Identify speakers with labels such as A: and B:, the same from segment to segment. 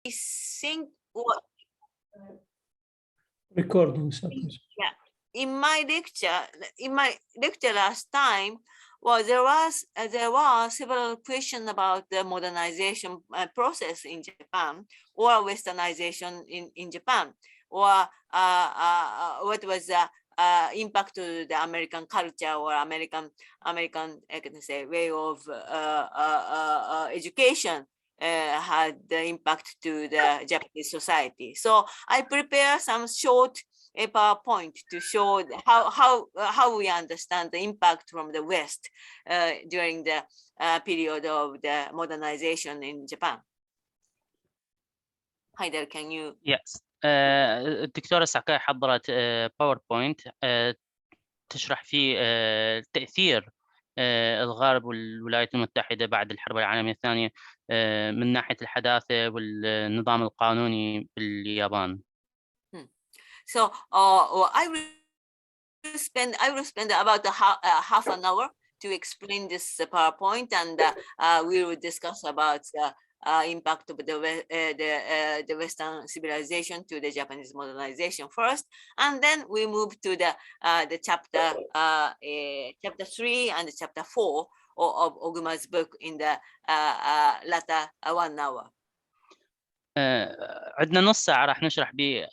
A: think what
B: Recording.
A: yeah, in my lecture last time, well, there was several questions about the modernization process in Japan or westernization in Japan, or what was the impact to the American culture or American I can say way of education had the impact to the Japanese society. So I prepare some short a PowerPoint to show how we understand the impact from the West during the period of the modernization in Japan. Haider, can you?
C: Yes. الدكتورة ساكاي حضرت باوربوينت تشرح فيه تأثير الغرب والولايات المتحدة بعد الحرب العالمية الثانية من ناحية الحداثة والنظام القانوني باليابان.
A: So I will spend about half an hour to explain this PowerPoint, and we will discuss about the impact of the Western civilization to the Japanese modernization first, and then we move to the chapter 3 and chapter 4 of Oguma's book in the latter 1 hour.
C: عندنا نص ساعة راح نشرح به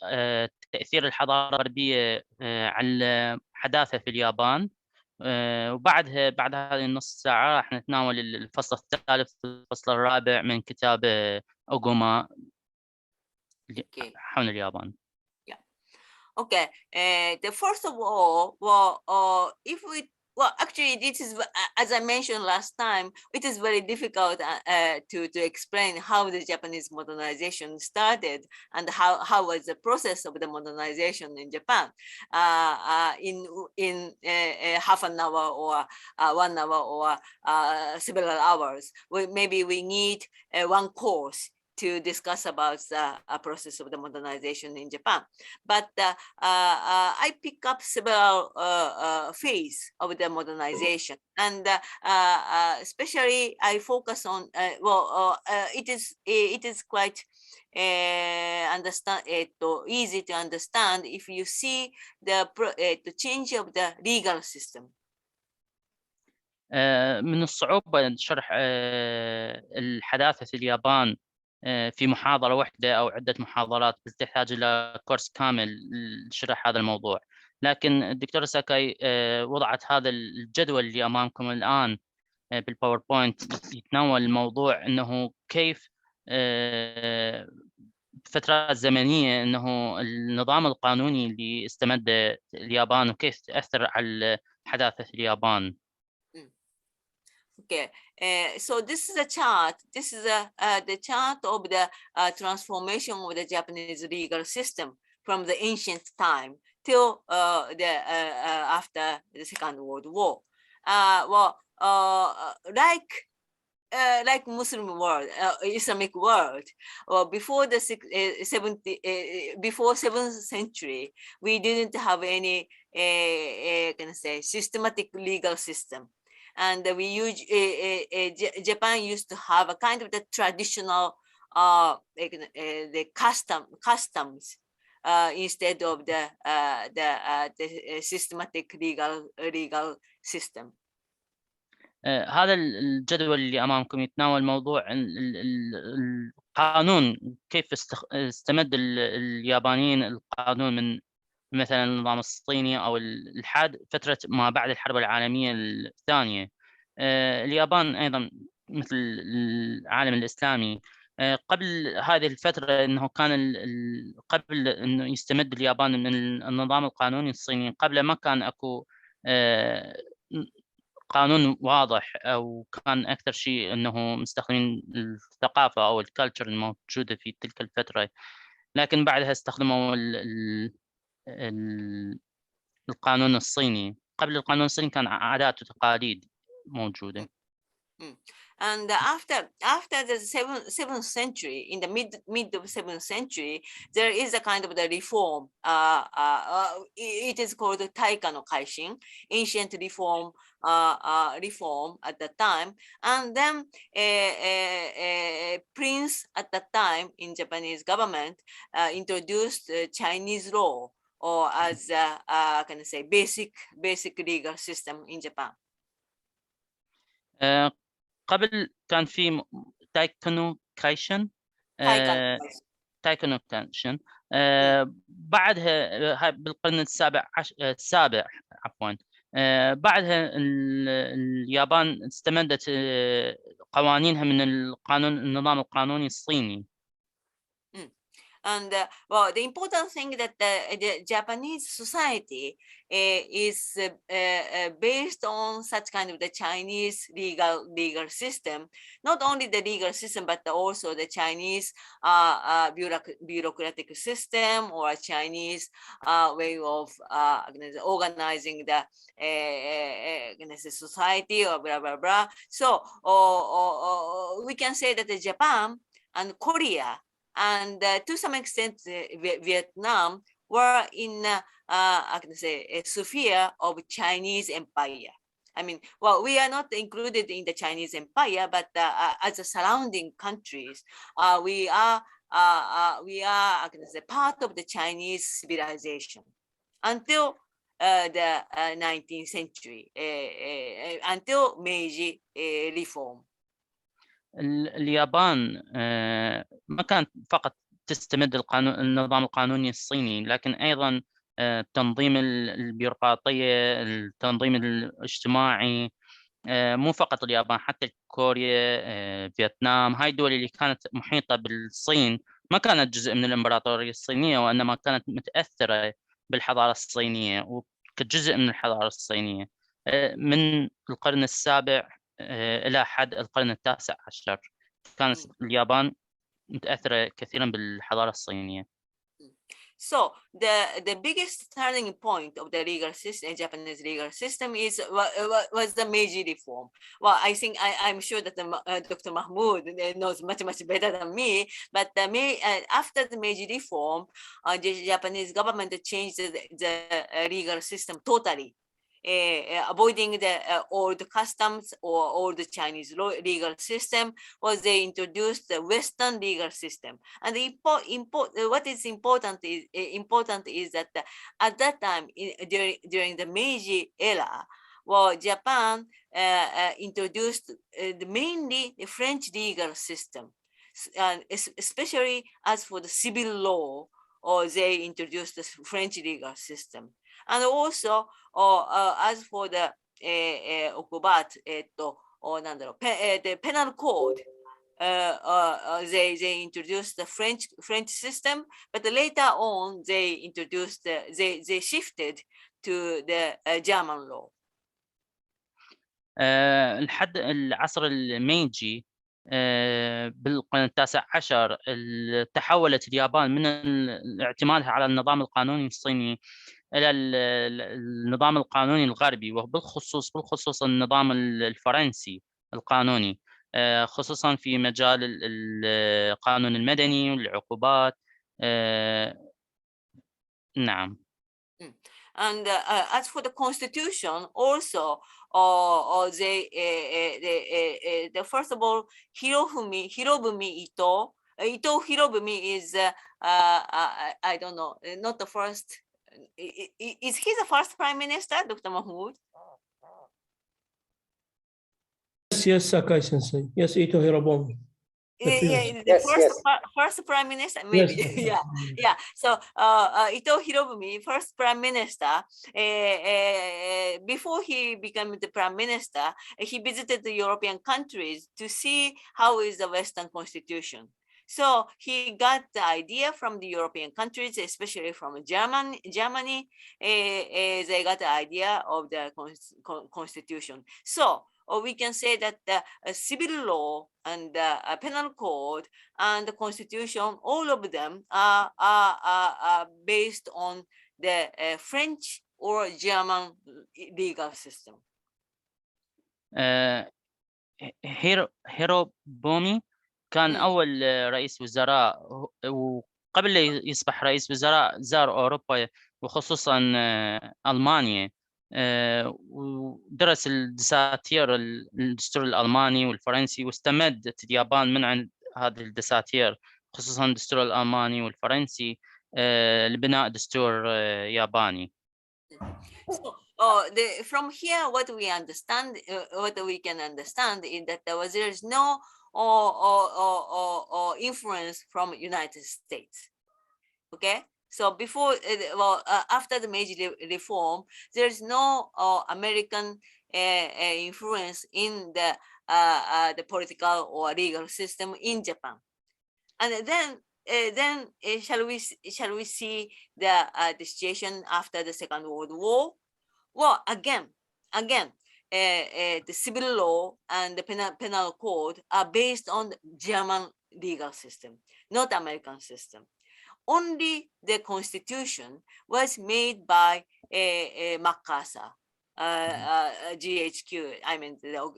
C: تأثير الحضارة الغربية على الحداثة في اليابان، وبعد هذه النص ساعة راح نتناول الفصل الثالث والفصل الرابع من كتاب أوغوما حول اليابان.
A: Okay. The first of all, actually, this is, as I mentioned last time, it is very difficult to explain how the Japanese modernization started and how was the process of the modernization in Japan in half an hour or 1 hour or several hours. Maybe we need one course to discuss about the process of the modernization in Japan. But I pick up several phases of the modernization, and especially I focus on, it is quite easy to understand if you see the change of the legal system.
C: من الصعوبة شرح الحداثة في اليابان في محاضرة واحدة أو عدة محاضرات، بس تحتاج إلى كورس كامل لشرح هذا الموضوع. لكن الدكتورة ساكاي وضعت هذا الجدول اللي أمامكم الآن بالباوربوينت يتناول الموضوع أنه كيف فترة زمنية أنه النظام القانوني اللي استمد اليابان وكيف تأثر على الحداثة في اليابان.
A: Okay, so this is a chart. This is the chart of the transformation of the Japanese legal system from the ancient time till after the Second World War. Like Muslim world, Islamic world, before the 7th century, we didn't have any systematic legal system. And Japan used to have a kind of the traditional the customs instead of the systematic legal system.
C: هذا الجدول اللي أمامكم يتناول موضوع القانون، كيف استمد اليابانيين القانون من مثلا النظام الصيني أو الحاد فترة ما بعد الحرب العالمية الثانية. اليابان أيضا مثل العالم الإسلامي قبل هذه الفترة أنه كان قبل أنه يستمد اليابان من النظام القانوني الصيني، قبل ما كان أكو قانون واضح، أو كان أكثر شيء أنه مستخدمين الثقافة أو الكالتشر الموجودة في تلك الفترة، لكن بعدها استخدموا القانون الصيني. قبل القانون الصيني كان عادات وتقاليد موجودة.
A: And after the seventh century, in the mid of 7th century, there is a kind of the reform. It is called the Taika no Kaishin, ancient reform at the time. And then a prince at the time in Japanese government introduced Chinese law, or as can I say basic legal system in Japan.
C: قبل كان في تايكونو كايشن تايكونو كايشن بعدها بالقرن السابع عفوا بعدها اليابان استمدت قوانينها من النظام القانوني الصيني.
A: And well, the important thing that the Japanese society is based on such kind of the Chinese legal system, not only the legal system, but also the Chinese bureaucratic system, or a Chinese way of organizing the society, or blah, blah, blah. So we can say that the Japan and Korea, and to some extent Vietnam, were in I can say a sphere of Chinese empire. I mean, well, we are not included in the Chinese empire, but as a surrounding countries, we are I can say part of the Chinese civilization until the 19th century, until Meiji reform.
C: اليابان ما كانت فقط تستمد النظام القانوني الصيني، لكن أيضا تنظيم البيروقراطية، التنظيم الاجتماعي. مو فقط اليابان، حتى كوريا، فيتنام، هاي الدول اللي كانت محيطة بالصين ما كانت جزء من الإمبراطورية الصينية، وإنما كانت متأثرة بالحضارة الصينية وكجزء من الحضارة الصينية. من القرن السابع إلى حد القرن التاسع عشر كانت اليابان متأثرة كثيرا بالحضارة الصينية.
A: So the biggest turning point of the legal system, Japanese legal system, was the Meiji reform. Well, I think I'm sure that Dr. Mahmoud knows much better than me. But after the Meiji reform, the Japanese government changed the legal system totally. Avoiding the old customs or old Chinese legal system, was they introduced the Western legal system. And what is important is that at that time, during the Meiji era, well, Japan introduced mainly the French legal system, especially as for the civil law, or they introduced the French legal system. And also, as for the okubat, the penal code, they introduced the French system, but later on they introduced they shifted to the German law.
C: لحد العصر الميجي بالقرن التاسع عشر تحولت اليابان من اعتمادها على النظام القانوني الصيني إلى النظام القانوني الغربي، وبالخصوص النظام الفرنسي القانوني، خصوصا في مجال القانون المدني والعقوبات. نعم.
A: And as for the constitution, also, the first of all, Hirobumi Ito. Hirobumi is I don't know, not the first. Is he the first prime minister, Dr. Mahmoud?
B: Yes, Sakai Sensei. Yes, Ito Hirobumi.
A: First prime minister, maybe. Yes. yeah. So Ito Hirobumi, first prime minister, before he became the prime minister, he visited the European countries to see how is the Western constitution. So he got the idea from the European countries, especially from Germany. They got the idea of the constitution. So we can say that the civil law and the penal code and the constitution, all of them are based on the French or German legal system.
C: هيروبومي كان أول رئيس وزراء، وقبل لا يصبح رئيس وزراء زار أوروبا وخصوصا ألمانيا، ودرس الدستور الألماني والفرنسي، واستمدت اليابان من عند هذه الدساتير خصوصا الدستور الألماني والفرنسي لبناء دستور ياباني.
A: So, from here, what we understand, what we can understand is that there is no influence from United States. Okay, so before, after the Meiji reform, there is no American influence in the political or legal system in Japan. And then shall we see the situation after the Second World War? Well, again, the civil law and the penal code are based on the German legal system, not American system. Only the Constitution was made by MacArthur, GHQ, I mean the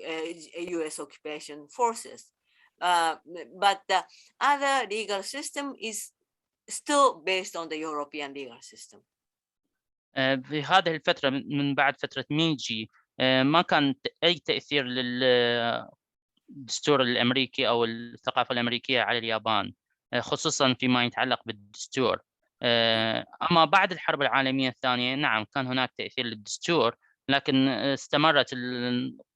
A: U.S. occupation forces. But the other legal system is still based on the European legal system.
C: في هذه الفترة من بعد فترة ميجي ما كان أي تأثير للدستور الأمريكي أو الثقافة الأمريكية على اليابان، خصوصا فيما يتعلق بالدستور. أما بعد الحرب العالمية الثانية نعم كان هناك تأثير للدستور، لكن استمرت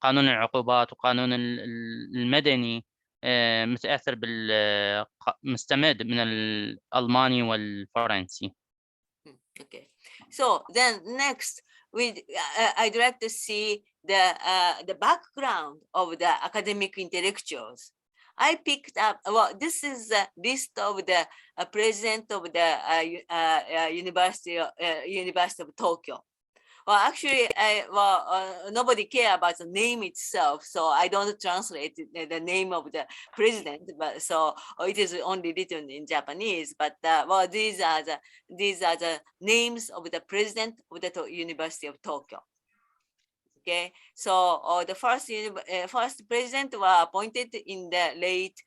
C: قانون العقوبات وقانون المدني متأثر مستمد من الألماني والفرنسي.
A: Okay, so then next, I'd like to see the background of the academic intellectuals. I picked up, well, this is a list of the president of the University of Tokyo. Well, actually, nobody care about the name itself, so I don't translate the name of the president. But so it is only written in Japanese. But well, these are the names of the president of the University of Tokyo. Okay, so the first president was appointed in the late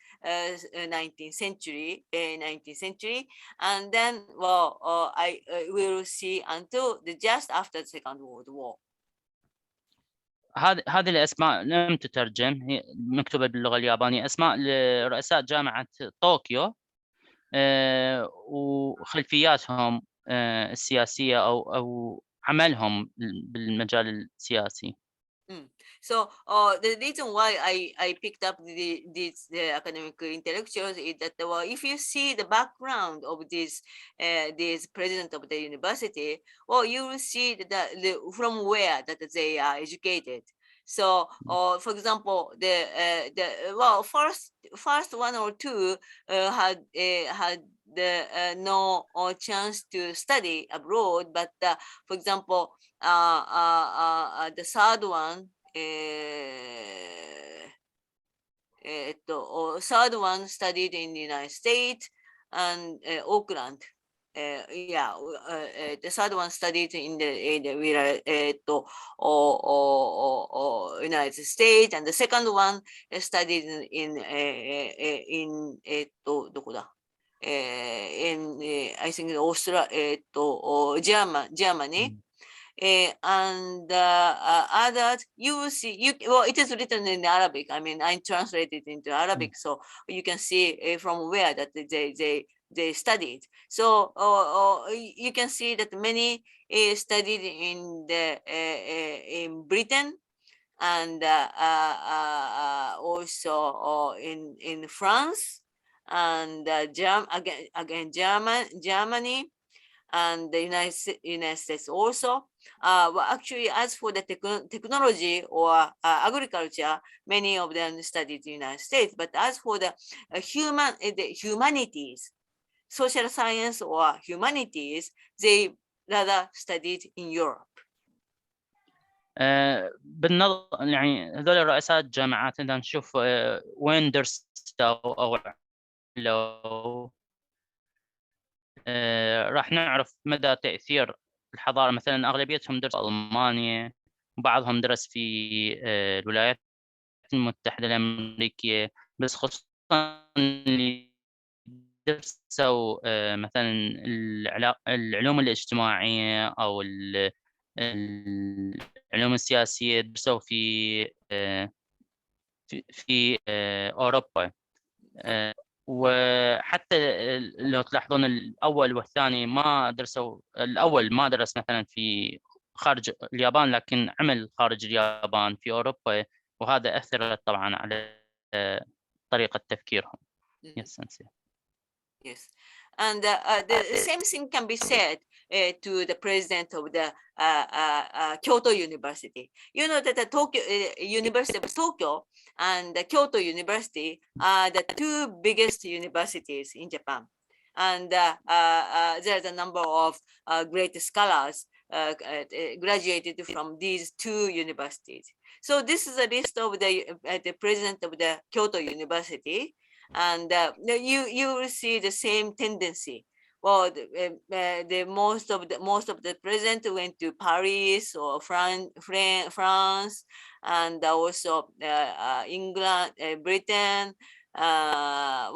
A: 19th century, and then I will see until just after the Second World War.
C: هذه الأسماء لم تترجم، هي مكتوبة باللغة اليابانية، أسماء لرؤساء جامعة طوكيو وخلفياتهم السياسية أو عملهم بالمجال السياسي.
A: So the reason why I picked up these academic intellectuals is that if you see the background of this president of the university, well, you will see that from where that they are educated. So, for example, first one or two had no chance to study abroad, but for example, the third one, third one studied in the United States and Oakland. The third one studied in the United States, and the second one studied in I think Germany. And others, you will see, well, it is written in Arabic. I mean, I translated into Arabic, so you can see from where that they studied. So you can see that many studied in Britain, and also in France, and Germany, and the United States also. Well, actually, as for the technology or agriculture, many of them studied in the United States. But as for the humanities, social science or humanities, they rather studied in Europe.
C: بالنظر يعني هذول رؤساء الجامعات إذا نشوف وين درسوا أو لو راح نعرف مدى تأثير الحضارة. مثلا أغلبيتهم درس ألمانيا، وبعضهم درس في الولايات المتحدة الأمريكية، بس خصوصا اللي درسوا مثلا العلوم الاجتماعية أو العلوم السياسية، درسوا في أوروبا. وحتى لو تلاحظون الأول والثاني ما درسوا، الأول ما درس مثلا في خارج اليابان، لكن عمل خارج اليابان في أوروبا، وهذا أثر طبعا على طريقة تفكيرهم. Yes, Sensei.
A: Yes, and the same thing can be said to the president of the Kyoto University. You know that the Tokyo University of Tokyo and the Kyoto University are the two biggest universities in Japan, and there's a number of great scholars graduated from these two universities. So this is a list of the president of the Kyoto University. And you will see the same tendency. Well, the most of the president went to Paris or France, and also England, Britain. I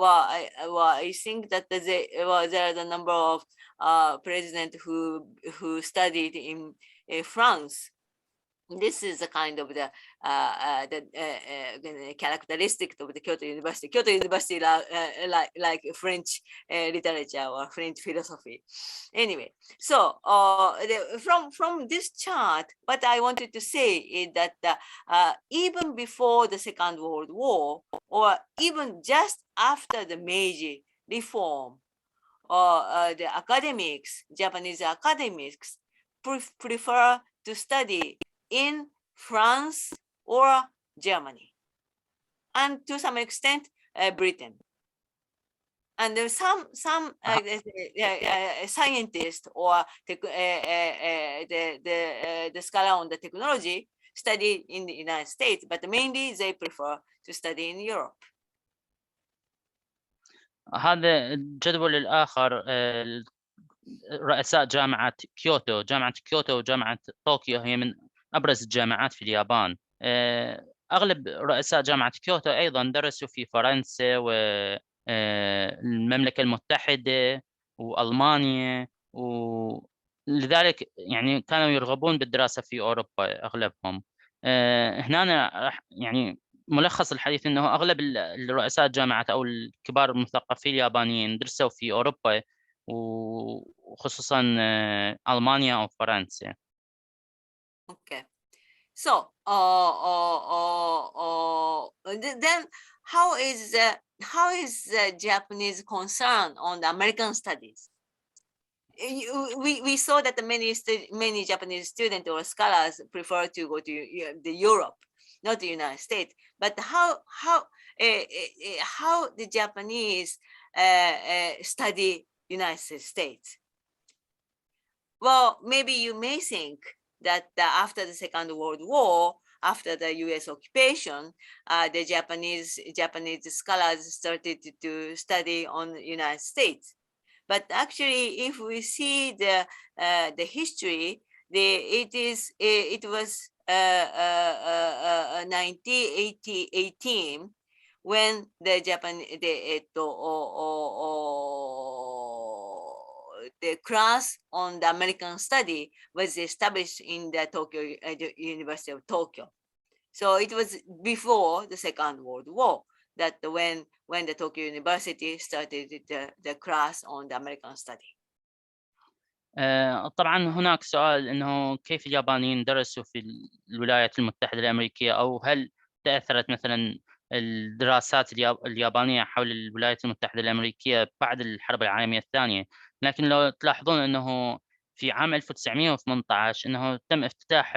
A: think that there are a number of presidents who studied in France. This is a kind of the characteristic of the Kyoto University. Kyoto University like French literature or French philosophy. Anyway, so from this chart, what I wanted to say is that even before the Second World War, or even just after the Meiji reform, the academics, Japanese academics, prefer to study in France or Germany, and to some extent Britain. And there's some scientists or the scholar on the technology study in the United States, but mainly they prefer to study in Europe.
C: هذا الجدول الآخر رؤساء جامعة كيوتو وجامعة طوكيو هي من أبرز الجامعات في اليابان. أغلب رؤساء جامعة كيوتو أيضا درسوا في فرنسا والمملكة المتحدة وألمانيا، ولذلك يعني كانوا يرغبون بالدراسة في أوروبا أغلبهم. هنا يعني ملخص الحديث أنه أغلب الرؤساء الجامعات أو الكبار المثقفين اليابانيين درسوا في أوروبا، وخصوصا ألمانيا أو فرنسا.
A: Okay, so then how is the Japanese concern on the American studies? We saw that many Japanese students or scholars prefer to go to the Europe, not the United States. But how the Japanese study United States? Well, maybe you may think that after the Second World War, after the U.S. occupation, the Japanese scholars started to study on the United States. But actually, if we see the history, it was 1918 when the class on the American study was established in the University of Tokyo. So it was before the Second World War that when the Tokyo University started the class on the American study.
C: طبعا هناك سؤال انه كيف اليابانيين درسوا في الولايات المتحدة الامريكية، او هل تأثرت مثلا الدراسات اليابانية حول الولايات المتحدة الامريكية بعد الحرب العالمية الثانية. لكن لو تلاحظون انه في عام 1918 انه تم افتتاح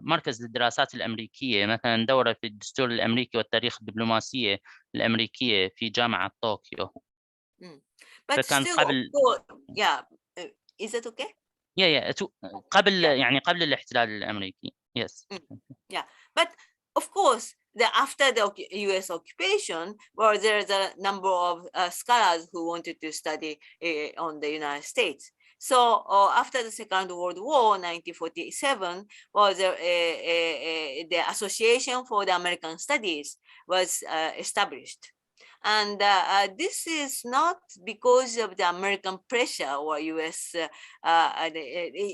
C: مركز للدراسات الامريكية، مثلا دورة في الدستور الامريكي والتاريخ الدبلوماسية الامريكية في جامعة طوكيو.
A: But
C: فكان
A: still,
C: قبل
A: is it okay?
C: قبل يعني قبل الاحتلال الامريكي. Yes.
A: Yeah, but of course, after the U.S. occupation, well, there's a number of scholars who wanted to study on the United States. So after the Second World War, 1947, was the Association for the American Studies was established. And this is not because of the American pressure or US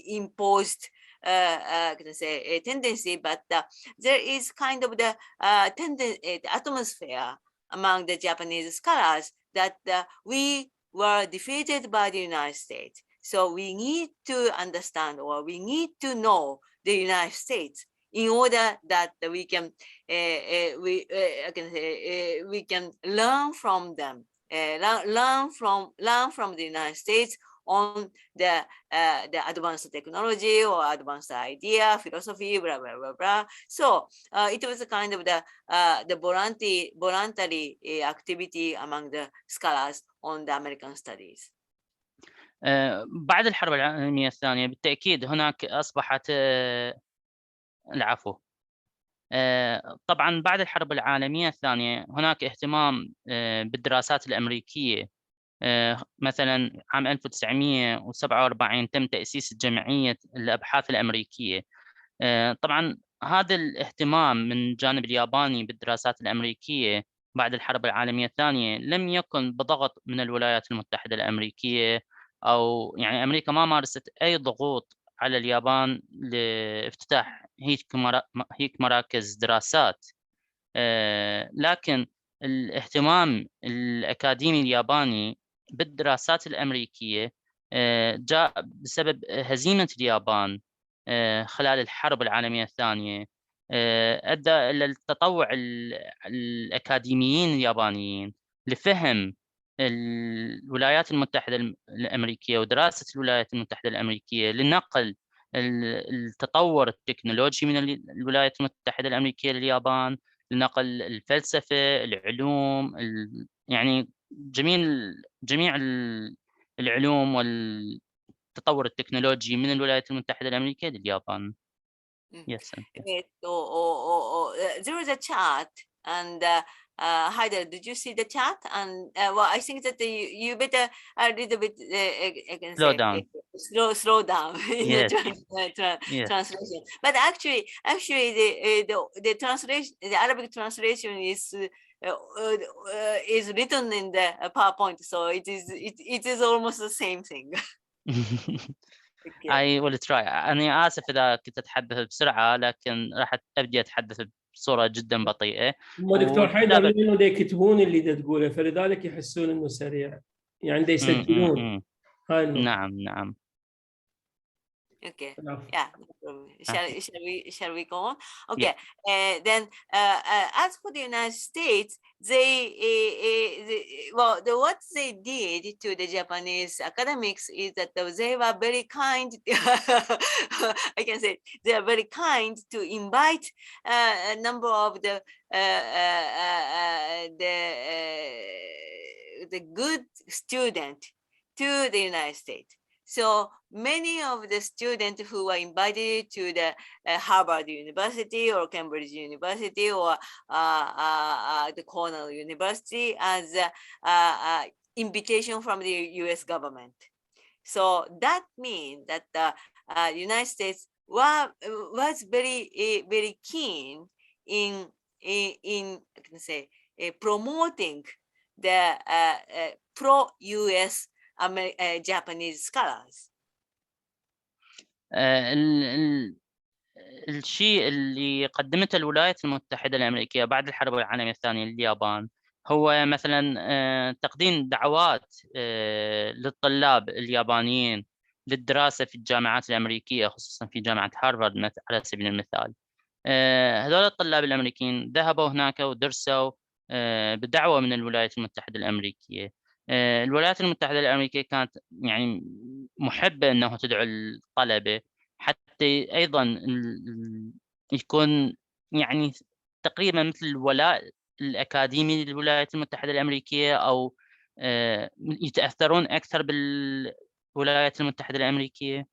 A: imposed a tendency, but there is kind of the atmosphere among the Japanese scholars that we were defeated by the United States. So we need to understand, or we need to know the United States in order that we can we can learn from them, learn from the United States on the advanced technology or advanced idea, philosophy, blah blah blah blah. So it was a kind of the voluntary activity among the scholars on the American studies.
C: بعد الحرب العالمية الثانية بالتأكيد هناك أصبحت العفو. طبعا بعد الحرب العالمية الثانية هناك اهتمام بالدراسات الأمريكية. مثلا عام 1947 تم تأسيس جمعية الأبحاث الأمريكية. طبعا هذا الاهتمام من جانب الياباني بالدراسات الأمريكية بعد الحرب العالمية الثانية لم يكن بضغط من الولايات المتحدة الأمريكية، أو يعني أمريكا ما مارست أي ضغوط على اليابان لافتتاح هيك مراكز دراسات. لكن الاهتمام الأكاديمي الياباني بالدراسات الأمريكية جاء بسبب هزيمة اليابان خلال الحرب العالمية الثانية، أدى إلى التطوع الأكاديميين اليابانيين لفهم الولايات المتحدة الأمريكية ودراسة الولايات المتحدة الأمريكية، لنقل التطور التكنولوجي من الولايات المتحدة الأمريكية لليابان، لنقل الفلسفة، العلوم، يعني جميع العلوم والتطور التكنولوجي من الولايات المتحدة الأمريكية لليابان. Yes.
A: There was a chart, and Haider, did you see the chart? And well, I think that you better a little bit slow down in
C: Yes.
A: the
C: Yes.
A: translation. But actually, the translation, the Arabic translation is written in the PowerPoint, so it is almost the same thing.
C: I will try. أنا آسف إذا كنت أتحدث بسرعة، لكن راح أبدي أتحدث بصورة جدا بطيئة.
B: دكتور حيدر لأنه دا يكتبون اللي دا تقوله، فلذلك يحسون إنه سريع، يعني دا يسجلون. هاي النقطة.
C: نعم.
A: Okay. Yeah. No problem. Shall we go on? Okay.
C: Yeah.
A: Then, as for the United States, what they did to the Japanese academics is that they were very kind. I can say they are very kind to invite a number of the good student to the United States. So many of the students who were invited to the Harvard University or Cambridge University or the Cornell University as invitation from the U.S. government. So that means that the United States was very keen in promoting the pro-U.S. Japanese scholars.
C: الشيء اللي قدمته الولايات المتحدة الأمريكية بعد الحرب العالمية الثانية لليابان هو مثلا تقديم دعوات للطلاب اليابانيين للدراسة في الجامعات الأمريكية، خصوصا في جامعة هارفارد على سبيل المثال. هذول الطلاب الأمريكيين ذهبوا هناك ودرسوا بدعوة من الولايات المتحدة الأمريكية. الولايات المتحدة الأمريكية كانت يعني محبة أنه تدعو الطلبة حتى أيضا يكون يعني تقريبا مثل الولاء الأكاديمي للولايات المتحدة الأمريكية، أو يتأثرون أكثر بالولايات المتحدة الأمريكية.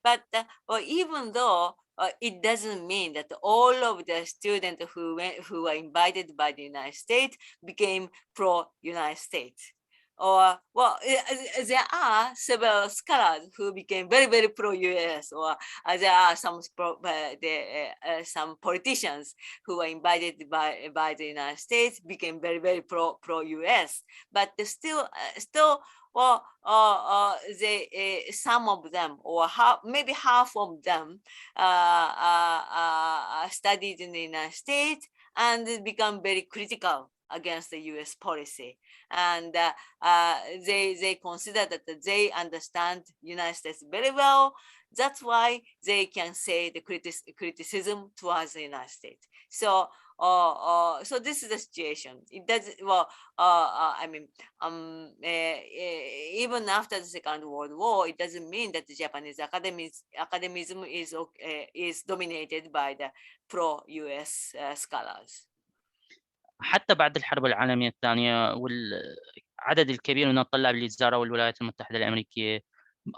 A: But even though it doesn't mean that all of the students who were invited by the United States became pro-United States. or well, there are several scholars who became very, very pro-US, or there are some some politicians who were invited by the United States became very, very pro-US, but still, well, some of them, or maybe half of them, studied in the United States and become very critical against the U.S. policy, and they consider that they understand United States very well. That's why they can say the criticism towards the United States. So, so this is the situation. It does well. I mean, even after the Second World War, it doesn't mean that the Japanese academism is dominated by the pro-US scholars.
C: حتى بعد الحرب العالمية الثانية والعدد الكبير من الطلاب اللي زاروا الولايات المتحدة الأمريكية،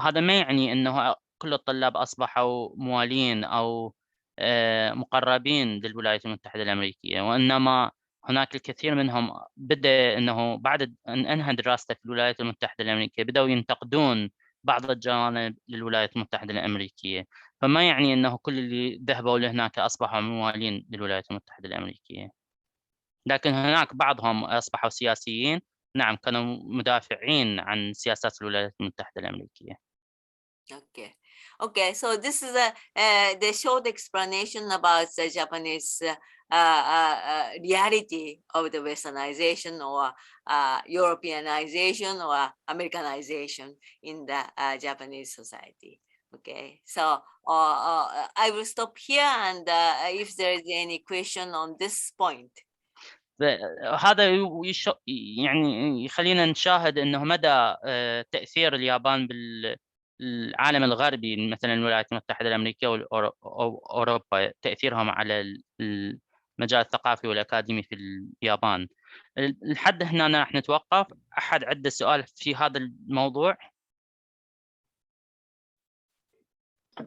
C: هذا ما يعني أنه كل الطلاب أصبحوا موالين أو مقربين للولايات المتحدة الأمريكية، وإنما هناك الكثير منهم بدأ أنه بعد أن أنهى دراسته في الولايات المتحدة الأمريكية بدأوا ينتقدون بعض الجوانب للولايات المتحدة الأمريكية، فما يعني أنه كل اللي ذهبوا لهناك أصبحوا موالين للولايات المتحدة الأمريكية، لكن هناك بعضهم أصبحوا سياسيين، نعم كانوا مدافعين عن سياسات الولايات المتحدة الأمريكية.
A: Okay, so this is the short explanation about the Japanese reality of the Westernization or Europeanization or Americanization in the Japanese society. Okay, so I will stop here, and if there is any question on this point.
C: هذا يعني يخلينا نشاهد انه مدى تاثير اليابان بالعالم الغربي، مثلا الولايات المتحده الامريكيه واوروبا، تاثيرهم على المجال الثقافي والاكاديمي في اليابان. لحد هنا راح نتوقف. احد عنده سؤال في هذا الموضوع؟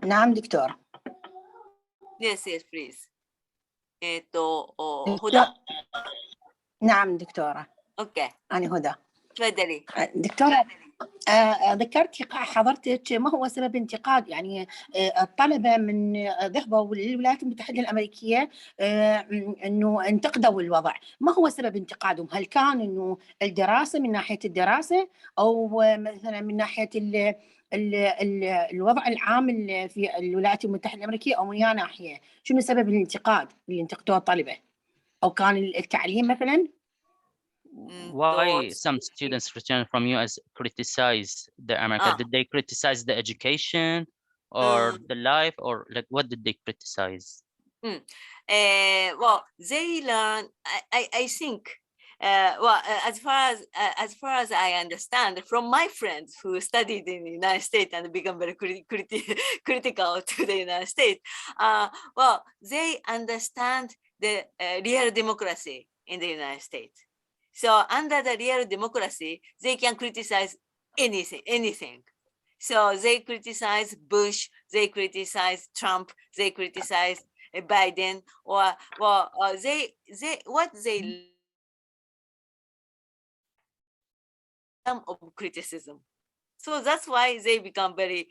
D: نعم دكتور.
A: Yes, please. هدى.
D: نعم دكتورة.
A: اوكي.
D: أنا هدى.
A: تفضلي.
D: دكتورة، ذكرتي حضرتك ما هو سبب انتقاد يعني الطلبة من ذهبوا للولايات المتحدة الأمريكية إنه انتقدوا الوضع، ما هو سبب انتقادهم؟ هل كان إنه الدراسة من ناحية الدراسة، أو مثلا من ناحية الوضع العام في الولايات المتحدة الأمريكية، أو من أي ناحية؟ شنو سبب الانتقاد اللي انتقدوه الطلبة؟ أو كان التعليم مثلا؟
C: Why some students return from US criticize the America? Did they criticize the education or the life, or like what did they criticize?
A: Well, they learn. I think. Well, as far as I understand from my friends who studied in the United States and become very critical to the United States, well, they understand the real democracy in the United States. So under the real democracy, they can criticize anything. So they criticize Bush, they criticize Trump, they criticize Biden, or well, they of criticism. So that's why they become very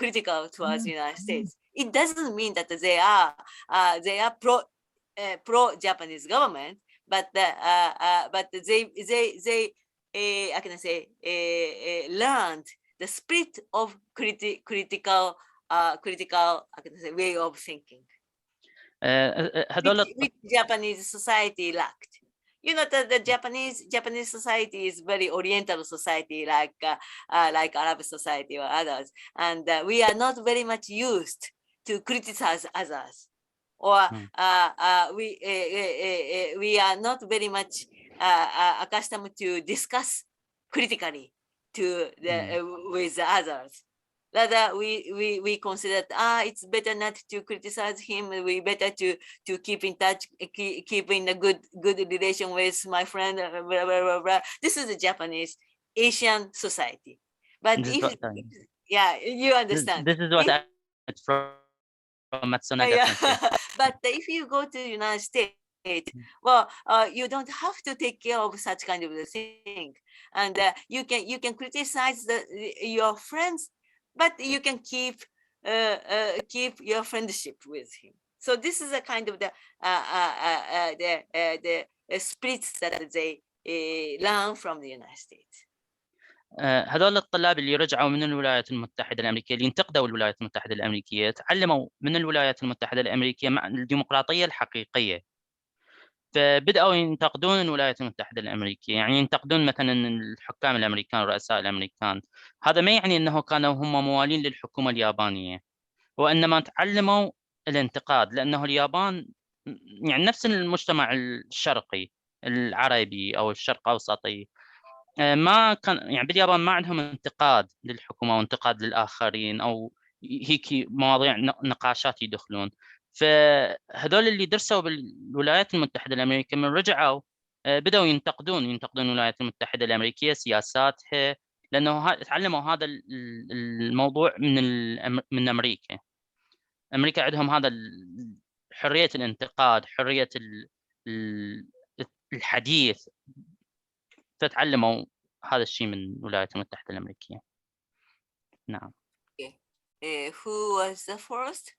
A: critical towards the United States. It doesn't mean that they are pro Japanese government, but they I can say learned the spirit of critical I can say way of thinking. Which Japanese society lacked. You know that the Japanese society is very Oriental society, like Arab society or others, and we are not very much used to criticize others, or we are not very much accustomed to discuss critically with the others. Rather, we consider it's better not to criticize him. We better to keep in touch, keep in a good relation with my friend. Blah, blah, blah, blah. This is the Japanese Asian society. But you understand.
C: This is what I from Matsunaga Sensei.
A: But if you go to the United States, well, you don't have to take care of such kind of a thing, and you can criticize your friends, but you can keep your friendship with him. So this is a kind of the spirits that they learn from the United States.
C: هذول الطلاب اللي رجعوا من الولايات المتحدة الأمريكية اللي انتقدوا الولايات المتحدة الأمريكية تعلموا من الولايات المتحدة الأمريكية مع الديمقراطية الحقيقية، فبدأوا ينتقدون الولايات المتحدة الأمريكية، يعني ينتقدون مثلا الحكام الأمريكان ورؤساء الأمريكان. هذا ما يعني أنه كانوا هم موالين للحكومة اليابانية، وإنما تعلموا الانتقاد، لأنه اليابان يعني نفس المجتمع الشرقي العربي أو الشرق أوسطي، ما كان يعني باليابان ما عندهم انتقاد للحكومة وانتقاد للآخرين أو هيك مواضيع نقاشات يدخلون. فهذول اللي درسوا بالولايات المتحدة الأمريكية من رجعوا بدأوا ينتقدون الولايات المتحدة الأمريكية سياساتها، لأنه تعلموا هذا الموضوع من أمريكا. أمريكا عندهم هذا حرية الانتقاد، حرية الحديث، فتعلموا هذا الشيء من الولايات المتحدة الأمريكية. نعم.
A: Who was the first?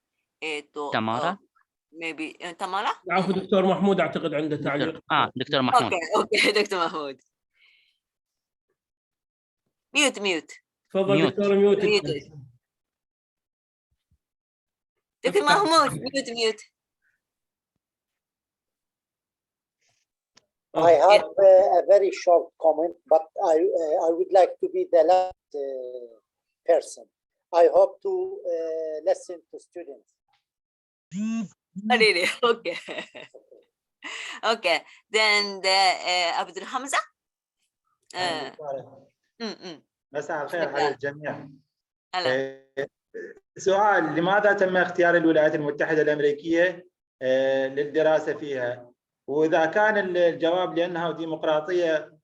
C: تمارا.
A: Maybe تمارا.
B: العفو دكتور محمود أعتقد عنده تعليق.
C: دكتور محمود.
A: Okay دكتور محمود. ميوت.
B: تفضل دكتور ميوت.
A: دكتور محمود ميوت.
E: I have a very short comment, but I would like to be the last person. I hope to listen to students.
A: Really? Okay. Okay. Then عبد الحمزة.
F: مساء الخير على الجميع. سؤال: لماذا تم اختيار الولايات المتحدة الأمريكية للدراسة فيها؟ وإذا كان الجواب لأنها ديمقراطية،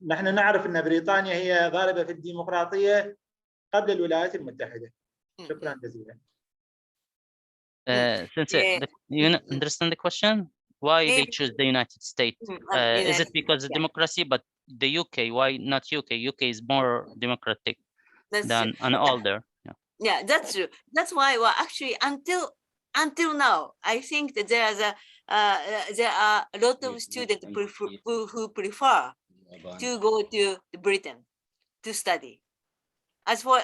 F: نحن نعرف أن بريطانيا هي غالبة في الديمقراطية قبل الولايات المتحدة. شكرا جزيلا.
C: Sensei, you understand the question? Why they choose the United States? Is it because of democracy? But the UK, why not UK? UK is more democratic than an older.
A: Yeah, that's true. That's why, well, actually, until now, I think that there are a lot of students who prefer to go to Britain to study. As for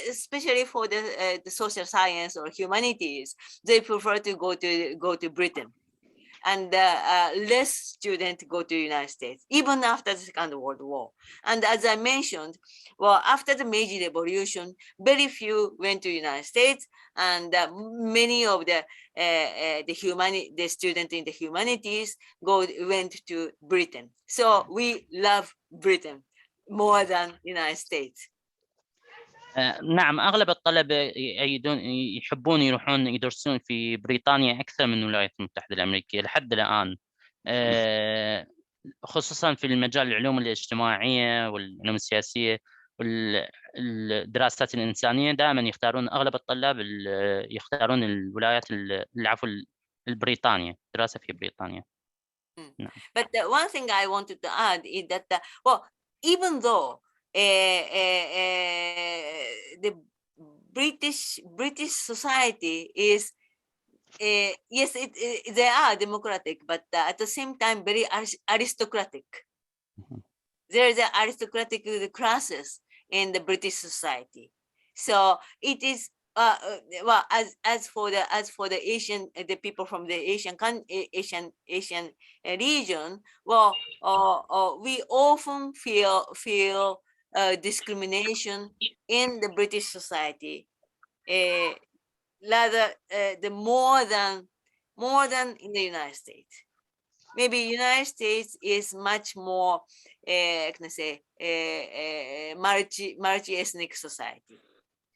A: especially for the social science or humanities, they prefer to go to Britain, and less students go to the United States, even after the Second World War. And as I mentioned, well, after the Meiji Revolution, very few went to the United States, and many of the students in the humanities went to Britain. So we love Britain more than the United States.
C: نعم، أغلب الطلبة يحبون يروحون يدرسون في بريطانيا أكثر من الولايات المتحدة الأمريكية لحد الآن، خصوصا في المجال العلوم الاجتماعية والعلوم السياسية والدراسات الإنسانية. دائما يختارون أغلب الطلاب يختارون الولايات البريطانية، دراسة في بريطانيا.
A: But one thing I wanted to add is that well, even though the British society is yes, they are democratic, but at the same time very aristocratic. There is an aristocratic classes in the British society, so it is well, as for the Asian, the people from the Asian region, well, we often feel discrimination in the British society, rather the more than in the United States. Maybe United States is much more, can I say, multi-ethnic society.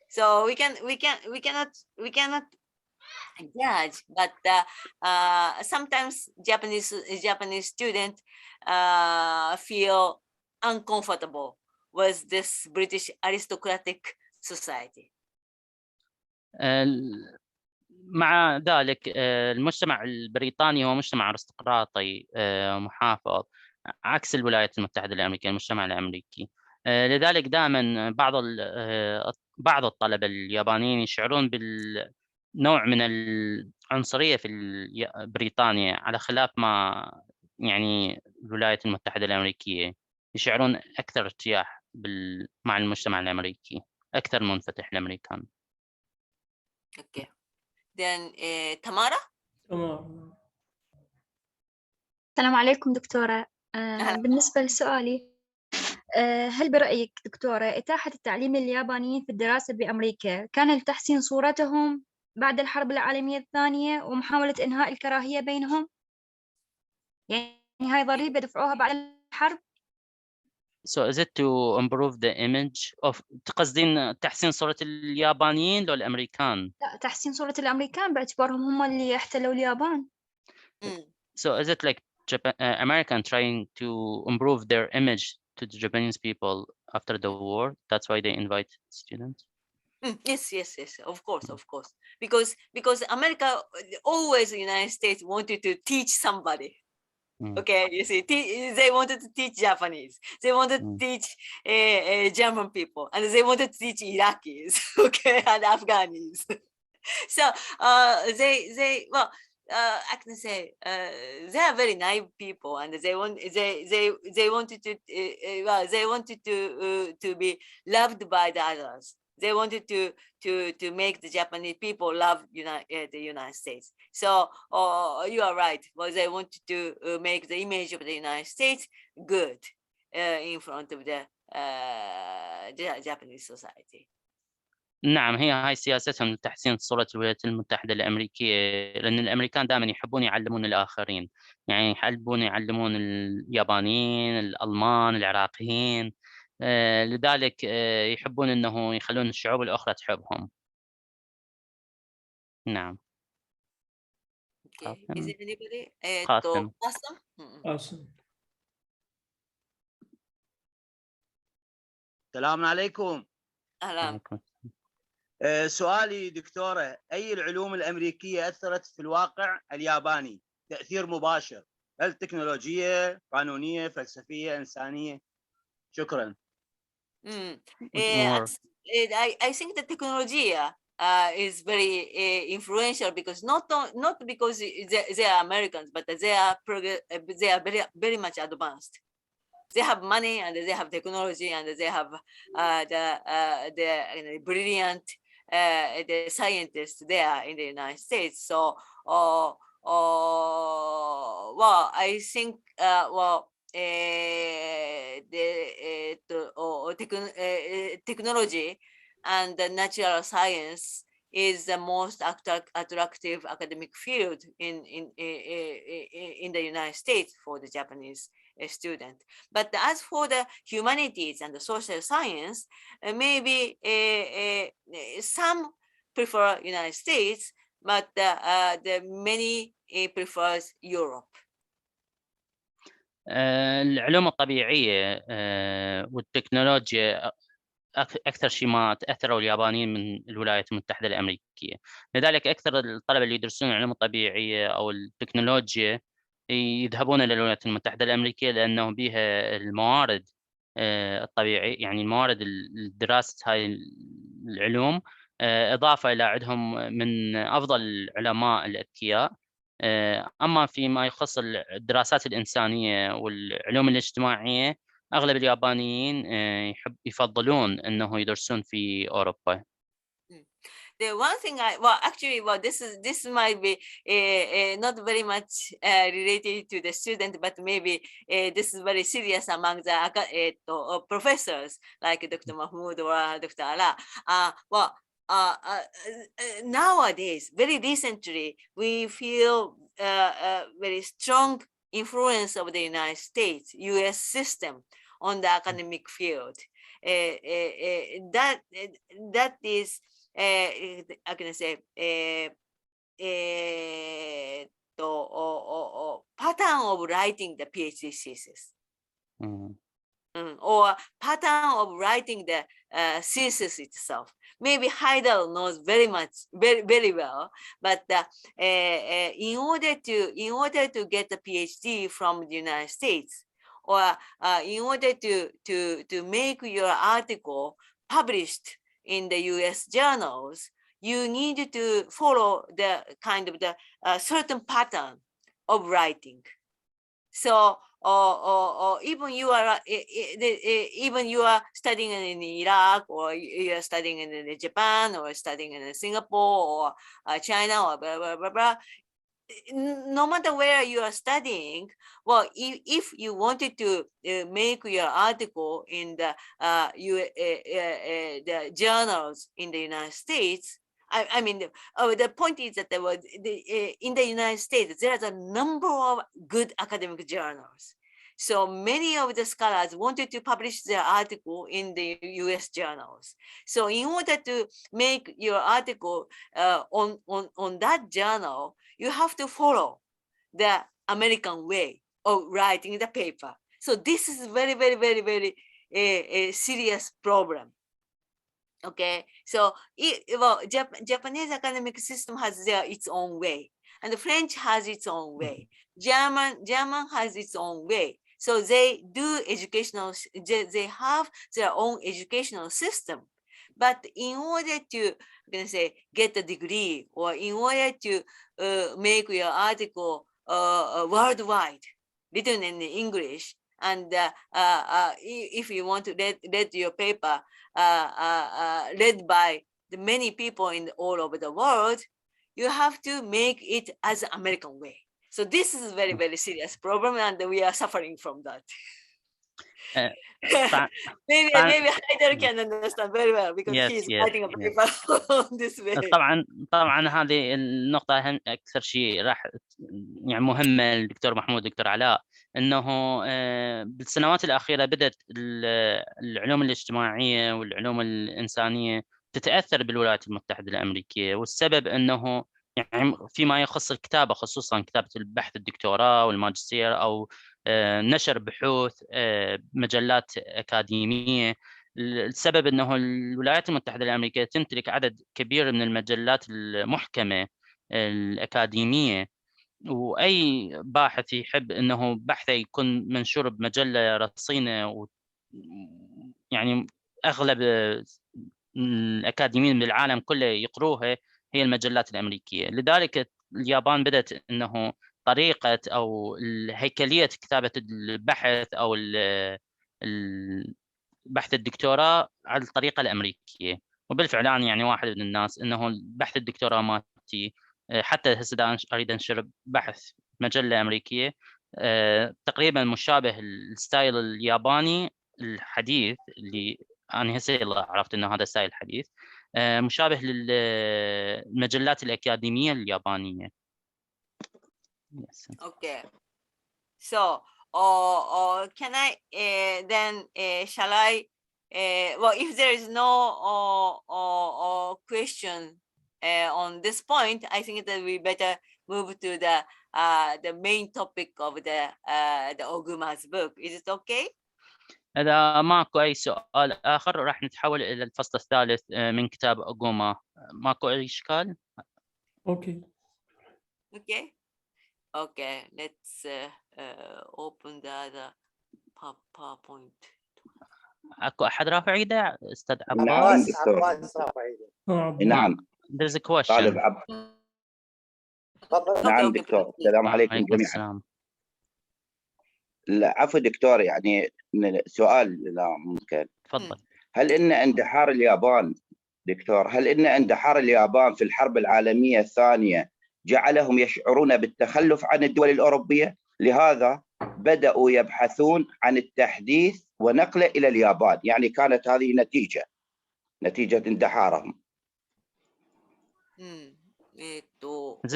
A: So we cannot judge, but sometimes Japanese students feel uncomfortable with this British aristocratic society.
C: مع ذلك المجتمع البريطاني هو مجتمع أرستقراطي محافظ عكس الولايات المتحدة الأمريكية، المجتمع الأمريكي. لذلك دائما بعض الطلبة اليابانيين يشعرون بالنوع من العنصرية في بريطانيا، على خلاف ما يعني الولايات المتحدة الأمريكية يشعرون أكثر ارتياح مع المجتمع الأمريكي، أكثر منفتح الأمريكان.
A: Okay. Then Tamara.
B: تمام.
G: السلام عليكم دكتورة. بالنسبة لسؤالي، هل برأيك دكتورة إتاحة التعليم لليابانيين في الدراسة بأمريكا كان لتحسين صورتهم بعد الحرب العالمية الثانية ومحاولة إنهاء الكراهية بينهم؟ يعني هاي ضريبة دفعوها بعد الحرب؟
C: So is it to improve the image of تقصدين تحسين صورة اليابانيين لو الأمريكان؟
G: لا، تحسين صورة الأمريكان باعتبارهم هم اللي احتلوا اليابان.
C: So is it like American trying to improve their image to the Japanese people after the war? That's why they invite students?
A: Yes, of course. Because America, always the United States wanted to teach somebody. Okay, you see, they wanted to teach Japanese, they wanted to teach German people, and they wanted to teach Iraqis, okay, and Afghanis. So I can say they are very naive people, and they wanted to be loved by the others. They wanted to make the Japanese people love the United States. So you are right. Well, they wanted to make the image of the United States good in front of the Japanese society.
C: نعم، هاي سياستهم لتحسين صورة الولايات المتحدة الأمريكية، لأن الأمريكان دائما يحبون يعلمون الآخرين، يعني يحبون يعلمون اليابانيين، الألمان، العراقيين، لذلك يحبون أنه يخلون الشعوب الأخرى تحبهم. نعم.
A: Okay. Is it anybody?
C: قاسم.
H: السلام عليكم.
A: أهلا.
H: سؤالي دكتورة، أي العلوم الأمريكية أثرت في الواقع الياباني تأثير مباشر؟ هل تكنولوجية، قانونية، فلسفية، إنسانية؟ شكرا.
A: I think the technology is very influential because not because they are Americans, but they are very, very much advanced. They have money and they have technology and they have the brilliant the scientists there in the United States. So, well, I think technology and the natural science is the most attractive academic field in the United States for the Japanese student. But as for the humanities and the social science, maybe some prefer United States, but the many prefers Europe.
C: العلوم الطبيعية والتكنولوجيا أكثر شيء ما تأثروا اليابانيين من الولايات المتحدة الأمريكية، لذلك أكثر الطلبة اللي يدرسون العلوم الطبيعية أو التكنولوجيا يذهبون إلى الولايات المتحدة الأمريكية لأنه بها الموارد الطبيعية، يعني الموارد لدراسة هاي العلوم، إضافة إلى عندهم من أفضل العلماء الأذكياء. أما فيما يخص الدراسات الإنسانية والعلوم الاجتماعية، أغلب اليابانيين يفضلون أنه يدرسون في أوروبا.
A: The one thing this might be not very much related to the student, but maybe this is very serious among the professors like Dr. Mahmoud or Dr. Ala. Nowadays, very recently, we feel very strong influence of the United States, U.S. system on the academic field. That is, I can say, pattern of writing the PhD thesis. or pattern of writing the thesis itself. Maybe Heidel knows very well, but in order to get a PhD from the United States, or in order to make your article published in the US journals, you need to follow the kind of the certain pattern of writing. So or even you are studying in Iraq, or you are studying in Japan, or studying in Singapore, or China, or blah blah blah blah. No matter where you are studying, well, if you wanted to make your article in the the journals in the United States, I mean, the point is that in the United States, there's a number of good academic journals. So many of the scholars wanted to publish their article in the US journals. So in order to make your article on that journal, you have to follow the American way of writing the paper. So this is very, very, very, very a serious problem. Okay, so Japanese academic system has its own way, and the French has its own way. German has its own way. So they do educational, they have their own educational system. But in order to get a degree, or in order to make your article worldwide, written in English, and if you want to read your paper read by the many people in all over the world, you have to make it as an American way. So this is a very, very serious problem, and we are suffering from that. maybe Heidel can understand very well, because he's writing a paper on this way.
C: طبعا هذه النقطة أكثر شيء راح يعني مهمة للدكتور محمود دكتور علاء، أنه بالسنوات الأخيرة بدأت العلوم الاجتماعية والعلوم الإنسانية تتأثر بالولايات المتحدة الأمريكية، والسبب أنه يعني فيما يخص الكتابة، خصوصا كتابة البحث الدكتوراه والماجستير، أو نشر بحوث مجلات أكاديمية. السبب أنه الولايات المتحدة الأمريكية تمتلك عدد كبير من المجلات المحكمة الأكاديمية، وأي باحث يحب أنه بحثه يكون منشور بمجلة رصينة، يعني أغلب الأكاديميين بالعالم كله يقروها، هي المجلات الأمريكية. لذلك اليابان بدأت أنه طريقة أو هيكلية كتابة البحث أو بحث الدكتوراه على الطريقة الأمريكية. وبالفعل أنا يعني واحد من الناس أنه بحث الدكتوراه مالتي حتى هسه أريد أنشر بحث مجلة أمريكية تقريبا مشابه الستايل الياباني الحديث، اللي أنا هسه عرفت أنه هذا ستايل حديث مشابه للمجلات الأكاديمية اليابانية.
A: Okay, so can I then shall I well, if there is no question on this point, I think that we better move to the main topic of the Oguma's book. Is it okay?
C: إذا ماكو أي سؤال آخر راح نتحول إلى الفصل الثالث من كتاب أوغوما. ماكو أي إشكال؟
B: Okay.
A: Okay. Okay. Let's open the other PowerPoint.
C: أكو أحد رافع إيده؟ أستاذ عباس؟
I: نعم دكتور. نعم.
C: There's a question.
I: طالب نعم دكتور. السلام عليكم جميعا. عفوا دكتور، يعني سؤال إذا ممكن.
C: تفضل.
I: هل إن اندحار اليابان دكتور، هل إن اندحار اليابان في الحرب العالمية الثانية جعلهم يشعرون بالتخلف عن الدول الأوروبية، لهذا بدأوا يبحثون عن التحديث ونقله إلى اليابان؟ يعني كانت هذه نتيجة اندحارهم.
C: Is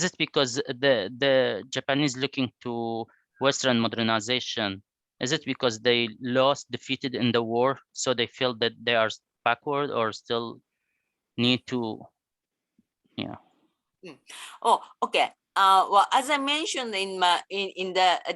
C: it because the Japanese looking to Western modernization? Is it because they defeated in the war, so they feel that they are backward, or still need to, yeah?
A: Oh, okay. Well, as I mentioned in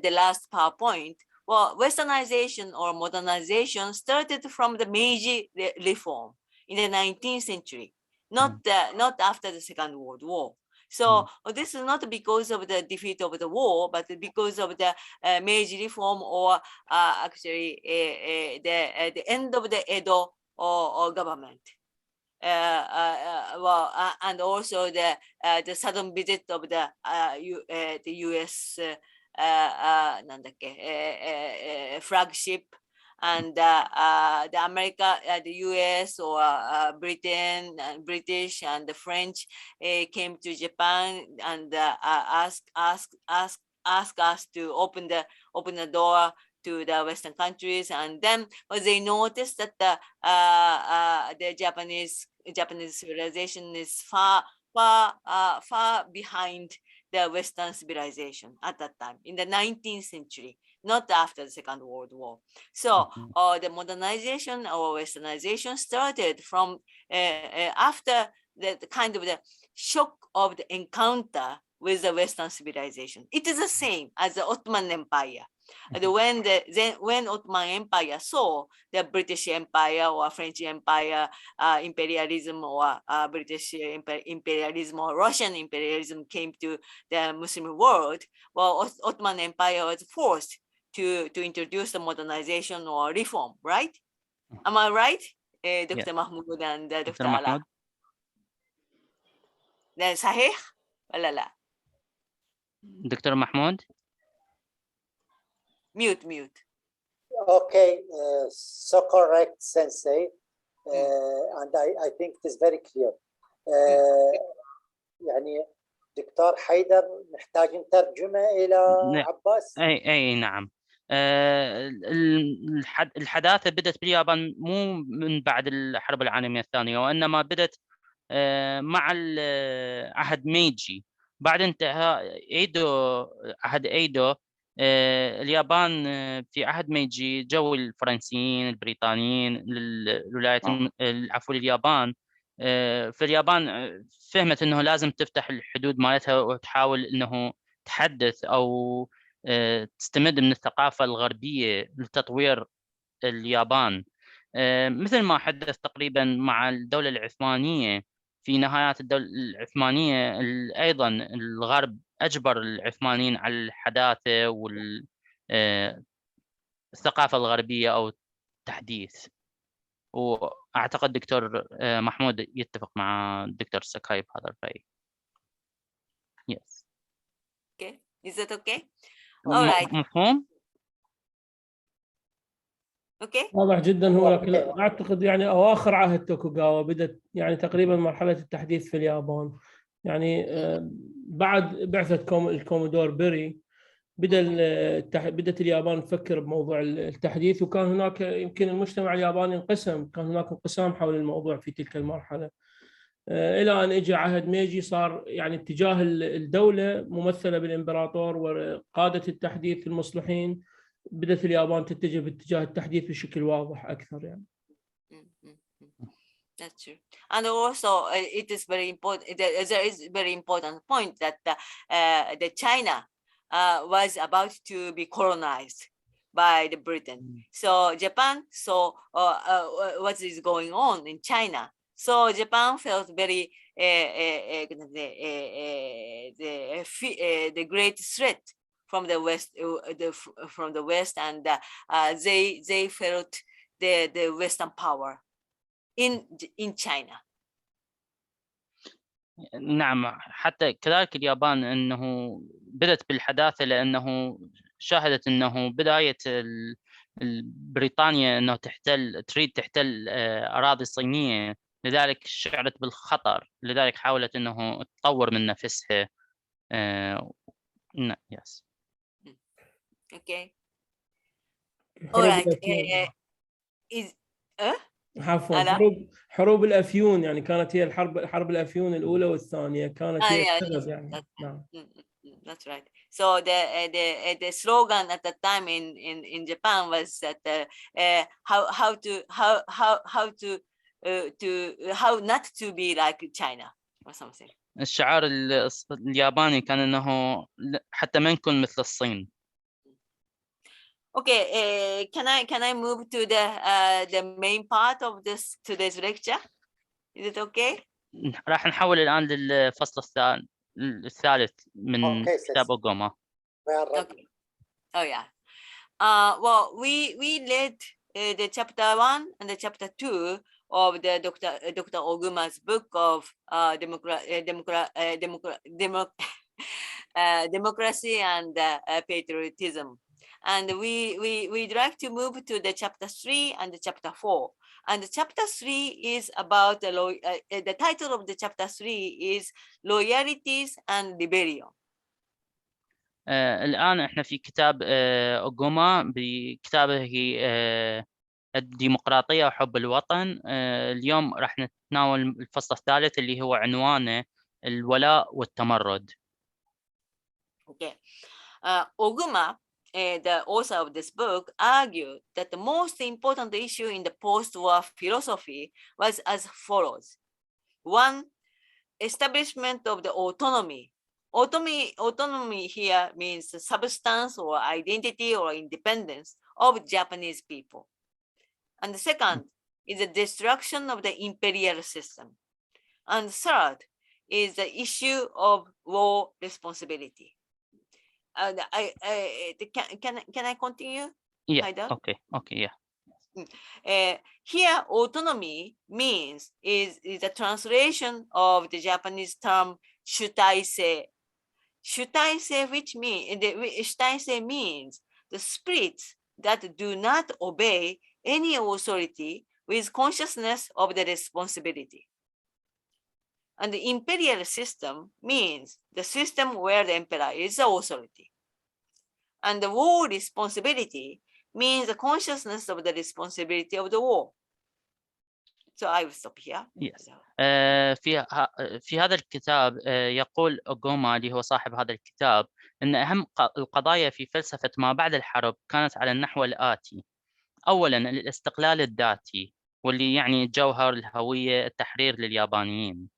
A: the last PowerPoint, well, Westernization or modernization started from the Meiji reform in the 19th century, not after the Second World War. So this is not because of the defeat of the war, but because of the Meiji reform, or actually the end of the Edo or government. And also the sudden visit of the U.S. Flagship, and the America, the U.S. or Britain, British and the French came to Japan and asked us to open the door to the Western countries, and then they noticed that the Japanese civilization is far behind the Western civilization at that time in the 19th century, not after the Second World War. So the modernization or Westernization started from after the kind of the shock of the encounter with the Western civilization. It is the same as the Ottoman Empire. And when Ottoman Empire saw the British Empire or French Empire imperialism, or British imperialism or Russian imperialism came to the Muslim world, well, Ottoman Empire was forced to introduce the modernization or reform, right? Am I right, Dr. Mahmoud and Dr. Ala? صحيح ولا لا؟
C: دكتور محمود.
A: Mute.
E: Okay, so correct, Sensei, and I think it is very clear. يعني دكتور حيدر نحتاج ترجمة إلى عباس.
C: أي نعم. الحداثة بدأت باليابان مو من بعد الحرب العالمية الثانية، وإنما بدأت مع عهد ميجي. بعد انتهاء عهد ايدو اليابان في عهد ميجي جو الفرنسيين البريطانيين للولايات عفوا اليابان. فاليابان فهمت انه لازم تفتح الحدود مالتها وتحاول انه تحدث او تستمد من الثقافة الغربية لتطوير اليابان، مثل ما حدث تقريبا مع الدولة العثمانية. في نهايات الدولة العثمانية أيضا الغرب أجبر العثمانيين على الحداثة والثقافة الغربية أو التحديث. وأعتقد دكتور محمود يتفق مع الدكتور ساكاي بهذا الرأي. Yes.
A: Okay. Is that okay? All right.
C: مفهوم؟
A: اوكي
B: واضح جدا. هو لكن اعتقد يعني اواخر عهد توكوغاوا بدات يعني تقريبا مرحله التحديث في اليابان، يعني بعد بعثه الكومودور بيري بدات اليابان تفكر بموضوع التحديث، وكان هناك يمكن المجتمع الياباني انقسم، كان هناك انقسام حول الموضوع في تلك المرحله، الى ان اجى عهد ميجي صار يعني اتجاه الدوله ممثله بالامبراطور وقاده التحديث المصلحين، بدأت اليابان تتجه باتجاه التحديث بشكل واضح أكثر يعني.
A: That's true. And also it is very important. There is a very important point that the China was about to be colonized by the Britain. So Japan saw what is going on in China. So Japan felt very the great threat from the west, and they felt the Western power in China.
C: نعم، حتى كذلك اليابان انه بدأت بالحداثة لانه شاهدت انه بداية بريطانيا انه تريد تحتل اراضي صينية، لذلك شعرت بالخطر، لذلك حاولت انه تطور من نفسها. yes.
A: Okay. All right.
B: عفوا حروب الافيون، يعني كانت هي حرب الافيون الاولى والثانيه كانت هي السبب يعني. نعم.
A: That's right. So the slogan at the time in Japan was that how not to be like China or something.
C: الشعار الياباني كان انه حتى ما نكون مثل الصين.
A: Okay, can I move to the main part of today's lecture? Is it okay?
C: راح نحول الآن للفصل الثالث من
E: Okay,
C: كتاب أوغوما.
E: We are ready.
A: Okay. Oh yeah. Well, we read the chapter 1 and the chapter 2 of the Dr. Oguma's book of democracy and patriotism. And we'd like to move to the chapter 3 and the chapter 4. And the chapter 3 is about the title of the chapter 3 is Loyalties and Rebellion.
C: الآن احنا في كتاب أوغوما بكتابه هي الديمقراطية وحب الوطن. اليوم راح نتناول الفصل الثالث اللي هو عنوانه الولاء والتمرد.
A: Okay. Oguma, the author of this book, argued that the most important issue in the post-war philosophy was as follows. One, establishment of the autonomy. Autonomy here means the substance or identity or independence of Japanese people. And the second is the destruction of the imperial system. And third is the issue of war responsibility. Can I continue?
C: Yeah. Okay, yeah.
A: Here, autonomy means is a translation of the Japanese term Shintoism. Shintoism, which means the spirits that do not obey any authority with consciousness of the responsibility. And the imperial system means the system where the emperor is the authority. And the war responsibility means the consciousness of the responsibility of the war. So I will stop here.
C: Yes. في هذا الكتاب يقول أوغوما اللي هو صاحب هذا الكتاب أن أهم القضايا في فلسفة ما بعد الحرب كانت على النحو الآتي. أولاً الاستقلال الذاتي واللي يعني جوهر الهوية التحرير لليابانيين.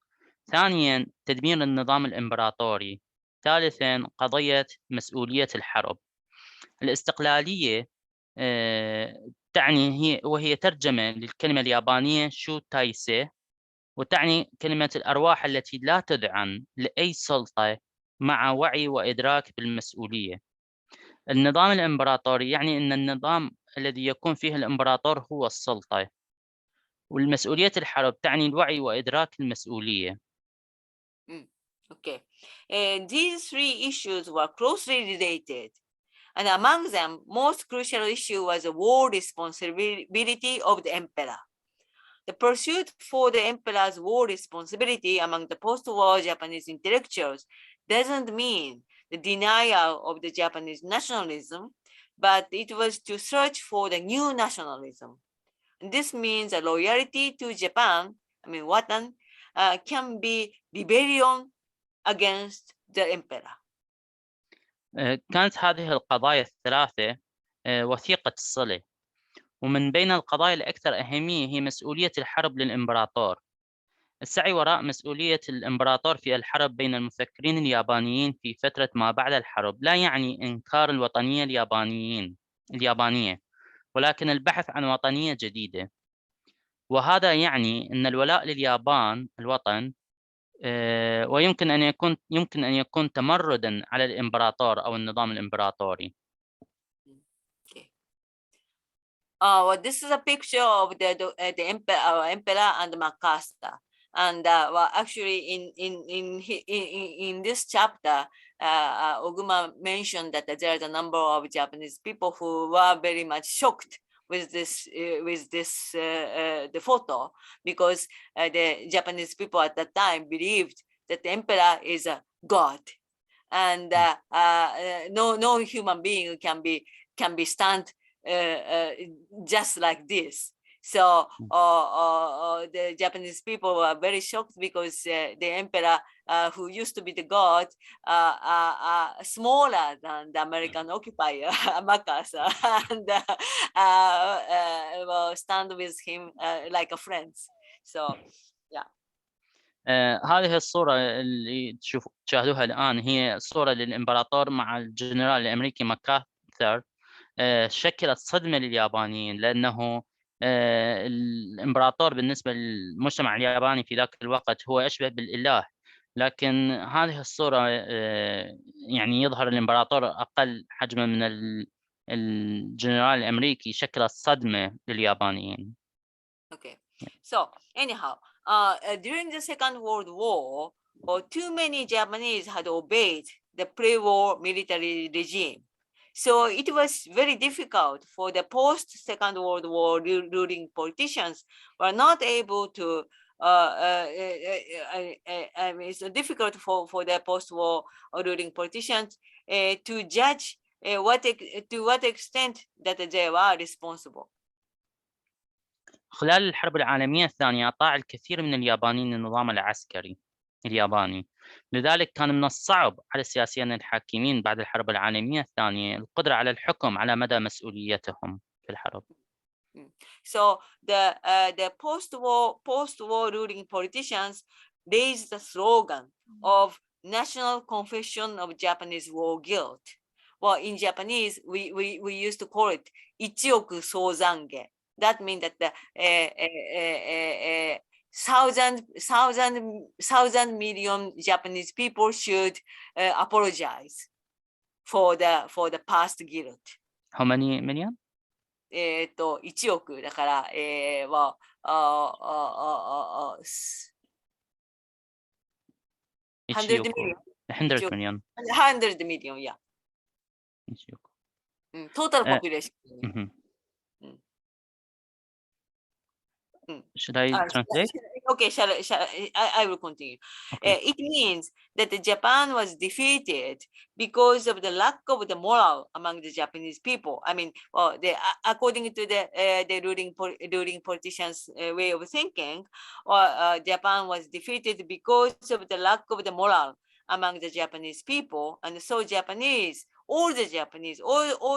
C: ثانياً تدمير النظام الإمبراطوري. ثالثاً قضية مسؤولية الحرب. الاستقلالية تعني وهي ترجمة للكلمة اليابانية شو تايسي، وتعني كلمة الأرواح التي لا تذعن لأي سلطة مع وعي وإدراك بالمسؤولية. النظام الإمبراطوري يعني أن النظام الذي يكون فيه الإمبراطور هو السلطة. والمسؤولية الحرب تعني الوعي وإدراك المسؤولية.
A: Okay. These three issues were closely related. And among them, most crucial issue was the war responsibility of the emperor. The pursuit for the emperor's war responsibility among the post-war Japanese intellectuals doesn't mean the denial of the Japanese nationalism, but it was to search for the new nationalism. And this means a loyalty to Japan, Watan, can be rebellion against the emperor.
C: كانت هذه القضايا الثلاثة وثيقة الصلة، ومن بين القضايا الأكثر أهمية هي مسؤولية الحرب للإمبراطور. السعي وراء مسؤولية الإمبراطور في الحرب بين المفكرين اليابانيين في فترة ما بعد الحرب لا يعني إنكار الوطنية اليابانية، ولكن البحث عن وطنية جديدة. وهذا يعني أن الولاء لليابان الوطن ويمكن أن يكون تمرداً على الإمبراطور أو النظام الإمبراطوري.
A: Well, this is a picture of the emperor and Macaster. And well, actually, in this chapter, Oguma mentioned that there is a number of Japanese people who were very much shocked with the photo, because the Japanese people at that time believed that the emperor is a god, and no human being can be stand just like this. So the Japanese people were very shocked because the emperor, who used to be the god, smaller than the American occupier, Makasa, and stand with him like a friend. So, yeah.
C: هذه الصورة اللي تشاهدوها الآن هي صورة للإمبراطور مع الجنرال الأمريكي ماكارثر شكلت صدمة لليابانيين، لأنه الإمبراطور بالنسبة للمجتمع الياباني في ذاك الوقت هو أشبه بالإله، لكن هذه الصورة يعني يظهر الإمبراطور أقل حجما من الجنرال الأمريكي، شكلت صدمة لليابانيين.
A: Okay. So anyhow, during the Second World War, too many Japanese had obeyed the pre-war military regime. So it was very difficult for the post-Second World War ruling politicians were not able to, I mean, it's difficult for the post-war ruling politicians to judge to what extent that they were responsible.
C: خلال الحرب العالمية الثانية أطاع الكثير من اليابانيين النظام العسكري الياباني، لذلك كان من الصعب على السياسيين الحاكمين بعد الحرب العالمية الثانية القدرة على الحكم على مدى مسؤوليتهم في الحرب.
A: So the post-war ruling politicians raised the slogan of national confession of Japanese war guilt. Well, in Japanese, we used to call it ichioku souzange. That means that the thousand million Japanese people should apologize for the past guilt.
C: How many million?
A: 1億だから、は100 million.
C: 100 million.
A: 100 million, yeah. Total population.
C: Should I translate?
A: Okay, I will continue.
C: Okay.
A: It means that Japan was defeated because of the lack of the moral among the Japanese people. I mean, according to the ruling politicians' way of thinking, Japan was defeated because of the lack of the moral among the Japanese people, and so all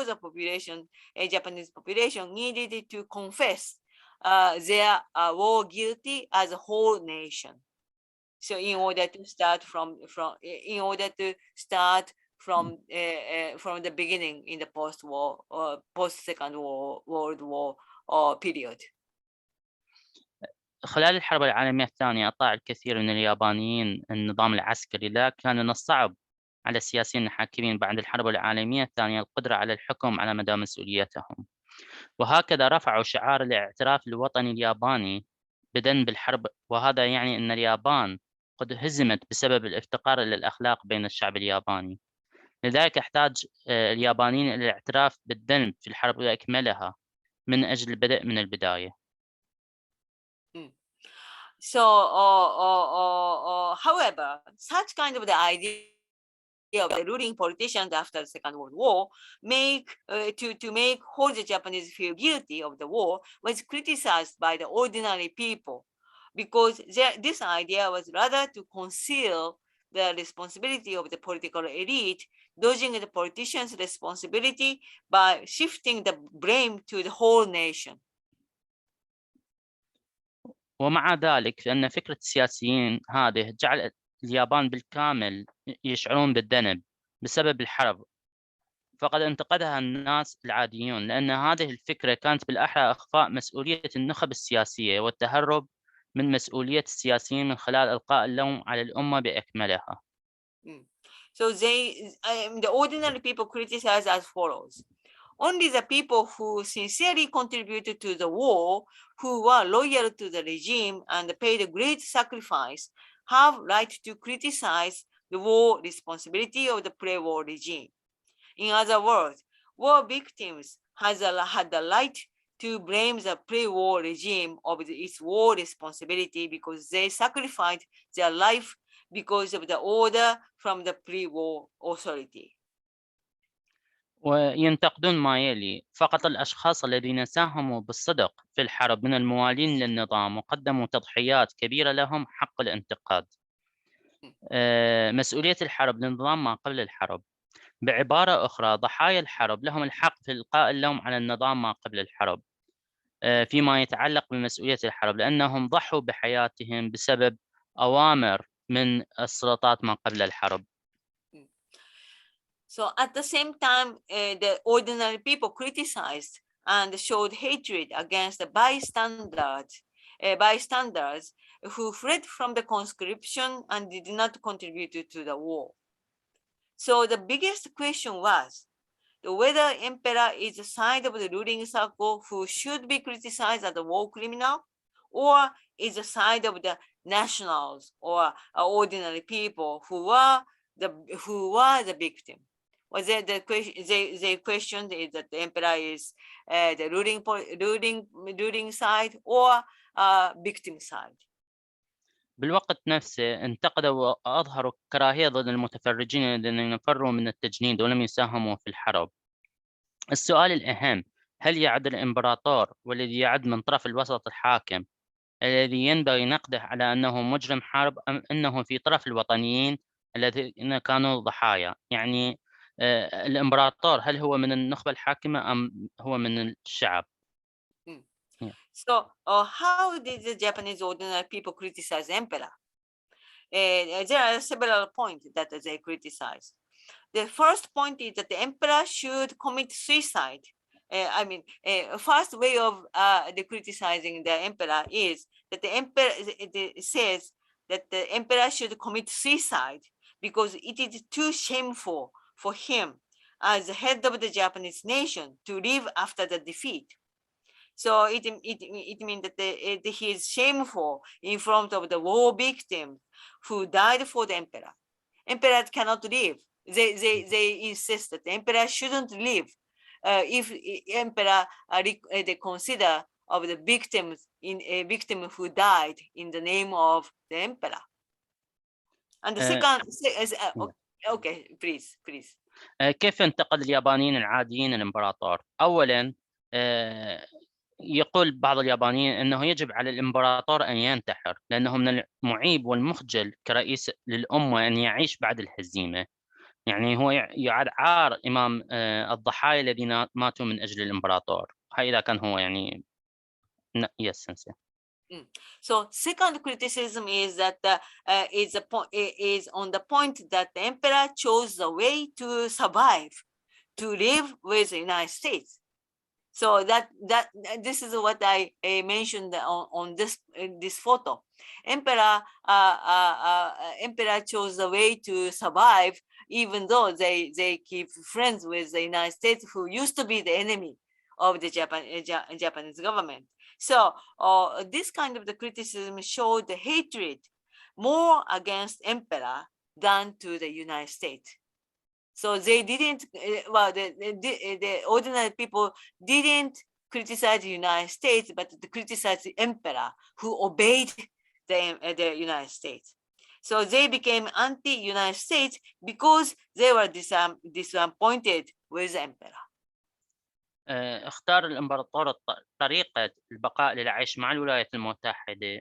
A: the population, Japanese population needed to confess their war guilty as a whole nation. So in order to start from the beginning in the post-Second World War period.
C: خلال الحرب العالمية الثانية أطاع الكثير من اليابانيين النظام العسكري، لكن كان من الصعب على السياسيين الحاكمين بعد الحرب العالمية الثانية القدرة على الحكم على مدى مسؤوليتهم، وهكذا رفعوا شعار الاعتراف الوطني الياباني بدءا بالحرب، وهذا يعني أن اليابان قد هزمت بسبب الافتقار إلى الأخلاق بين الشعب الياباني، لذلك احتاج اليابانيين إلى الاعتراف بالذنب في الحرب وإكمالها من أجل البدء من البداية.
A: So, however, such kind of the idea of the ruling politicians after the Second World War to make all the Japanese feel guilty of the war was criticized by the ordinary people, because this idea was rather to conceal the responsibility of the political elite, dodging the politicians' responsibility by shifting the blame to the whole nation.
C: ومع ذلك فإن فكرة السياسيين هذه جعلت اليابان بالكامل يشعرون بالذنب بسبب الحرب، فقد انتقدها الناس العاديون، لأن هذه الفكرة كانت بالأحرى إخفاء مسؤولية النخب السياسية والتهرب من مسؤولية السياسيين من خلال إلقاء اللوم على الأمة بأكملها.
A: So the ordinary people criticize as follows. Only the people who sincerely contributed to the war, who were loyal to the regime and paid a great sacrifice, have right to criticize the war responsibility of the pre-war regime. In other words, war victims had the right to blame the pre-war regime of its war responsibility because they sacrificed their life because of the order from the pre-war authority.
C: وينتقدون ما يلي: فقط الأشخاص الذين ساهموا بالصدق في الحرب من الموالين للنظام وقدموا تضحيات كبيرة لهم حق الانتقاد. مسؤولية الحرب للنظام ما قبل الحرب. بعبارة أخرى، ضحايا الحرب لهم الحق في إلقاء اللوم على النظام ما قبل الحرب فيما يتعلق بمسؤولية الحرب، لأنهم ضحوا بحياتهم بسبب أوامر من السلطات ما قبل الحرب.
A: So at the same time, the ordinary people criticized and showed hatred against the bystanders who fled from the conscription and did not contribute to the war. So the biggest question was whether emperor is the side of the ruling circle who should be criticized as a war criminal, or is the side of the nationals or ordinary people who were the victim. Was it the question? They questioned is that the emperor is the ruling side or victim side.
C: بالوقت نفسه انتقدوا وأظهروا كراهية ضد المتفرجين الذين فروا من التجنيد ولم يساهموا في الحرب. السؤال الأهم: هل يعد الإمبراطور والذي يعد من طرف الوسط الحاكم الذي ينبغي نقده على أنه مجرم حرب، أم أنه في طرف الوطنيين الذين كانوا ضحايا؟ يعني الإمبراطور هل هو من النخبة الحاكمة أم هو من الشعب؟
A: So how did the Japanese ordinary people criticize the emperor? There are several points that they criticize. The first point is that the emperor should commit suicide. First way of the criticizing the emperor is that the emperor says that the emperor should commit suicide because it is too shameful for him as the head of the Japanese nation to live after the defeat. So it means that he is shameful in front of the war victims who died for the emperor. Emperor cannot live. They insist that the emperor shouldn't live if emperor they consider of the victims in a victim who died in the name of the emperor. And the second, okay, please.
C: كيف انتقد اليابانيين العاديين الإمبراطور؟ أولاً يقول بعض اليابانيين أنه يجب على الإمبراطور أن ينتحر لأنه من المعيب والمخجل كرئيس للأمة أن يعيش بعد الهزيمة. يعني هو يعد عار إمام الضحايا الذين ماتوا من أجل الإمبراطور. هاي إذا كان هو يعني yes sensei.
A: So second criticism is that is on the point that the emperor chose the way to survive, to live with the United States. So that this is what I mentioned on this photo. Emperor chose the way to survive, even though they keep friends with the United States, who used to be the enemy of the Japanese government. So this kind of the criticism showed the hatred more against emperor than to the United States. So they didn't, the ordinary people didn't criticize the United States, but criticize the emperor who obeyed the United States. So they became anti-United States because they were disappointed with the emperor.
C: اختار الإمبراطور طريقة البقاء للعيش مع الولايات المتحدة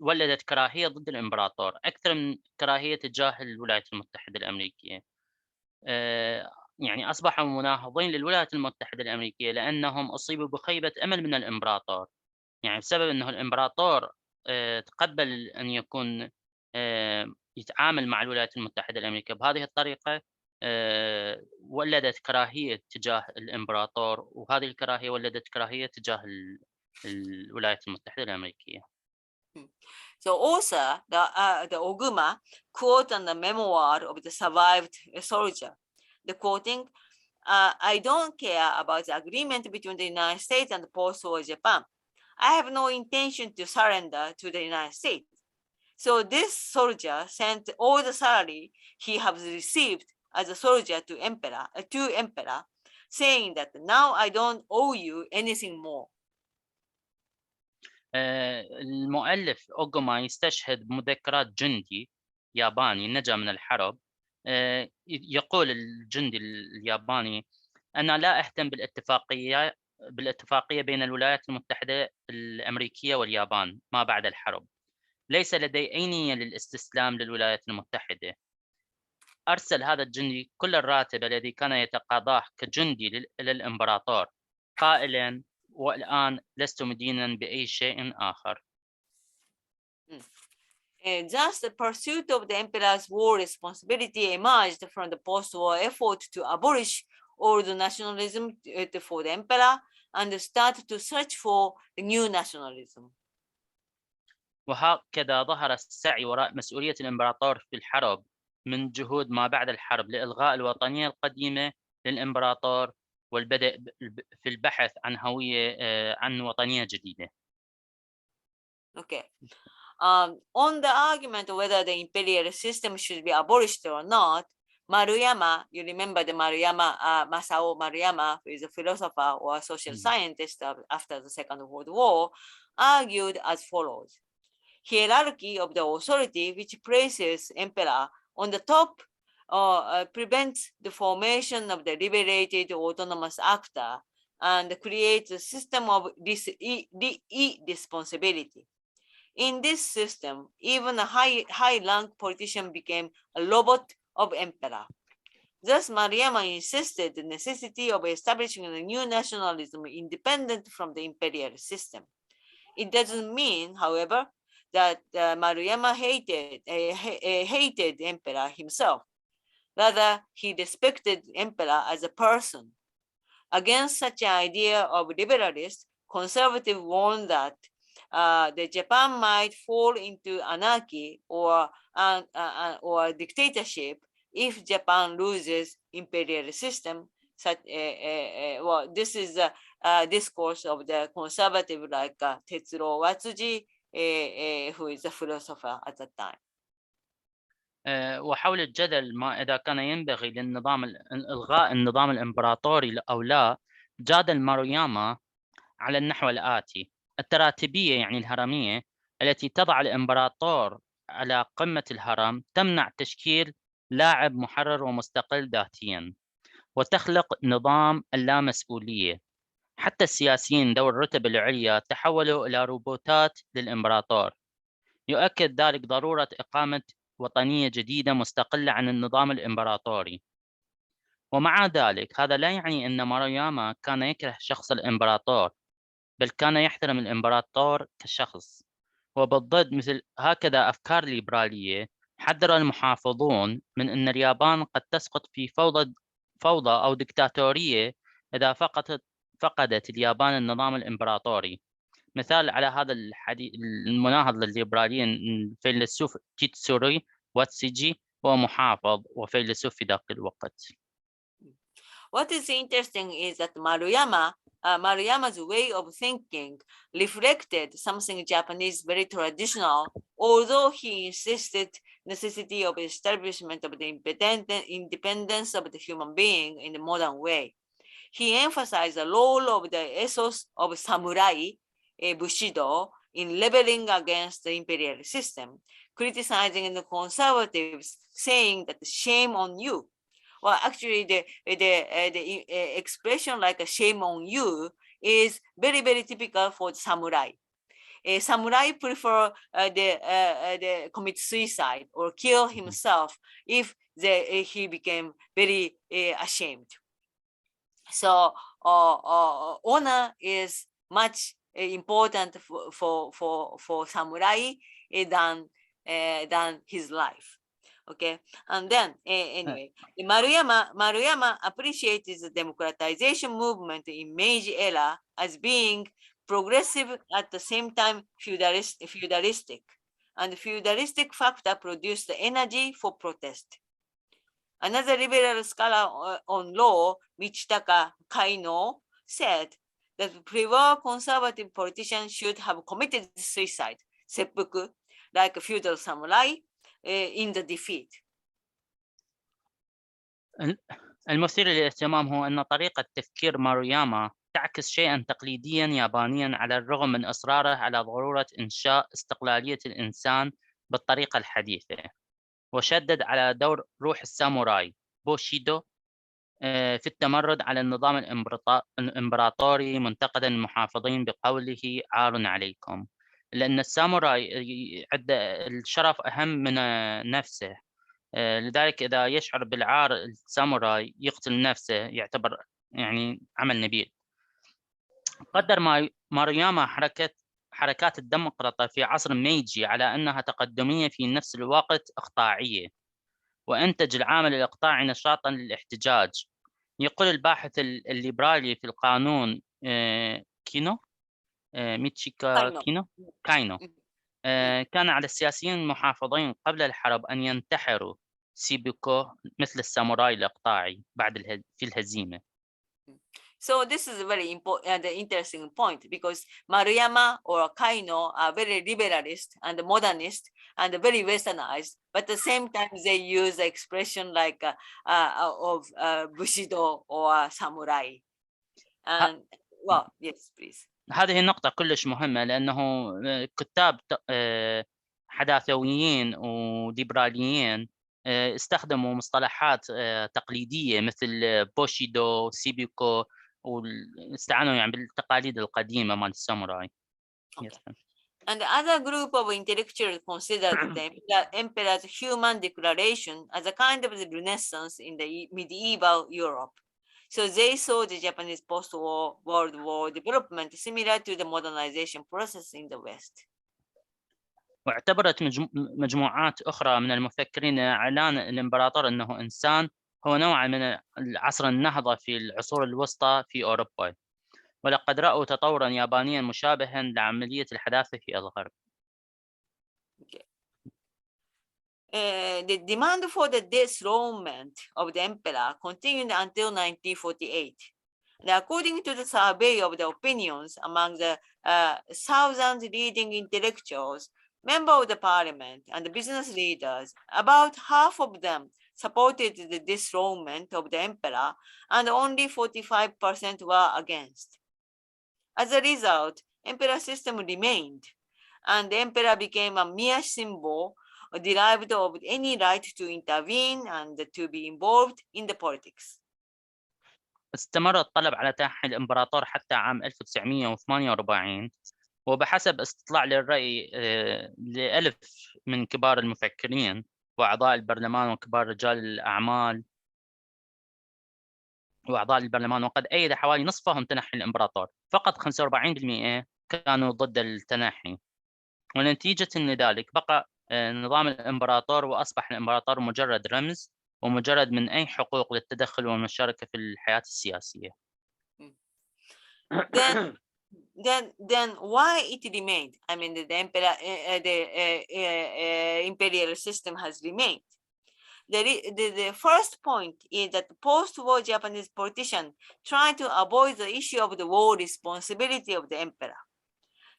C: ولدت كراهية ضد الإمبراطور أكثر من كراهية تجاه الولايات المتحدة الأمريكية. يعني أصبحوا مناهضين للولايات المتحدة الأمريكية لأنهم أصيبوا بخيبة أمل من الإمبراطور، يعني بسبب أنه الإمبراطور تقبل أن يكون يتعامل مع الولايات المتحدة الأمريكية بهذه الطريقة، ولدت كراهية تجاه الإمبراطور، وهذه الكراهية ولدت كراهية تجاه الولايات المتحدة الأمريكية.
A: So also the Oguma quote on the memoir of the survived soldier, the quoting, I don't care about the agreement between the United States and the post-war Japan. I have no intention to surrender to the United States. So this soldier sent all the salary he has received as a soldier to emperor, saying that now I don't owe you anything more.
C: المؤلف أوغوما يستشهد بمذكرات جندي ياباني نجا من الحرب. يقول الجندي الياباني: أنا لا أهتم بالاتفاقية بين الولايات المتحدة الأمريكية واليابان ما بعد الحرب. ليس لدي أي نية للاستسلام للولايات المتحدة. أرسل هذا الجندي كل الراتب الذي كان يتقاضاه كجندي للإمبراطور قائلا: والآن لست مدينا بأي شيء آخر.
A: thus the pursuit of the emperor's war responsibility emerged from the post-war effort to abolish old nationalism for the emperor and start to search for the new nationalism.
C: وهكذا ظهر السعي وراء مسؤولية الإمبراطور في الحرب من جهود ما بعد الحرب لإلغاء الوطنية القديمة للإمبراطور والبدء في البحث عن هوية عن وطنية جديدة.
A: Okay. On the argument whether the imperial system should be abolished or not, Maruyama, you remember the Maruyama, Masao Maruyama, who is a philosopher or a social scientist after the Second World War, argued as follows. Hierarchy of the authority which places emperor on the top prevents the formation of the liberated autonomous actor and creates a system of irresponsibility. In this system, even a high-rank politician became a robot of emperor. Thus, Maruyama insisted the necessity of establishing a new nationalism independent from the imperial system. It doesn't mean, however, that Maruyama hated the emperor himself. Rather, he respected the emperor as a person. Against such an idea of liberalist, conservative warned that the Japan might fall into anarchy or dictatorship if Japan loses imperial system. Such, well, this is a discourse of the conservative like Tetsuro Watsuji, who is a philosopher at that time.
C: وحول الجدل ما إذا كان ينبغي للنظام إلغاء النظام الإمبراطوري أو لا، جادل ماروياما على النحو الآتي: التراتبية يعني الهرمية التي تضع الإمبراطور على قمة الهرم تمنع تشكيل لاعب محرر ومستقل ذاتياً، وتخلق نظام اللامسؤولية. حتى السياسيين ذوي الرتب العليا تحولوا إلى روبوتات للإمبراطور. يؤكد ذلك ضرورة إقامة وطنية جديدة مستقلة عن النظام الإمبراطوري. ومع ذلك هذا لا يعني أن ماروياما كان يكره شخص الإمبراطور، بل كان يحترم الإمبراطور كشخص. وبالضد مثل هكذا أفكار ليبرالية حذر المحافظون من أن اليابان قد تسقط في فوضى أو ديكتاتورية إذا فقدت اليابان النظام الإمبراطوري. مثال على هذا الحديث المناهض للليبراليين الفيلسوف تيتسوري واتسيجي هو محافظ وفيلسوف في ذاك الوقت.
A: What is interesting is that Maruyama's way of thinking reflected something Japanese very traditional, although he insisted necessity of establishment of the independence of the human being in the modern way. He emphasized the role of the ethos of samurai, Bushido, in rebelling against the imperial system, criticizing the conservatives, saying that shame on you. Well, actually, the expression like a shame on you is very, very typical for the samurai. Samurai prefer the commit suicide or kill himself if he became very ashamed. So honor is much important for samurai than his life. Okay, and then anyway, Maruyama appreciates the democratization movement in Meiji era as being progressive at the same time feudalistic, and the feudalistic factor produced the energy for protest. Another liberal scholar on law, Michitaka Kaino, said that pre-war conservative politicians should have committed suicide, seppuku, like a feudal samurai, in the defeat.
C: المثير للاهتمام هو أن طريقة تفكير ماروياما تعكس شيئاً تقليدياً يابانياً على الرغم من إصراره على ضرورة إنشاء استقلالية الإنسان بالطريقة الحديثة، وشدد على دور روح الساموراي بوشيدو في التمرد على النظام الإمبراطوري، منتقداً المحافظين بقوله عار عليكم، لأن الساموراي عنده الشرف أهم من نفسه. لذلك إذا يشعر بالعار الساموراي يقتل نفسه يعتبر يعني عمل نبيل. قدر ماروياما حركات الديمقراطية في عصر ميجي على أنها تقدمية في نفس الوقت إقطاعية، وأنتج العامل الإقطاعي نشاطاً للاحتجاج. يقول الباحث الليبرالي في القانون كينو ميتشيكا كاينو كان على السياسيين المحافظين قبل الحرب أن ينتحروا سيبيكو مثل الساموراي الإقطاعي في الهزيمة.
A: So this is a very important and interesting point, because Maruyama or Kaino are very liberalist and modernist and very westernized, but at the same time they use the expression like of Bushido or samurai. And well, yes, please.
C: هذه النقطة كلش مهمة، لأنه كتاب حداثويين وليبراليين استخدموا مصطلحات تقليدية مثل بوشيدو سيبيكو، واستعانوا يعني بالتقاليد القديمة مال الساموراي.
A: Okay. And the other group of intellectuals considered the emperor's human declaration as a kind of the renaissance in the medieval Europe. So they saw the Japanese post-war World War development similar to the modernization process in the West.
C: واعتبرت مجموعات أخرى من المفكرين إعلان الإمبراطور أنه إنسان هو نوع من عصر النهضة في العصور الوسطى في أوروبا، ولقد رأوا تطوراً يابانياً مشابهاً لعملية الحداثة في الغرب.
A: The demand for the dethronement of the emperor continued until 1948. And according to the survey of the opinions among the 1,000 leading intellectuals, members of the parliament, and the business leaders, about half of them supported the dethronement of the emperor, and only 45% were against. As a result, emperor system remained, and the emperor became a mere symbol derived of any right to intervene and to be involved in the politics.
C: استمر الطلب على تنحي الإمبراطور حتى عام 1948، وبحسب استطلاع للرأي ل1000 من كبار المفكرين وأعضاء البرلمان وكبار رجال الأعمال وأعضاء البرلمان، وقد أيد حوالي نصفهم تنحي الإمبراطور. فقط 45% كانوا ضد التنحي، ونتيجة لذلك بقى نظام الإمبراطور، وأصبح الإمبراطور مجرد رمز ومجرد من أي حقوق للتدخل والمشاركة في الحياة السياسية.
A: Then why it remained? I mean, the emperor, imperial system has remained. The first point is that post-war Japanese politicians tried to avoid the issue of the war responsibility of the emperor.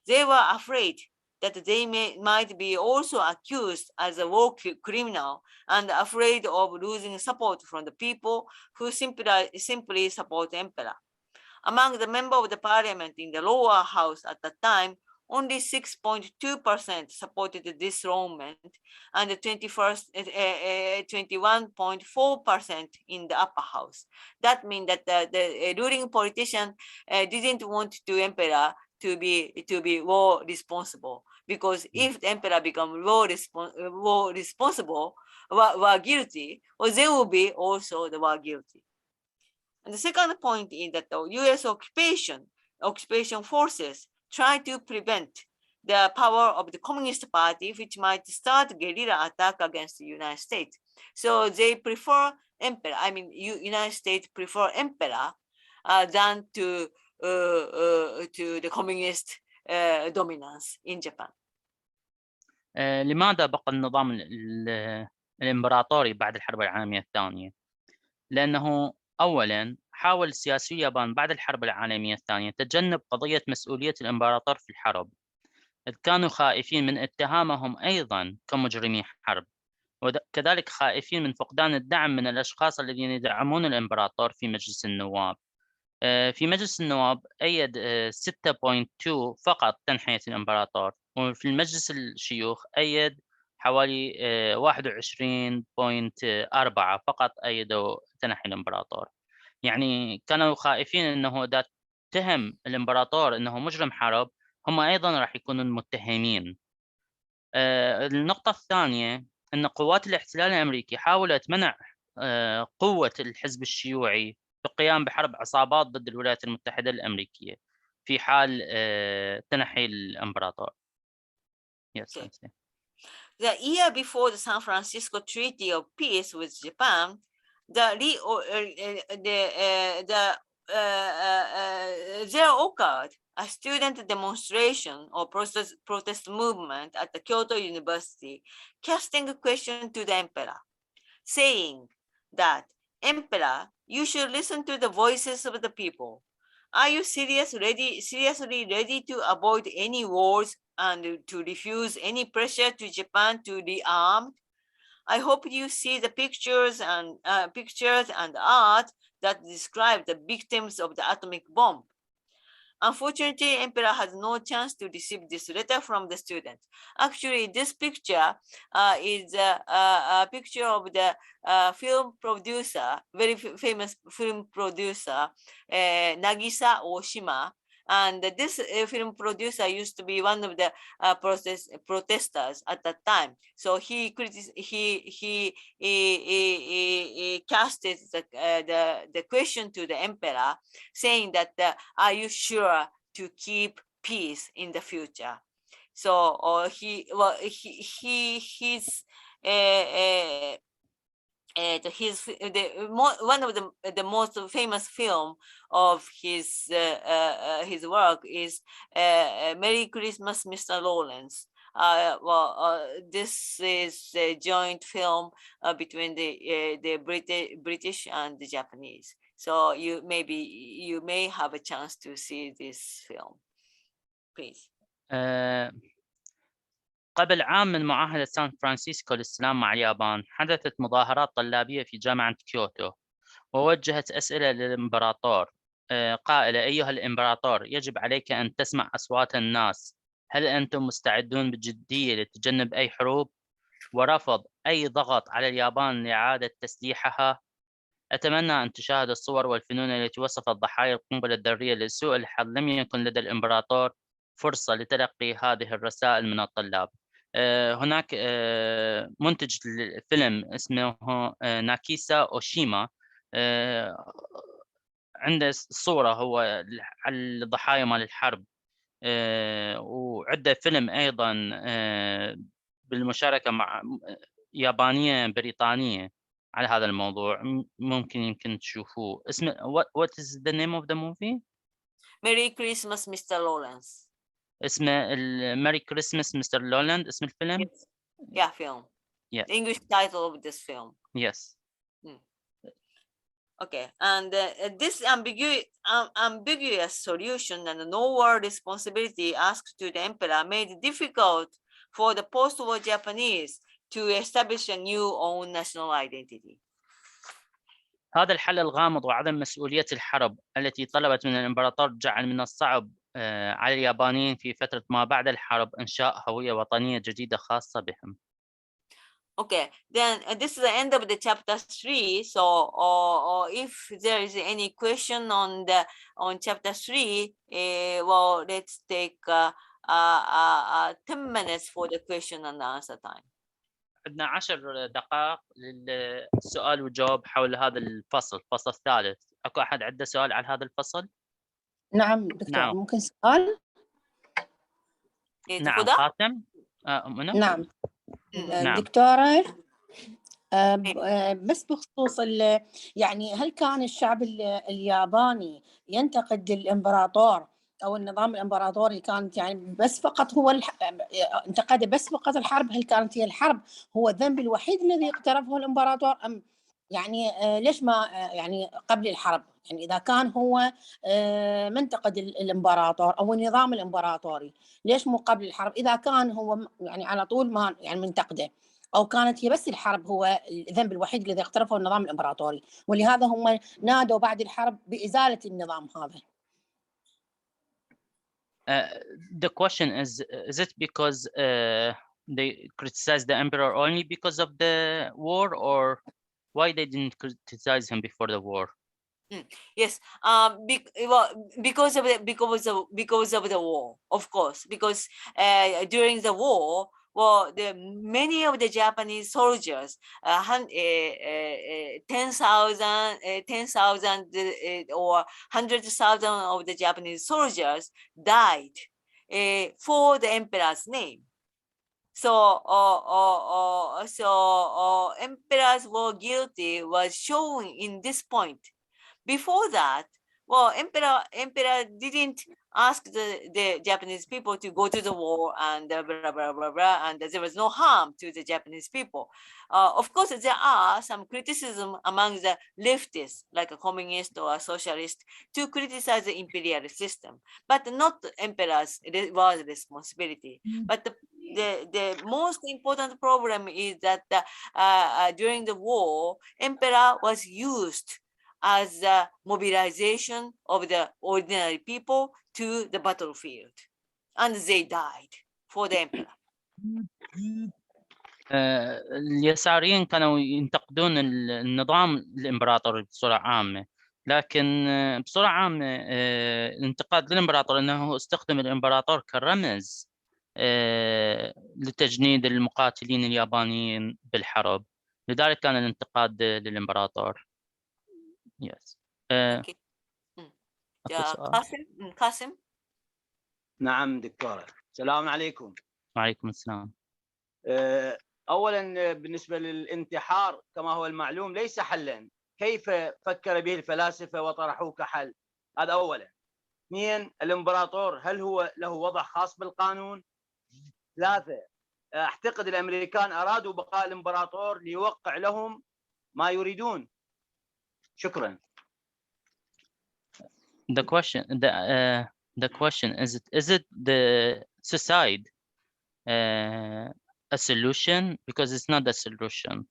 A: They were afraid that they might be also accused as a war criminal and afraid of losing support from the people who simply support the emperor. Among the members of the parliament in the lower house at the time, only 6.2% supported the dethronement, and 21.4% in the upper house. That means that the ruling politician didn't want the emperor to be war responsible, because if the emperor becomes war responsible, were guilty, or they will be also the war guilty. And the second point is that the U.S. occupation forces try to prevent the power of the Communist Party, which might start guerrilla attack against the United States. So they prefer emperor. I mean, United States prefer emperor than to the communist dominance in Japan.
C: لماذا بقى النظام الإمبراطوري بعد الحرب العالمية الثانية؟ لأنه أولاً حاول سياسي اليابان بعد الحرب العالمية الثانية تجنب قضية مسؤولية الإمبراطور في الحرب، إذ كانوا خائفين من اتهامهم أيضاً كمجرمي حرب، وكذلك خائفين من فقدان الدعم من الأشخاص الذين يدعمون الإمبراطور في مجلس النواب. في مجلس النواب أيد 6.2 فقط تنحية الإمبراطور، وفي المجلس الشيوخ أيد حوالي 21.4 فقط أيدوا تنحي الإمبراطور. يعني كانوا خائفين أنه إذا اتهم الإمبراطور أنه مجرم حرب، هم أيضا راح يكونوا المتهمين. النقطة الثانية أن قوات الاحتلال الأمريكي حاولت منع قوة الحزب الشيوعي في القيام بحرب عصابات ضد الولايات المتحدة الأمريكية. في حال تنحي الإمبراطور. Yes,
A: Okay.
C: Sensei.
A: The year before the San Francisco Treaty of Peace with Japan, there occurred a student demonstration or protest movement at the Kyoto University, casting a question to the emperor, saying that, "Emperor, you should listen to the voices of the people. Are you seriously ready to avoid any wars and to refuse any pressure to Japan to rearm? I hope you see the pictures and art that describe the victims of the atomic bomb." Unfortunately, Emperor has no chance to receive this letter from the student. Actually, this picture is a picture of the film producer, very famous film producer, Nagisa Oshima. And this film producer used to be one of the protesters at that time. So he casted the question to the emperor, saying that, "Are you sure to keep peace in the future?" So one of the most famous film of his work is "Merry Christmas, Mr. Lawrence." This is a joint film between the British and the Japanese. So you may have a chance to see this film. Please.
C: قبل عام من معاهدة سان فرانسيسكو للسلام مع اليابان، حدثت مظاهرات طلابية في جامعة كيوتو، ووجهت أسئلة للإمبراطور قائلة: أيها الإمبراطور، يجب عليك أن تسمع أصوات الناس. هل أنتم مستعدون بجدية لتجنب أي حروب ورفض أي ضغط على اليابان لإعادة تسليحها؟ أتمنى أن تشاهد الصور والفنون التي وصفت ضحايا القنبلة الذرية. لسوء الحظ لم يكن لدى الإمبراطور فرصة لتلقي هذه الرسائل من الطلاب. هناك منتج فيلم اسمه ناكيسا أوشيما، عنده صورة هو على الضحايا مال الحرب، وعنده فيلم أيضا بالمشاركة مع يابانية بريطانية على هذا الموضوع، يمكن تشوفوه. اسمه what is the name of the movie?
A: Merry Christmas, Mr. Lawrence.
C: اسمه Merry Christmas, Mr. Lawrence اسم الفيلم.
A: Yes. Yeah, film.
C: Yes.
A: The English title of this film.
C: Yes.
A: Okay, and this ambiguous solution and no war responsibility asked to the emperor made it difficult for the post-war Japanese to establish a new own national identity.
C: هذا الحل الغامض وعدم مسؤولية الحرب التي طلبت من الإمبراطور جعل من الصعب على اليابانيين في فترة ما بعد الحرب إنشاء هوية وطنية جديدة خاصة بهم.
A: Okay, then this is the end of the chapter 3. So if there is any question on chapter 3, well, let's take 10 minutes for the question and answer time.
C: عندنا 10 دقائق للسؤال والجواب حول هذا الفصل، الفصل الثالث. اكو احد عنده سؤال على هذا الفصل؟
D: نعم دكتور، ممكن سؤال؟
C: نعم خاتم.
D: نعم دكتورة، بس بخصوص يعني هل كان الشعب الياباني ينتقد الامبراطور او النظام الامبراطوري، كانت يعني بس فقط هو انتقد بس فقط الحرب؟ هل كانت هي الحرب هو الذنب الوحيد الذي اقترفه الامبراطور، ام يعني ليش ما يعني قبل الحرب، يعني اذا كان هو منتقد الامبراطور او النظام الامبراطوري ليش مو قبل الحرب؟ اذا كان هو يعني على طول ما يعني منتقده، أو كانت هي بس الحرب هو الذنب الوحيد الذي اقترفه النظام الإمبراطوري، ولهذا هم نادوا بعد الحرب بإزالة النظام هذا.
C: The question is it because they criticize the emperor only because of the war, or why they didn't criticize him before the war?
A: Yes, because of the war, of course, because during the war, well, many of the Japanese soldiers, 10,000 or 100,000 of the Japanese soldiers died for the emperor's name. So, emperors were guilty was shown in this point. Before that, well, emperor didn't ask the Japanese people to go to the war and blah, blah, blah, blah, and there was no harm to the Japanese people. Of course, there are some criticism among the leftists, like a communist or a socialist, to criticize the imperial system, but not the emperors. It was responsibility. But the most important problem is that during the war, emperor was used as a mobilization of the ordinary people to the battlefield, and they died for the emperor.
C: اليساريين كانوا ينتقدون النظام الإمبراطوري بصورة عامة، لكن بصورة عامة الانتقاد للإمبراطور أنه استخدم الإمبراطور كرمز لتجنيد المقاتلين اليابانيين بالحرب، لذلك كان الانتقاد للإمبراطور. Yes.
A: قاسم.
H: نعم دكتورة. السلام عليكم.
C: وعليكم السلام.
H: أولا بالنسبة للانتحار كما هو المعلوم ليس حلا، كيف فكر به الفلاسفة وطرحوه كحل؟ هذا أولا. اثنين، الإمبراطور هل هو له وضع خاص بالقانون؟ ثلاثة، أعتقد الأمريكان أرادوا بقاء الإمبراطور ليوقع لهم ما يريدون. شكرا.
C: The question is it the suicide a solution? Because it's not a solution.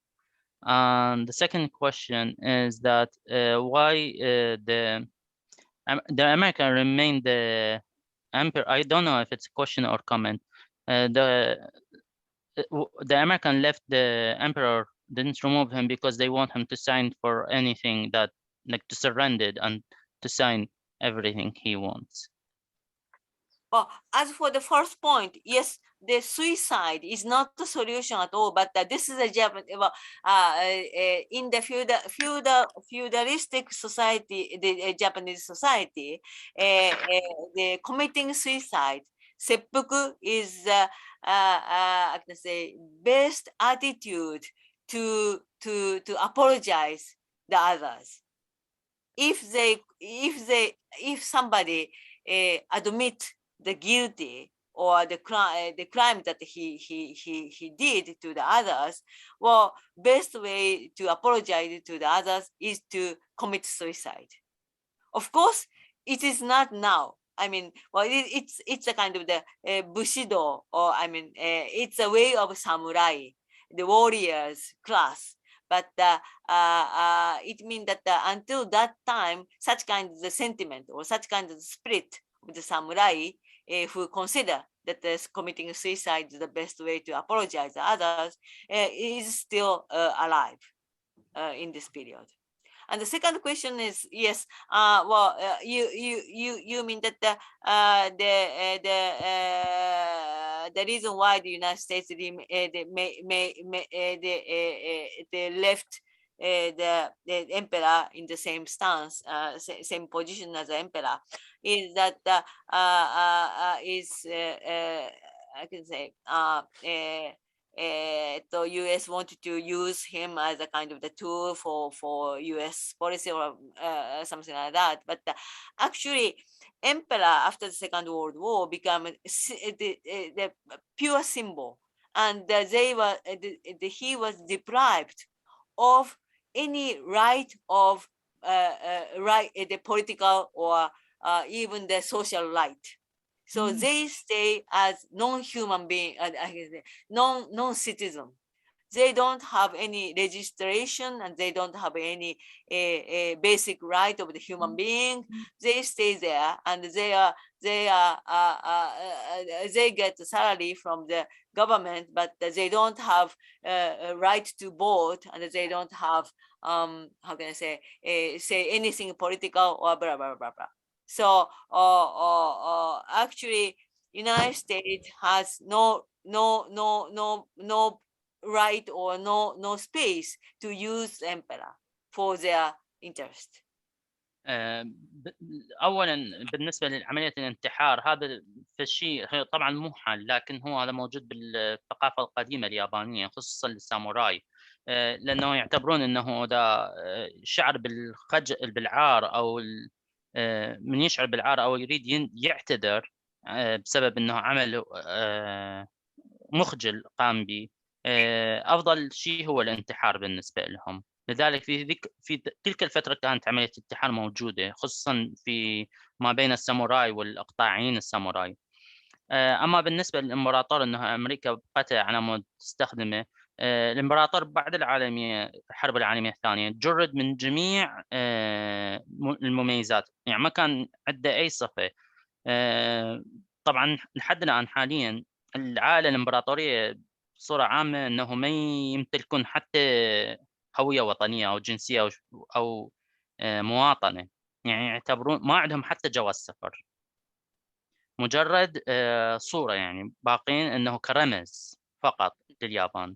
C: And the second question is that why the American remained the emperor. I don't know if it's a question or comment. The American left the emperor, didn't remove him because they want him to sign for anything that, like, to surrender and to sign everything he wants.
A: Well, as for the first point, yes, the suicide is not the solution at all, but this is a Japanese, in the feudalistic society, the Japanese society, the committing suicide, seppuku, is I can say best attitude to apologize the others. If somebody admit the guilty or the crime that he did to the others, well, best way to apologize to the others is to commit suicide. Of course, it is not now. I mean, well, it's a kind of the bushido, or I mean, it's a way of samurai, the warriors class. But it means that until that time, such kind of the sentiment or such kind of spirit of the samurai who consider that committing suicide is the best way to apologize to others is still alive in this period. And the second question is, yes, well, you mean that the reason why the United States they left the emperor in the same stance, same position as the emperor, is that I can say the US wanted to use him as a kind of the tool for US policy or something like that. But actually, emperor after the Second World War became the pure symbol, and he was deprived of any right of the political or even the social right. So they stay as non-human being, non-citizen. They don't have any registration and they don't have any basic right of the human being. They stay there and they get salary from the government, but they don't have a right to vote and they don't have how can I say anything political or blah blah blah blah. So actually, United States has no right or no space to use the emperor for their interest.
C: اولا بالنسبه لعمليه الانتحار هذا في الشيء طبعا مو حال، لكن هو هذا موجود بالثقافه القديمه اليابانيه خصوصا للساموراي، لانه يعتبرون انه ده شعر بالخجل بالعار او من يشعر بالعار او يريد يعتذر بسبب انه عمل مخجل قام به، افضل شيء هو الانتحار بالنسبه لهم. لذلك في تلك الفترة كانت عملية الانتحار موجودة خصوصا في ما بين الساموراي والإقطاعيين الساموراي. أما بالنسبة للإمبراطور أنه أمريكا بقت على مود تستخدمه، الإمبراطور بعد الحرب العالمية الثانية جرد من جميع المميزات، يعني ما كان عنده أي صفة. طبعا لحد الآن حاليا العائلة الإمبراطورية بصورة عامة أنه ما يمتلكون حتى هوية وطنية أو جنسية أو مواطنة، يعني يعتبرون ما عندهم حتى جواز سفر، مجرد صورة، يعني باقين أنه كرمز فقط لليابان.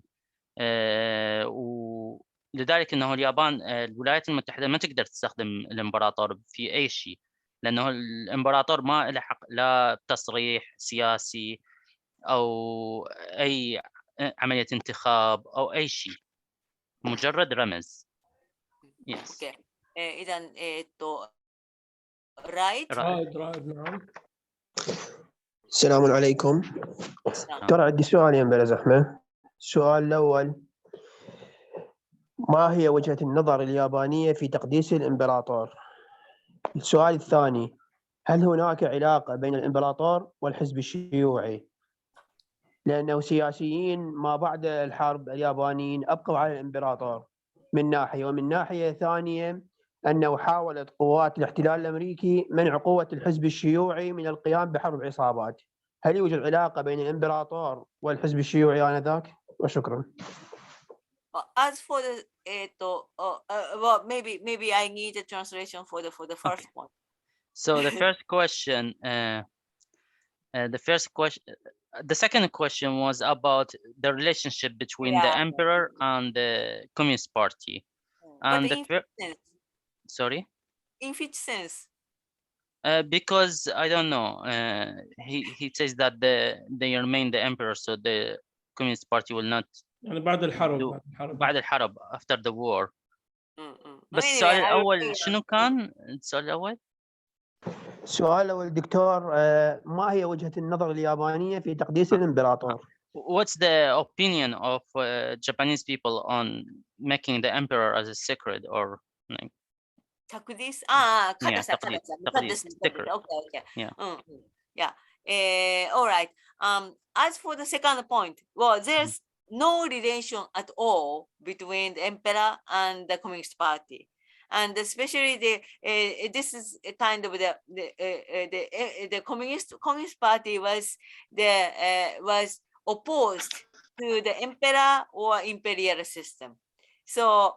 C: ولذلك أنه اليابان الولايات المتحدة ما تقدر تستخدم الإمبراطور في أي شيء، لأنه الإمبراطور ما له حق لا تصريح سياسي أو أي عملية انتخاب أو أي شيء، مجرد رمز. Yes.
A: Okay. إذا right.
B: نعم.
J: السلام عليكم. ترى عندي سؤالين بلا زحمة. السؤال الأول: ما هي وجهة النظر اليابانية في تقديس الإمبراطور؟ السؤال الثاني: هل هناك علاقة بين الإمبراطور والحزب الشيوعي؟ لأنه سياسيين ما بعد الحرب اليابانيين أبقوا على الإمبراطور من ناحية، ومن ناحية ثانية أنه حاولت قوات الاحتلال الأمريكي منع قوة الحزب الشيوعي من القيام بحرب عصابات. هل يوجد علاقة بين الإمبراطور والحزب الشيوعي آنذاك؟ وشكرا.
A: As for the well, maybe I need a translation for the first one.
C: So the first question, the second question was about the relationship between the emperor and the Communist Party. And
A: but in which sense?
C: Sorry?
A: In which sense?
C: Because I don't know. He says that they remain the emperor, so the Communist Party will not.
B: يعني بعد الحرب
C: after the war. بس السؤال الأول شنو كان؟ السؤال الأول؟
J: السؤال الأول دكتور، ما هي وجهة النظر اليابانية في تقديس الإمبراطور؟
C: What's the opinion of Japanese people on making the emperor as a sacred or like?
A: تقديس
C: تقديس.
A: Okay.
C: Yeah.
A: All right. As for the second point, well, there's no relation at all between the emperor and the Communist Party, and especially this is a kind of the Communist Party was opposed to the emperor or imperial system, so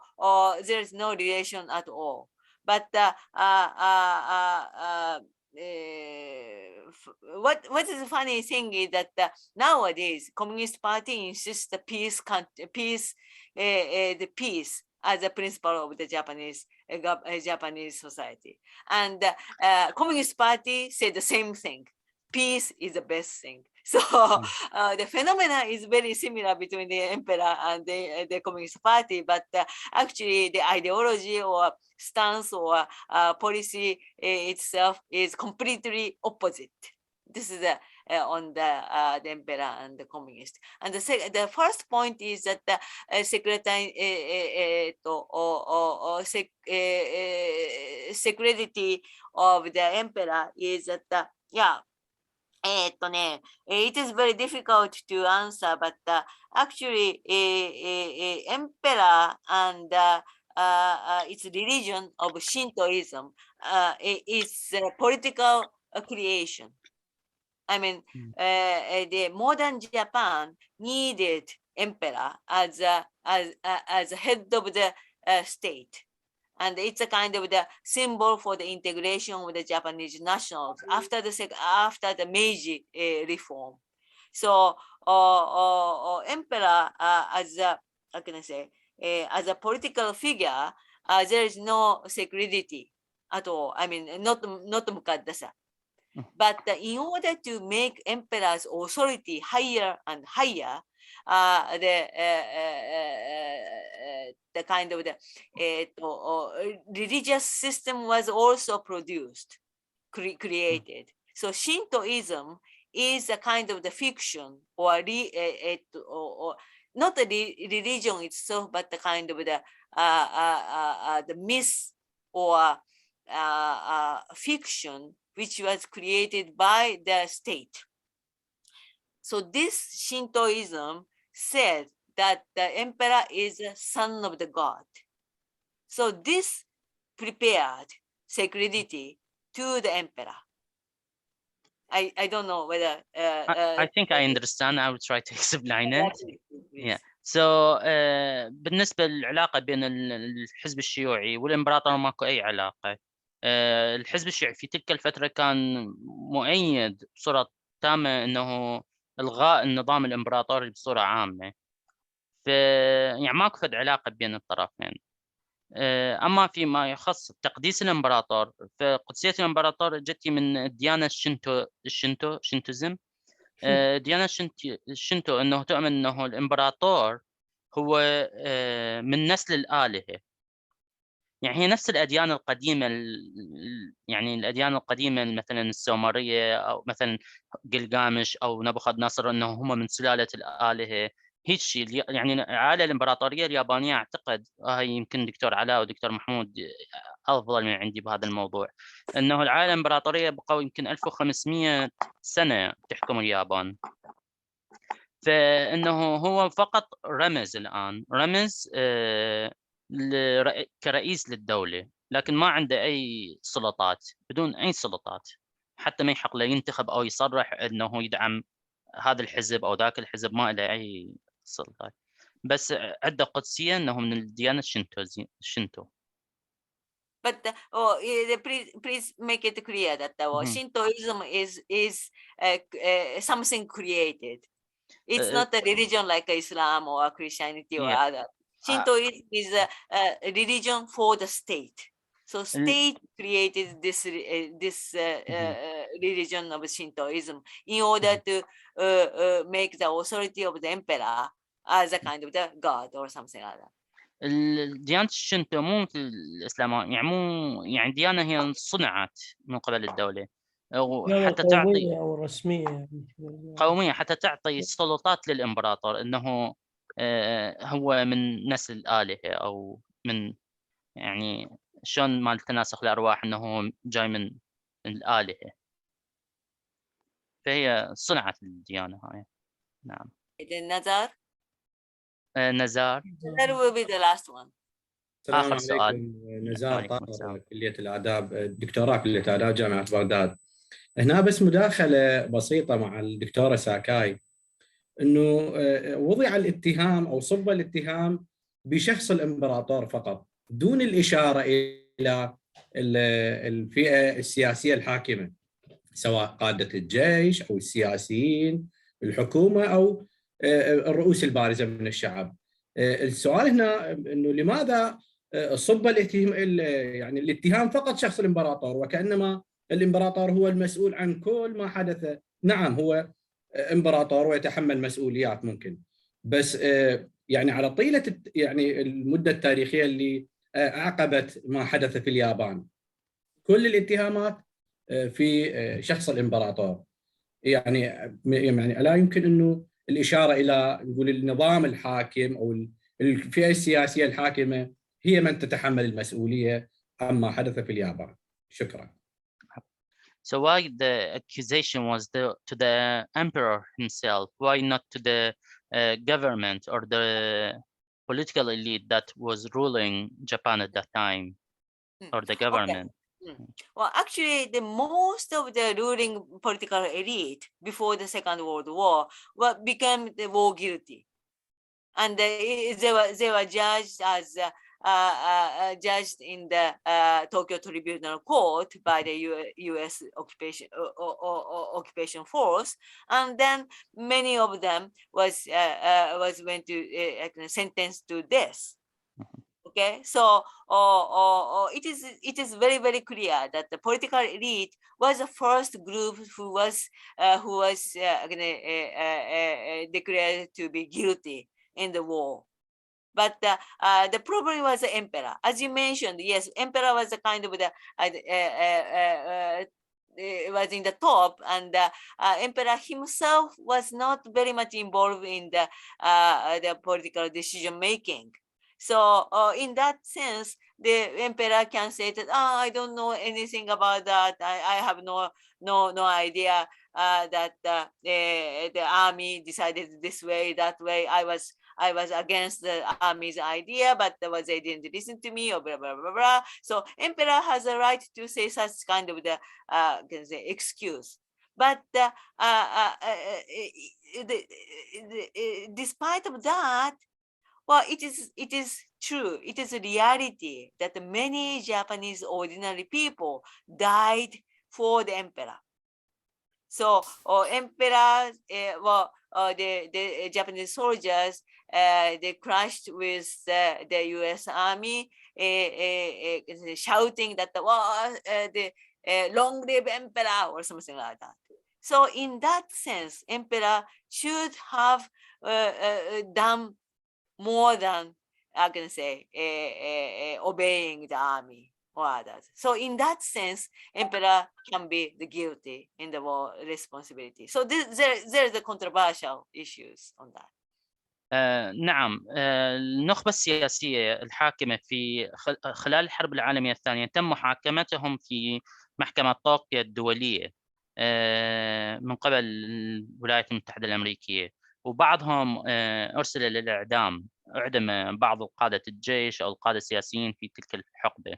A: there's no relation at all. But what is the funny thing is that nowadays Communist Party insists the peace as a principle of the Japanese society, and Communist Party say the same thing. Peace is the best thing. So the phenomena is very similar between the emperor and the Communist Party, but actually the ideology or stance or policy itself is completely opposite. This is on the emperor and the communist. And the first point is that the security of the emperor is that it is very difficult to answer, but actually emperor and its religion of Shintoism is political creation. I mean, the modern Japan needed emperor as a head of the state, And it's a kind of the symbol for the integration with the Japanese nationals after the Meiji reform. So emperor as a, how can I say, as a political figure, there is no security at all. I mean, not mukaddasa. But in order to make emperor's authority higher and higher, the kind of the religious system was also produced, created. So Shintoism is a kind of the fiction or not the religion itself, but the kind of the myth or fiction which was created by the state. So this Shintoism said that the emperor is a son of the god. So this prepared security to the emperor. I don't know whether
C: I think I understand. I will try to explain it. Yeah. So بالنسبة للعلاقة بين الحزب الشيوعي والإمبراطور ماكو أي علاقة. الحزب الشيوعي في تلك الفترة كان مؤيد بصورة تامة أنه إلغاء النظام الإمبراطوري بصورة عامة. يعني ماكو فد علاقة بين الطرفين. أما فيما يخص تقديس الإمبراطور، فقدسية الإمبراطور جتي من الديانة شينتوزم. ديانة الشينتو أنه تؤمن أنه الإمبراطور هو من نسل الآلهة. يعني هي نفس الأديان القديمة، يعني الأديان القديمة مثلا السومرية أو مثلا قلقامش أو نبوخذ نصر أنه هم من سلالة الآلهة. هيك شيء يعني العائلة الإمبراطورية اليابانية أعتقد هاي يمكن دكتور علاء ودكتور محمود أفضل من عندي بهذا الموضوع، أنه العائلة الإمبراطورية بقوا يمكن 1500 سنة تحكم اليابان. فإنه هو فقط رمز الآن، رمز كرئيس للدولة، لكن ما عنده أي سلطات، بدون أي سلطات، حتى ما يحق له ينتخب أو يصرح أنه يدعم هذا الحزب أو ذاك الحزب، ما له أي سلطات. بس عنده قدسية أنه من الديانة الشينتو.
A: But please make it clear that Shintoism is something created. It's not a religion like Islam or Christianity or other. Shintoism is a religion for the state. So state created this religion of Shintoism in order to make the authority of the emperor as a kind of the god or something like that.
C: الديانة الشينتو مو مثل الإسلام، يعني مو يعني ديانة هي صنعت من قبل الدولة وحتى تعطي
B: أو رسمية
C: قومية، حتى تعطي سلطات للإمبراطور أنه هو من نسل الآلهة أو من يعني شلون مال تناسخ الأرواح أنه هو جاي من الآلهة. فهي صنعت الديانة هاي. نعم.
A: نزار.
C: نزار.
A: That will be the last one.
K: السلام
C: آخر سؤال.
K: عليكم. نزار طاهر، كلية الآداب، دكتوراه كلية آداب جامعة بغداد. هنا بس مداخلة بسيطة مع الدكتورة ساكاي، إنه وضع الاتهام أو صب الاتهام بشخص الإمبراطور فقط دون الإشارة إلى الفئة السياسية الحاكمة، سواء قادة الجيش أو السياسيين، الحكومة أو الرؤوس البارزة من الشعب. السؤال هنا إنه لماذا صب يعني الاتهام فقط شخص الإمبراطور، وكأنما الإمبراطور هو المسؤول عن كل ما حدث. نعم هو إمبراطور ويتحمل مسؤوليات ممكن، بس يعني على طيلة يعني المدة التاريخية اللي أعقبت ما حدث في اليابان، كل الاتهامات في شخص الإمبراطور. يعني لا يمكن إنه الإشارة إلى نقول النظام الحاكم أو الفئة السياسية الحاكمة هي من تتحمل المسؤولية عما حدث في اليابان. شكرا.
C: So why the accusation was to the emperor himself? Why not to the government or the political elite that was ruling Japan at that time, or the government?
A: Okay. Well, actually, the most of the ruling political elite before the Second World War became the war guilty, and they were judged as judged in the Tokyo Tribunal Court by the U.S. occupation force, and then many of them was went to sentenced to death. Okay, so it is very, very clear that the political elite was the first group who was declared to be guilty in the war. But the problem was the emperor, as you mentioned. Yes, emperor was a kind of the was in the top, and the emperor himself was not very much involved in the political decision making. So in that sense, the emperor can say that, oh, I don't know anything about that. I have no idea that the army decided this way, that way. I was against the army's idea, but they didn't listen to me, or blah blah blah blah. So emperor has a right to say such kind of the can say excuse. But despite of that, well, it is true. It is a reality that many Japanese ordinary people died for the emperor. So, emperor, the Japanese soldiers, they crashed with the U.S. Army, shouting that the long live emperor, or something like that. So, in that sense, emperor should have done more than, I can say, obeying the army or others. So in that sense, emperor can be the guilty in the war responsibility. So there is the controversial issues on that.
C: نعم، النخبة السياسية الحاكمة في خلال الحرب العالمية الثانية تم محاكمتهم في محكمة طوكيو الدولية من قبل الولايات المتحدة الأمريكية، وبعضهم أرسل للإعدام. أعدم بعض قادة الجيش أو القادة السياسيين في تلك الحقبة.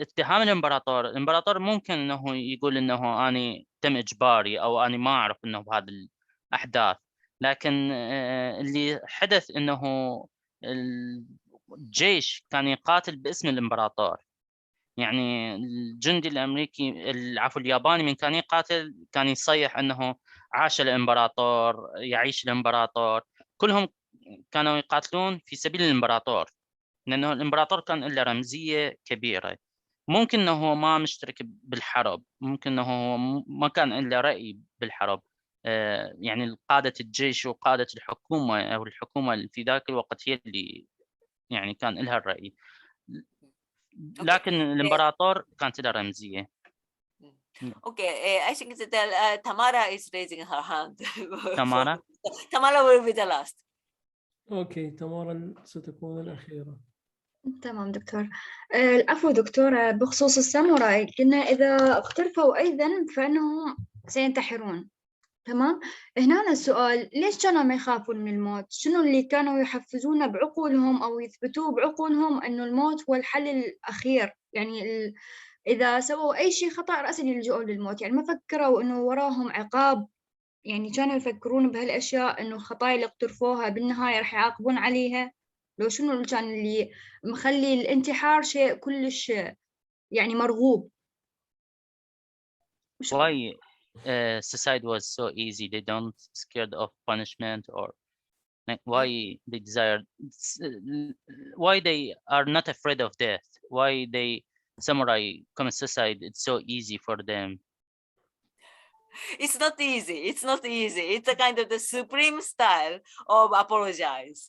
C: اتهام الإمبراطور ممكن أنه يقول أنه أنا تم إجباري أو أنا ما أعرف أنه بهذه الأحداث، لكن اللي حدث أنه الجيش كان يقاتل باسم الإمبراطور. يعني الجندي الأمريكي الياباني من كان يقاتل كان يصيح أنه عاش الإمبراطور، يعيش الإمبراطور. كلهم كانوا يقاتلون في سبيل الإمبراطور، لأنه الإمبراطور كان له رمزية كبيرة. ممكن أنه هو ما مشترك بالحرب، ممكن أنه هو ما كان له رأي بالحرب. يعني قادة الجيش وقادة الحكومة أو الحكومة في ذاك الوقت هي اللي يعني كان لها الرأي، لكن الإمبراطور كانت له رمزية.
A: Okay, I think that Tamara is raising her hand.
C: Tamara?
A: Tamara will be the last.
B: اوكي، تمارا ستكون الأخيرة.
G: تمام دكتور. العفو دكتورة، بخصوص الساموراي قلنا إذا اقترفوا أي ذنب فإنهم سينتحرون. تمام. هنا السؤال، ليش كانوا ما يخافون من الموت؟ شنو اللي كانوا يحفزون بعقولهم أو يثبتوه بعقولهم أنه الموت هو الحل الأخير؟ يعني إذا سووا أي شيء خطأ رأسا يلجؤون للموت، يعني ما فكروا أنه وراهم عقاب. يعني كانوا يفكرون بهالأشياء أنه الخطايا اللي اقترفوها بالنهاية رح يعاقبون عليها. لو شنو اللي كان اللي مخلي الانتحار شيء كلش يعني مرغوب؟
C: Why suicide was so easy? They don't scared of punishment, or why they desire? Why they are not afraid of death? Why they samurai commit suicide? It's so easy for them.
A: It's not easy. It's not easy. It's a kind of the supreme style of apologize.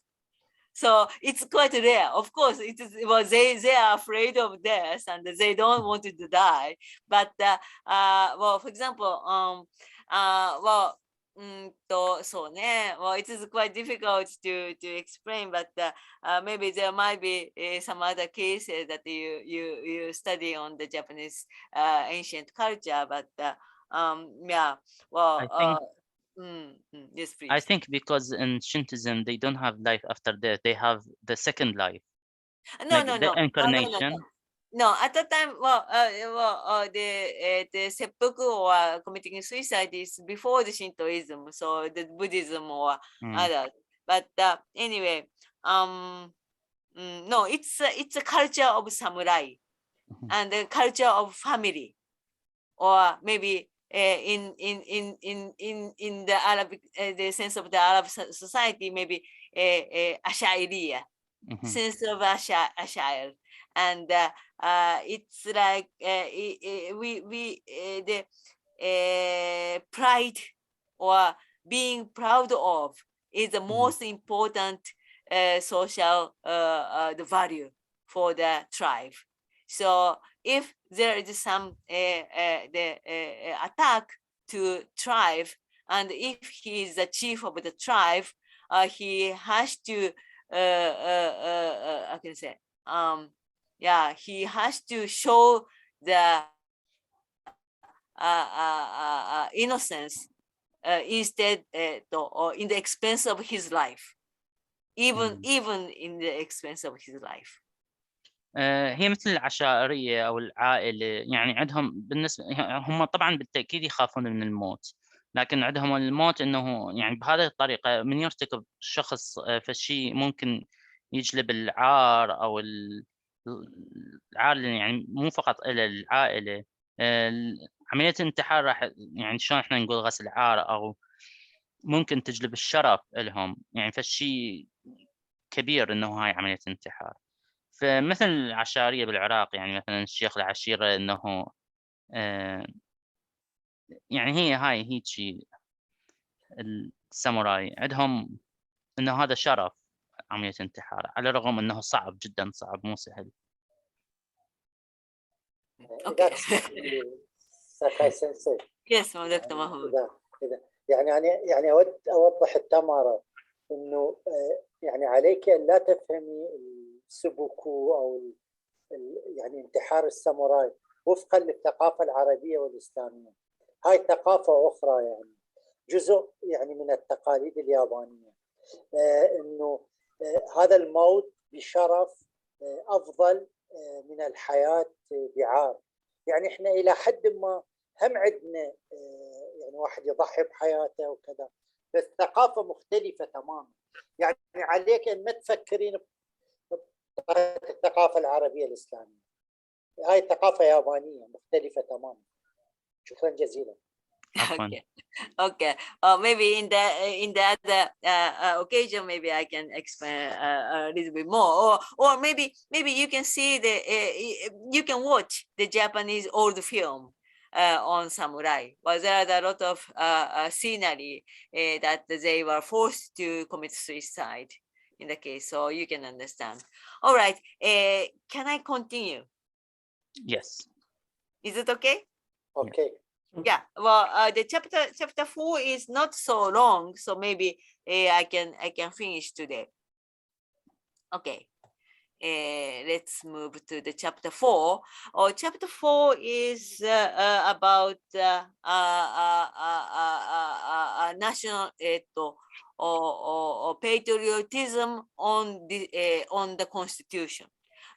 A: So it's quite rare. Of course, it is. Well, they are afraid of death and they don't want to die. But well, for example, so well, it is quite difficult to explain. But maybe there might be some other cases that you study on the Japanese ancient culture. But yeah, well.
C: I think,
A: yes, please.
C: I think because in Shintoism they don't have life after death; they have the second life.
A: No,
C: like the incarnation.
A: No, at that time, well, the seppuku or committing suicide is before the Shintoism, so the Buddhism or others. But anyway, no, it's a culture of samurai and the culture of family, or maybe in the Arabic, the sense of the Arab society, maybe Ash'ariyya, sense of Ash'ar, and it's like the pride or being proud of is the most important social the value for the tribe. So if there is some attack to tribe, and if he is the chief of the tribe, he has to I can say he has to show the innocence instead or in the expense of his life, even in the expense of his life.
C: هي مثل العشائرية أو العائلة، يعني عندهم بالنسبة هم طبعا بالتأكيد يخافون من الموت، لكن عندهم الموت إنه يعني بهذه الطريقة من يرتكب الشخص فشي ممكن يجلب العار أو العار يعني مو فقط إلى العائلة. عملية الانتحار راح يعني شلون احنا نقول غسل عار، أو ممكن تجلب الشرف لهم، يعني فشي كبير إنه هاي عملية انتحار. فمثل العشائرية بالعراق، يعني مثلا الشيخ العشيرة إنه يعني هي هاي هيجي الساموراي عندهم إنه هذا شرف عملية انتحار، على الرغم إنه صعب جدا، صعب مو سهل.
A: Okay.
E: Sakai Sensei.
A: Yes, Dr. Mahmoud.
E: يعني أود أوضح التمارة إنه يعني عليك أن لا تفهمي السبوكو أو يعني انتحار الساموراي وفقا للثقافة العربية والإسلامية. هاي ثقافة أخرى، يعني جزء يعني من التقاليد اليابانية، إنه هذا الموت بشرف أفضل من الحياة بعار. يعني إحنا إلى حد ما هم عندنا يعني واحد يضحي بحياته وكذا، بس ثقافة مختلفة تماما. يعني عليك أن ما تفكرين الثقافة العربية الإسلامية، هاي ثقافة يابانية مختلفة تماما. شكرا جزيلا.
A: Okay. Maybe in the other occasion, maybe I can explain a little bit more, or maybe you can see you can watch the Japanese old film on samurai. Well, there are a lot of scenery that they were forced to commit suicide in the case, so you can understand. All right. Can I continue?
C: Yes.
A: Is it okay?
E: Okay.
A: Yeah, well, the chapter 4 is not so long, so maybe I can finish today. Okay, let's move to the chapter 4. Chapter 4 is about national or patriotism on the Constitution.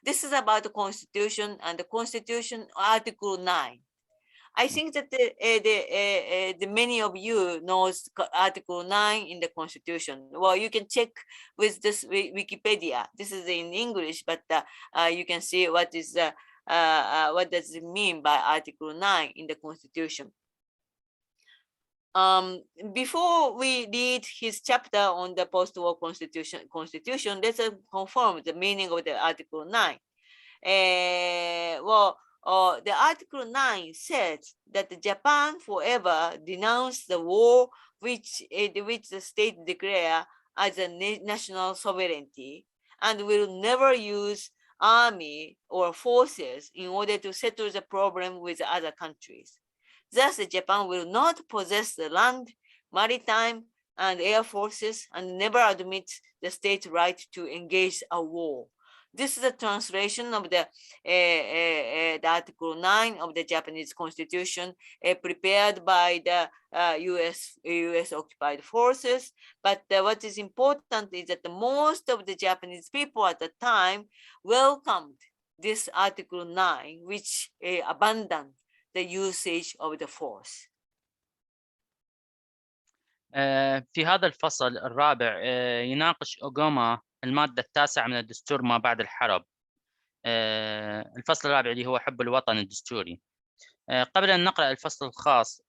A: This is about the Constitution and the Constitution Article 9. I think that the many of you knows Article 9 in the Constitution. Well, you can check with this Wikipedia. This is in English, but you can see what does it mean by Article 9 in the Constitution. Before we read his chapter on the post-war constitution, let's confirm the meaning of the Article 9. The Article 9 says that Japan forever denounced the war which the state declare as a national sovereignty, and will never use army or forces in order to settle the problem with other countries. Thus, Japan will not possess the land, maritime, and air forces, and never admit the state's right to engage a war. This is a translation of the Article 9 of the Japanese Constitution prepared by the US occupied forces. But what is important is that most of the Japanese people at the time welcomed this Article 9, which abandoned the usage of the force.
C: في هذا الفصل الرابع يناقش أوغاما المادة التاسعة من الدستور ما بعد الحرب. الفصل الرابع اللي هو حب الوطن الدستوري. قبل أن نقرأ الفصل الخاص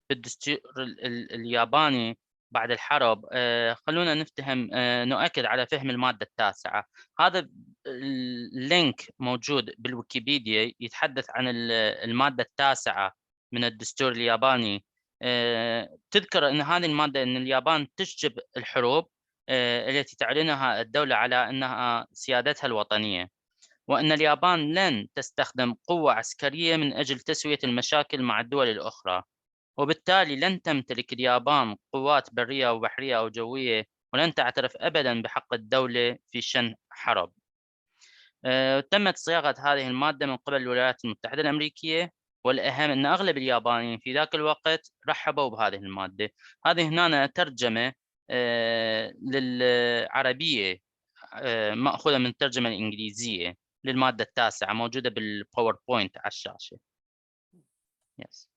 C: بالدستور الياباني بعد الحرب، خلونا نفتهم نؤكد على فهم المادة التاسعة. هذا اللينك موجود بالويكيبيديا يتحدث عن المادة التاسعة من الدستور الياباني. تذكر أن هذه المادة أن اليابان تشجب الحروب التي تعلنها الدولة على أنها سيادتها الوطنية، وأن اليابان لن تستخدم قوة عسكرية من أجل تسوية المشاكل مع الدول الأخرى، وبالتالي لن تمتلك اليابان قوات برية أو بحرية أو جوية، ولن تعترف أبدا بحق الدولة في شن حرب. تمت صياغة هذه المادة من قبل الولايات المتحدة الأمريكية، والأهم أن أغلب اليابانيين في ذاك الوقت رحبوا بهذه المادة. هذه هنا ترجمة للعربية مأخوذة من الترجمة الإنجليزية للمادة التاسعة، موجودة بالباوربوينت على الشاشة. Yes.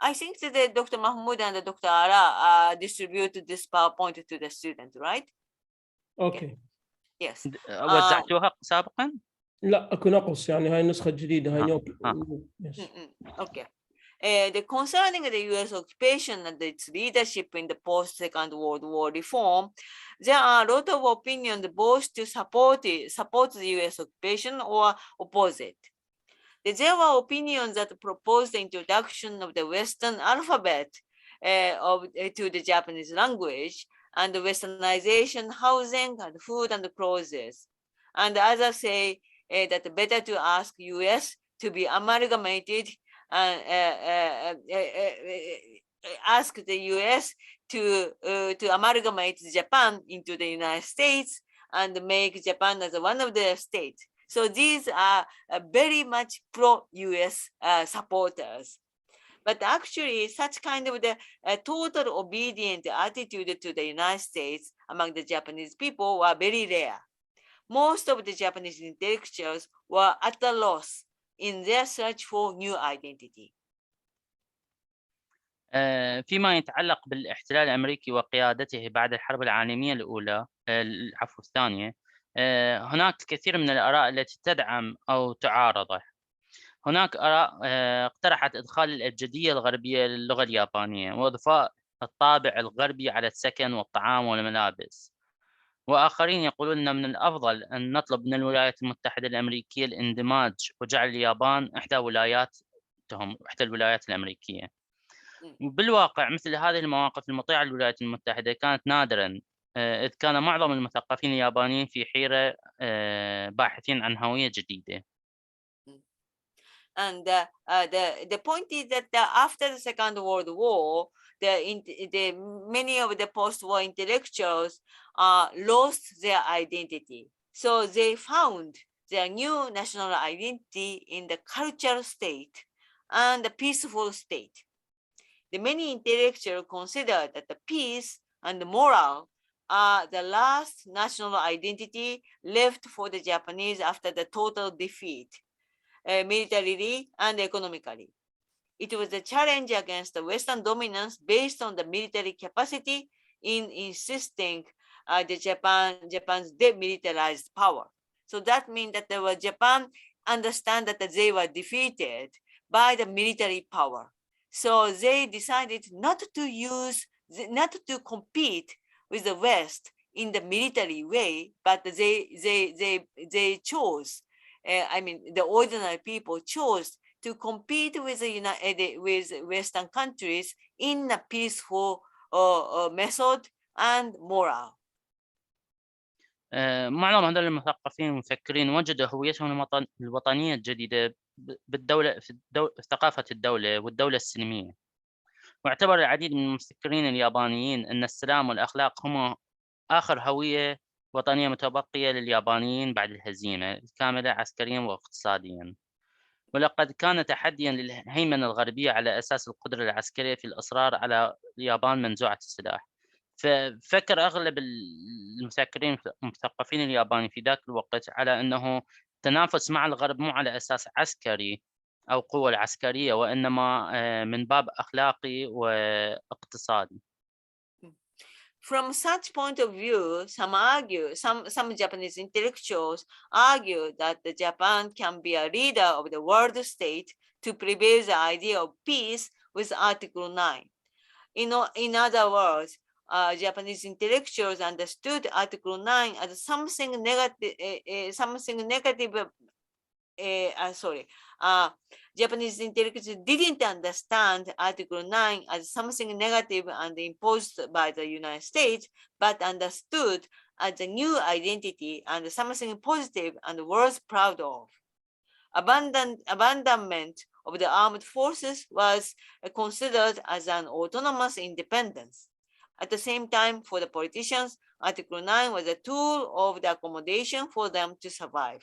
A: I think that Dr. Mahmoud and Dr. Ara distributed this PowerPoint to the student, right?
B: اوكي.
A: Yes.
C: وزعتوها سابقا؟
B: لا اكو نقص، يعني هاي النسخه الجديده هاي نوك. Yes.
A: Okay. Concerning the U.S. occupation and its leadership in the post-Second World War reform, there are a lot of opinions both to support the U.S. occupation or oppose it. There were opinions that proposed the introduction of the Western alphabet to the Japanese language and the Westernization, housing and food and clothes. And others say that better to ask U.S. to be amalgamated and ask the U.S. to amalgamate Japan into the United States and make Japan as one of the states. So these are very much pro-U.S. supporters. But actually, such kind of the total obedient attitude to the United States among the Japanese people were very rare. Most of the Japanese intellectuals were at a loss in their search for new identity.
C: فيما يتعلق بالاحتلال الأمريكي وقيادته بعد الحرب العالمية الأولى، العفو الثانية، هناك كثير من الآراء التي تدعم أو تعارضه. هناك آراء اقترحت إدخال الأبجدية الغربية للغة اليابانية وإضفاء الطابع الغربي على السكن والطعام والملابس، وآخرين يقولون أن من الأفضل أن نطلب من الولايات المتحدة الأمريكية الاندماج وجعل اليابان إحدى الولايات الأمريكية. بالواقع مثل هذه المواقف المطيعة للولايات المتحدة كانت نادراً، إذ كان معظم المثقفين اليابانيين في حيرة باحثين عن هوية جديدة.
A: And the point is that after the Second World War, many of the post-war intellectuals lost their identity. So they found their new national identity in the cultural state and the peaceful state. The many intellectuals consider that the peace and the moral are the last national identity left for the Japanese after the total defeat. Militarily and economically. It was a challenge against the Western dominance based on the military capacity in insisting Japan's demilitarized power. So that means that Japan understand that they were defeated by the military power. So they decided not to compete with the West in the military way, but they chose. The ordinary people chose to compete with Western countries in a peaceful method and moral.
C: معظم هذول المثقفين والمفكرين وجدوا هويتهم الوطنية الجديدة في ثقافة الدولة والدولة السلمية، واعتبر العديد من المفكرين اليابانيين أن السلام والأخلاق هما آخر هوية وطنية متبقية لليابانيين بعد الهزيمة الكاملة عسكريا واقتصاديا. ولقد كان تحديا للهيمنة الغربية على أساس القدرة العسكرية في الإصرار على اليابان منزوعة السلاح. ففكر أغلب المفكرين المثقفين الياباني في ذاك الوقت على أنه تنافس مع الغرب مو على أساس عسكري أو قوة العسكرية، وإنما من باب أخلاقي واقتصادي.
A: From such point of view, some Japanese intellectuals argue that Japan can be a leader of the world state to prevail the idea of peace with Article 9. In other words, Japanese intellectuals understood Article 9 as something negative. Japanese intellectuals didn't understand Article 9 as something negative and imposed by the United States, but understood as a new identity and something positive and worth proud of. Abandonment of the armed forces was considered as an autonomous independence. At the same time, for the politicians, Article 9 was a tool of the accommodation for them to survive.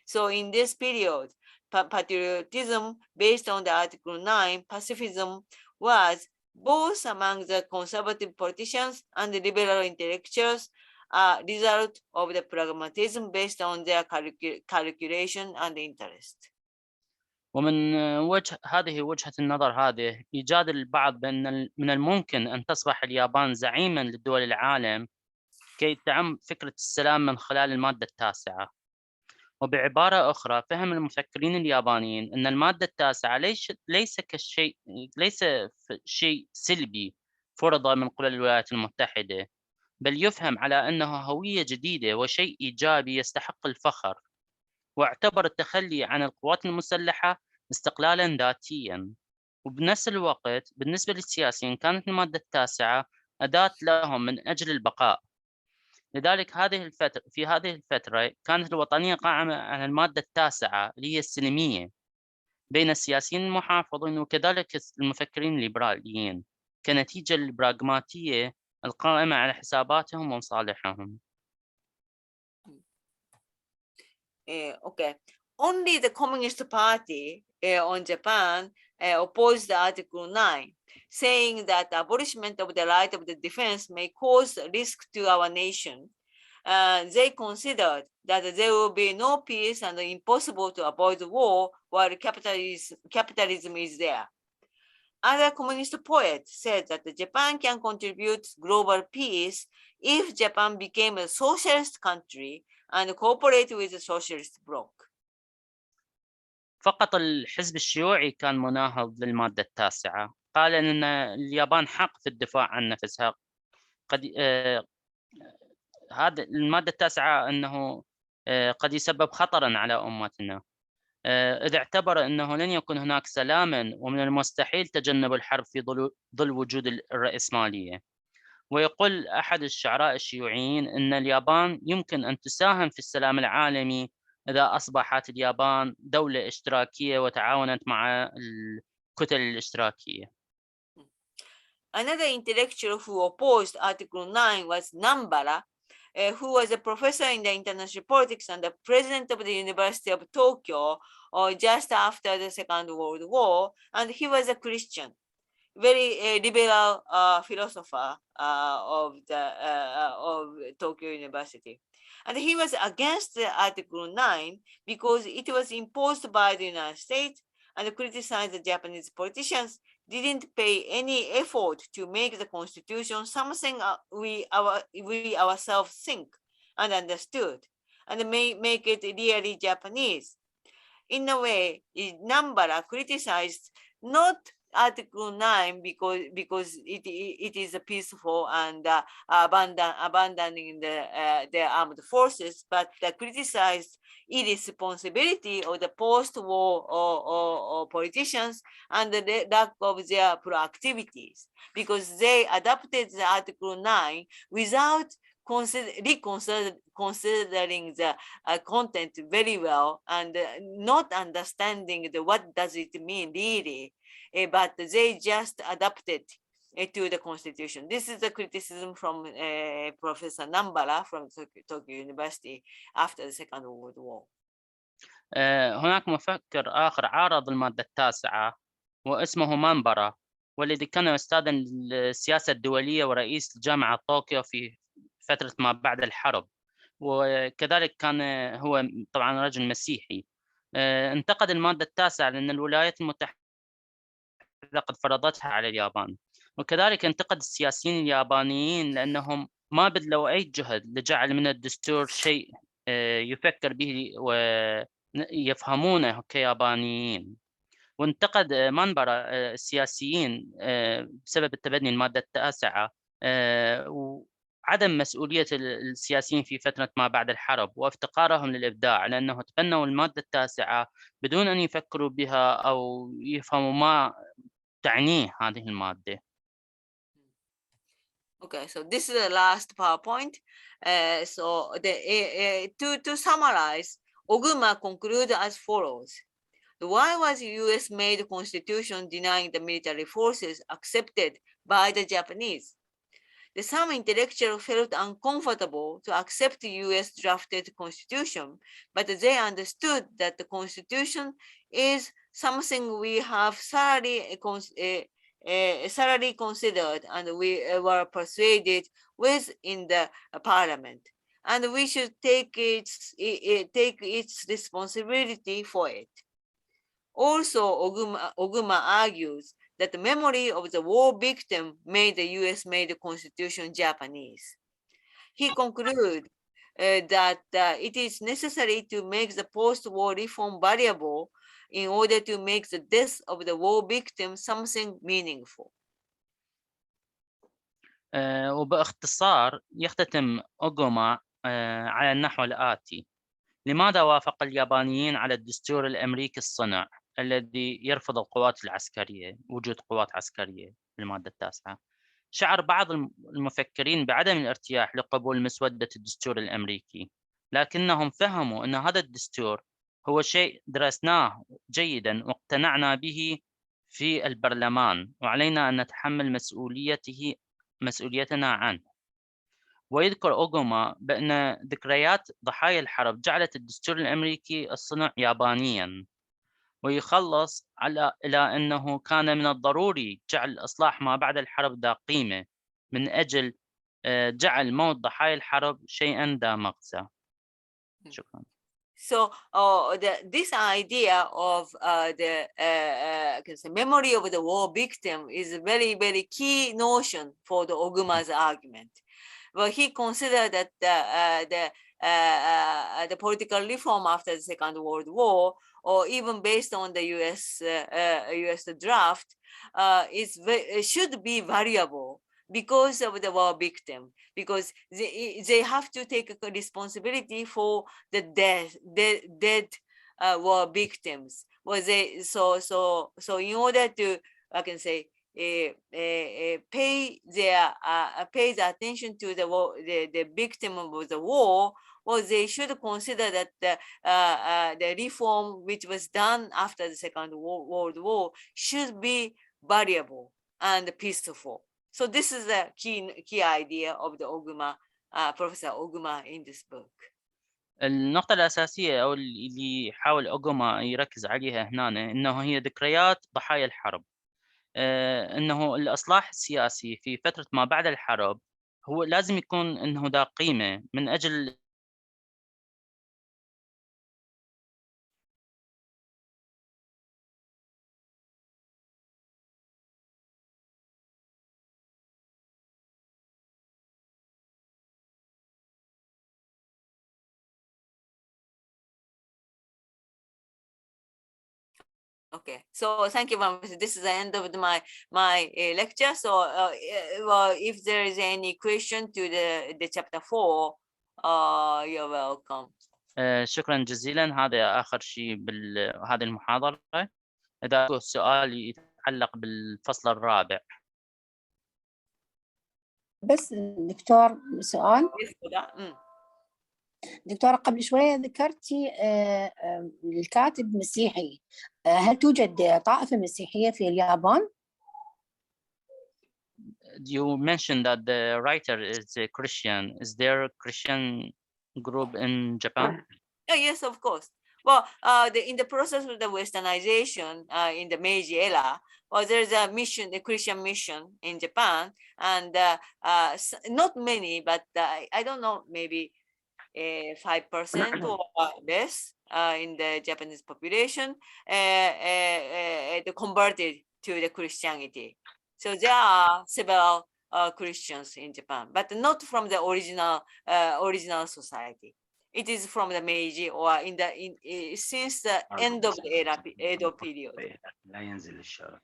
A: So in this period, patriotism based on the Article 9, pacifism, was both among the conservative politicians and the liberal intellectuals a result of the pragmatism based on their calculation and interest.
C: ومن هذه وجهة النظر هذه إيجاد البعض بأن من الممكن أن تصبح اليابان زعيما للدول العالم كي تعم فكرة السلام من خلال المادة التاسعة. وبعبارة أخرى، فهم المفكرين اليابانيين أن المادة التاسعة ليس شيء سلبي فرض من قبل الولايات المتحدة، بل يفهم على أنه هوية جديدة وشيء إيجابي يستحق الفخر، واعتبر التخلي عن القوات المسلحة استقلالا ذاتيا. وبنفس الوقت بالنسبة للسياسيين كانت المادة التاسعة أداة لهم من أجل البقاء. لذلك في هذه الفترة كانت الوطنية قائمة على المادة التاسعة اللي هي السلمية بين السياسيين المحافظين وكذلك المفكرين الليبراليين كنتيجة للبراغماتية القائمة على حساباتهم ومصالحهم.
A: Okay. Only the Communist Party on Japan opposed Article 9, saying that the abolishment of the right of the defense may cause risk to our nation. They considered that there will be no peace and impossible to avoid war while capitalism is there. Other communist poets said that Japan can contribute global peace if Japan became a socialist country and cooperate with the socialist bloc.
C: فقط الحزب الشيوعي كان مناهض للمادة التاسعة، قال أن اليابان حق في الدفاع عن نفسها. هذا المادة التاسعة أنه قد يسبب خطرا على أمتنا إذا اعتبر أنه لن يكون هناك سلاما ومن المستحيل تجنب الحرب في ظل وجود الرأسمالية. ويقول أحد الشعراء الشيوعيين أن اليابان يمكن أن تساهم في السلام العالمي إذا أصبحت اليابان دولة اشتراكية وتعاونت مع الكتل الاشتراكية.
A: Another intellectual who opposed Article 9 was Nambara, who was a professor in the international politics and the president of the University of Tokyo just after the Second World War, and he was a Christian, very liberal philosopher of Tokyo University. And he was against Article 9 because it was imposed by the United States and criticized the Japanese politicians didn't pay any effort to make the Constitution something we ourselves think and understood, and make it really Japanese. In a way, Nambara criticized not Article 9 because it is peaceful and abandoning the armed forces, but criticized irresponsibility of the post-war or politicians and the lack of their proactivities, because they adopted the Article 9 without considering the content very well and not understanding what does it mean really, but they just adapted to the Constitution. This is the criticism from Professor Nambara from Tokyo University after the Second World War.
C: هناك مفكر آخر عارض المادة التاسعة واسمه مانبرا، والذي كان أستاذا للسياسة الدولية ورئيس جامعة طوكيو في فترة ما بعد الحرب، وكذلك كان هو طبعا رجل مسيحي. انتقد المادة التاسعة لأن الولايات المتحدة قد فرضتها على اليابان، وكذلك انتقد السياسيين اليابانيين لأنهم ما بذلوا أي جهد لجعل من الدستور شيء يفكر به ويفهمونه كيابانيين. وانتقد منبر السياسيين بسبب التبني المادة التاسعة وعدم مسؤولية السياسيين في فترة ما بعد الحرب وافتقارهم للإبداع، لأنه تبنوا المادة التاسعة بدون أن يفكروا بها أو يفهموا ما تعنيه هذه المادة.
A: Okay, so this is the last PowerPoint. So to summarize, Oguma concludes as follows. Why was US-made constitution denying the military forces accepted by the Japanese? Some intellectuals felt uncomfortable to accept the US-drafted constitution, but they understood that the constitution is something we have thoroughly considered and we were persuaded with in the parliament, and we should take its responsibility for it. Also, Oguma argues that the memory of the war victim made the US-made constitution Japanese. He concludes that it is necessary to make the post-war reform variable in order to make the death of the war victim something meaningful.
C: وباختصار يختتم أوغوما على النحو الآتي: لماذا وافق اليابانيين على الدستور الأمريكي الصنع الذي يرفض القوات العسكرية، وجود قوات عسكرية في المادة التاسعة؟ شعر بعض المفكرين بعدم الارتياح لقبول مسودة الدستور الأمريكي، لكنهم فهموا أن هذا الدستور هو شيء درسناه جيدا واقتنعنا به في البرلمان، وعلينا أن نتحمل مسؤوليتنا عنه. ويذكر أوغوما بأن ذكريات ضحايا الحرب جعلت الدستور الأمريكي الصنع يابانيا، ويخلص إلى أنه كان من الضروري جعل الإصلاح ما بعد الحرب ذا قيمة من أجل جعل موت ضحايا الحرب شيئا ذا مغزى. شكرا.
A: So this idea of the memory of the war victim is a very, very key notion for the Oguma's argument. Well, he considered that the political reform after the Second World War, or even based on the US draft, should be variable because of the war victim, because they have to take responsibility for the dead war victims. Well, so in order to, I can say, pay the attention to the victim of the war, well, they should consider that the reform which was done after the Second World War should be variable and peaceful. So this is the key idea of the Oguma, Professor Oguma in this book.
C: النقطة الأساسية أو اللي يحاول أوغوما يركز عليها هنا إنه هي ذكريات ضحايا الحرب. إنه الإصلاح السياسي في فترة ما بعد الحرب هو لازم يكون إنه ذا قيمة من أجل
A: Okay, so thank you very much. This is the end of my lecture. So well, if there is any question to the chapter 4, you're welcome.
C: شكرا جزيلا. هذا آخر شيء بهذه المحاضرة. إذا هو سؤال يتعلق بالفصل الرابع.
D: بس دكتور سؤال. دكتورة قبل شوية ذكرتي الكاتب مسيحي، هل توجد طائفة مسيحية في اليابان؟
C: You mentioned that the writer is a Christian. Is there a Christian group in Japan?
A: Yes, of course. Well, in the process of the Westernization in the Meiji era, well, there's a mission, a Christian mission in Japan, and not many, but I don't know, maybe 5% or less. in the Japanese population converted to the Christianity. So there are several Christians in Japan, but not from the original society. It is from the Meiji or since the end of the Edo period.
H: لا ينزل الشارع.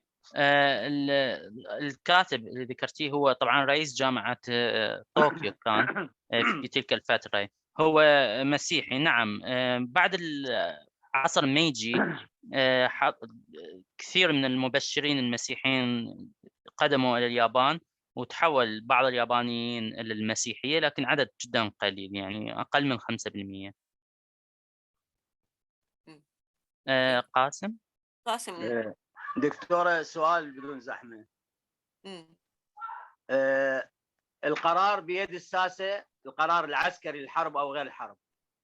C: الكاتب اللي ذكرتيه هو طبعا رئيس جامعة طوكيو كان في تلك الفترة، هو مسيحي نعم. بعد عصر ميجي كثير من المبشرين المسيحيين قدموا إلى اليابان، وتحول بعض اليابانيين إلى المسيحية، لكن عدد جدا قليل، يعني أقل من 5%. قاسم.
H: دكتورة سؤال بدون زحمة. القرار بيد الساسة، القرار العسكري الحرب أو غير الحرب،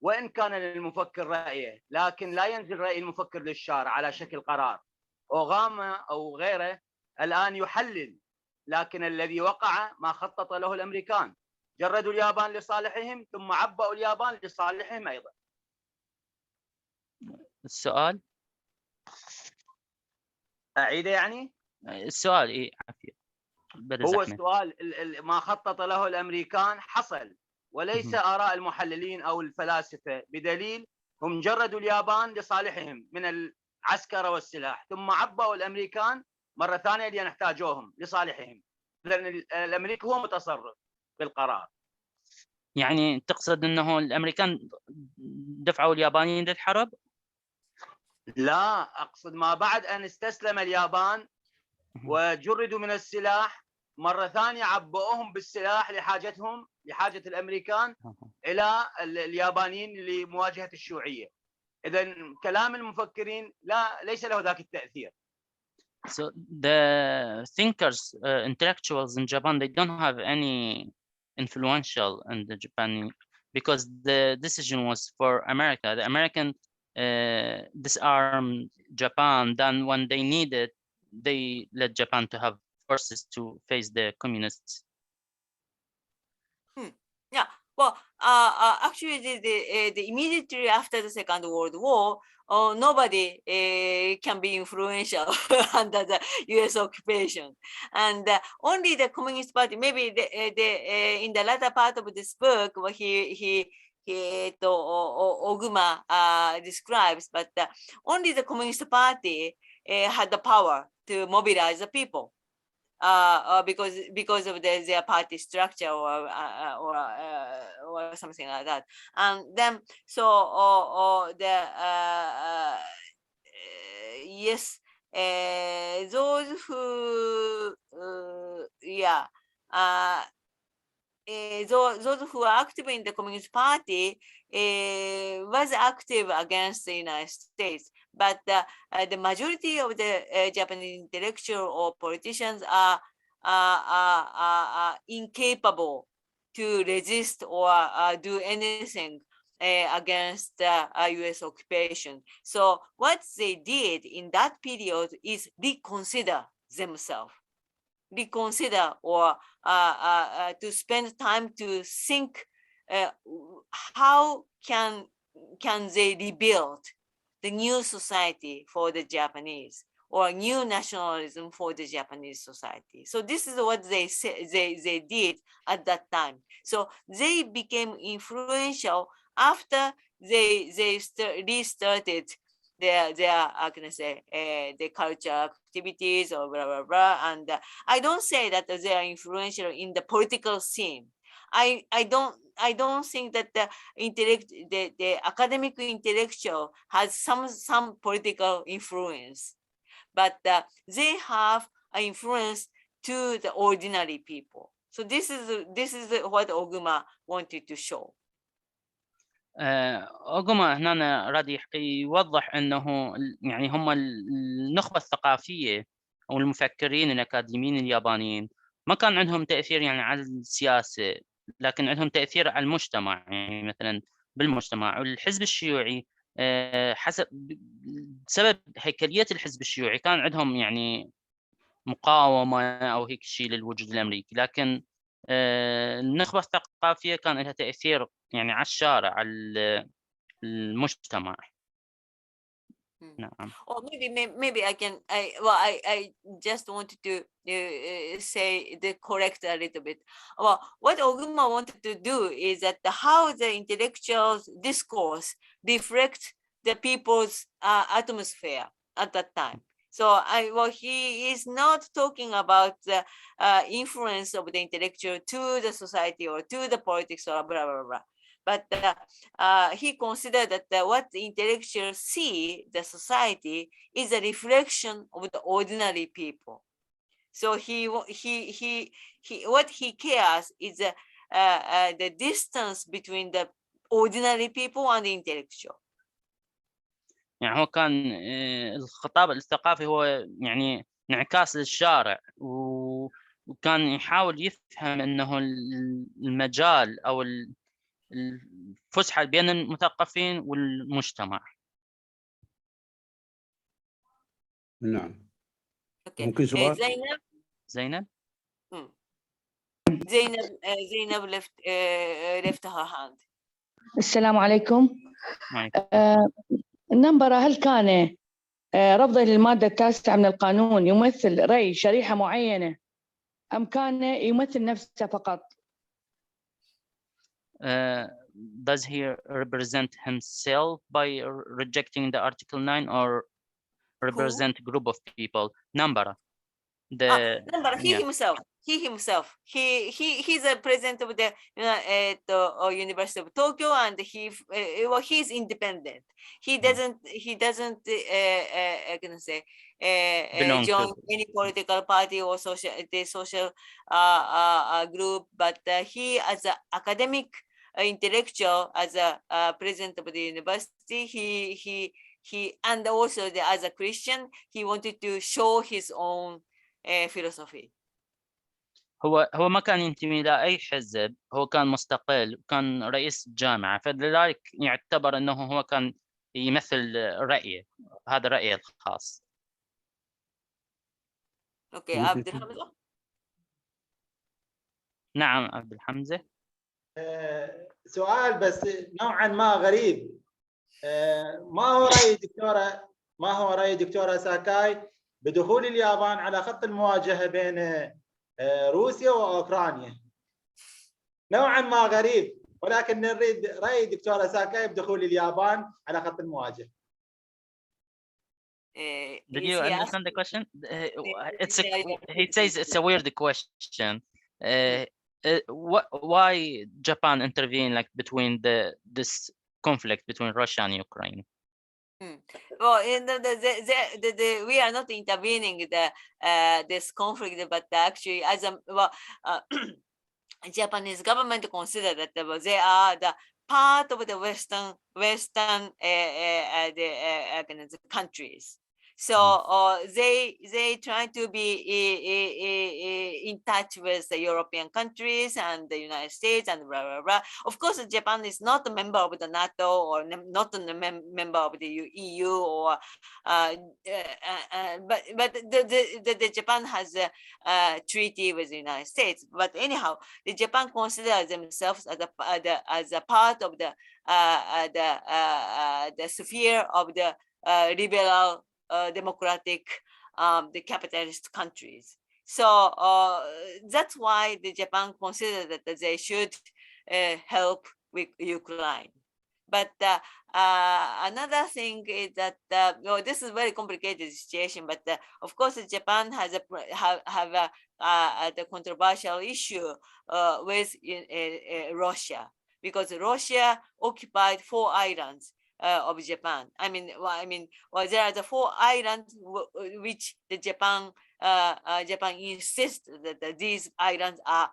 H: وإن كان للمفكر رأيه، لكن لا ينزل رأي المفكر للشارع على شكل قرار. أوغاما أو غيره الآن يحلل، لكن الذي وقع ما خطط له الأمريكان، جردوا اليابان لصالحهم ثم عبأوا اليابان لصالحهم أيضا.
C: السؤال
H: أعيده يعني؟
C: السؤال إيه عافية.
H: هو السؤال ما خطط له الأمريكان حصل، وليس آراء المحللين أو الفلاسفة، بدليل هم جردوا اليابان لصالحهم من العسكرة والسلاح، ثم عبأوا الأمريكان مرة ثانية لأن احتاجوهم لصالحهم. لأن الأمريكي هو متصرف بالقرار.
C: يعني تقصد أنه الأمريكان دفعوا اليابانيين للحرب؟
H: لا، أقصد ما بعد أن استسلم اليابان وجردوا من السلاح، مرة ثانية عبؤوهم بالسلاح لحاجتهم، لحاجة الأمريكان إلى اليابانيين لمواجهة الشيوعية. إذن كلام المفكرين ليس له ذاك التأثير.
C: So the thinkers, intellectuals in Japan, they don't have any influential in the Japan, because the decision was for America. The American disarmed Japan. Then when they needed, they let Japan to have forces to face the communists.
A: Yeah. Well, actually, the immediately after the Second World War, nobody can be influential under the U.S. occupation, and only the Communist Party. Maybe in the latter part of this book, what Oguma describes, but only the Communist Party had the power to mobilize the people. Because of their party structure or something like that, and then so yes, those who those who are active in the Communist Party was active against the United States, but the majority of the Japanese intellectual or politicians are incapable to resist or do anything against U.S. occupation. So what they did in that period is reconsider themselves. Reconsider or to spend time to think how can they rebuild the new society for the Japanese, or new nationalism for the Japanese society. So this is what they did at that time. So they became influential after they restarted their the cultural activities or blah blah blah. And I don't say that they are influential in the political scene. I don't think that the academic intellectual has some political influence, but they have an influence to the ordinary people. So this is what Oguma wanted to show.
C: أوغوما هنا راد يوضح أنه يعني هم النخبة الثقافية أو المفكرين الأكاديميين اليابانيين ما كان عندهم تأثير يعني على السياسة، لكن عندهم تأثير على المجتمع، يعني مثلا بالمجتمع. والحزب الشيوعي حسب سبب هيكلية الحزب الشيوعي كان عندهم يعني مقاومة أو هيك شيء للوجود الأمريكي، لكن النخبة الثقافية كان لها تأثير يعني على الشارع، على المجتمع. نعم.
A: Or maybe I just wanted to say the correct a little bit. Well, what Oguma wanted to do is that how the intellectual discourse reflects the people's atmosphere at that time. So he is not talking about the influence of the intellectual to the society or to the politics or blah, blah, blah. But he considered that what the intellectuals see the society is a reflection of the ordinary people. So what he cares is the distance between the ordinary people and the intellectual.
C: يعني هو كان الخطاب الثقافي هو يعني انعكاس للشارع وكان يحاول يفهم انه المجال او الفسحة بين المثقفين والمجتمع.
K: نعم.
A: Okay.
K: ممكن سؤال؟
C: زينب
A: left her hand.
L: السلام عليكم. النمبر هل كان رفضه للمادة التاسعة من القانون يمثل رأي شريحة معينة أم كان يمثل نفسه فقط؟
C: Does he represent himself by rejecting the Article 9 or represent a group of people? Nambara.
A: He himself. He's a president of the University of Tokyo, and he's independent. He doesn't join any political party or social group, but he as an academic intellectual, as a president of the university, he and also as a Christian, he wanted to show his own philosophy.
C: هو ما كان ينتمي إلى أي حزب، هو كان مستقل وكان رئيس جامعة، فلذلك يعتبر أنه هو كان يمثل رأيه، هذا رأيه الخاص.
A: أوكي، عبد الحمزة.
C: نعم عبد الحمزة.
F: سؤال بس نوعا ما غريب. ما هو رأي دكتورة ساكاي بدخول اليابان على خط المواجهة بين روسيا وأوكرانيا؟ نوعا ما غريب، ولكن نريد رأي دكتورة ساكاي بدخول اليابان على خط المواجهة.
C: Did you understand the question? He says it's a weird question. Why Japan intervene like between this conflict between Russia and Ukraine?
A: Well, we are not intervening this conflict, but actually, as Japanese government consider that they are the part of the Western countries. So they try to be in touch with the European countries and the United States and blah, blah, blah. Of course, Japan is not a member of the NATO or not a member of the EU, or but the Japan has a treaty with the United States. But anyhow, the Japan considers themselves as a part of the sphere of the liberal democratic, the capitalist countries. So that's why the Japan considered that they should help with Ukraine. But another thing is that this is a very complicated situation. But of course, Japan has the controversial issue with Russia, because Russia occupied 4 islands of Japan. There are the 4 islands which the Japan insists that these islands are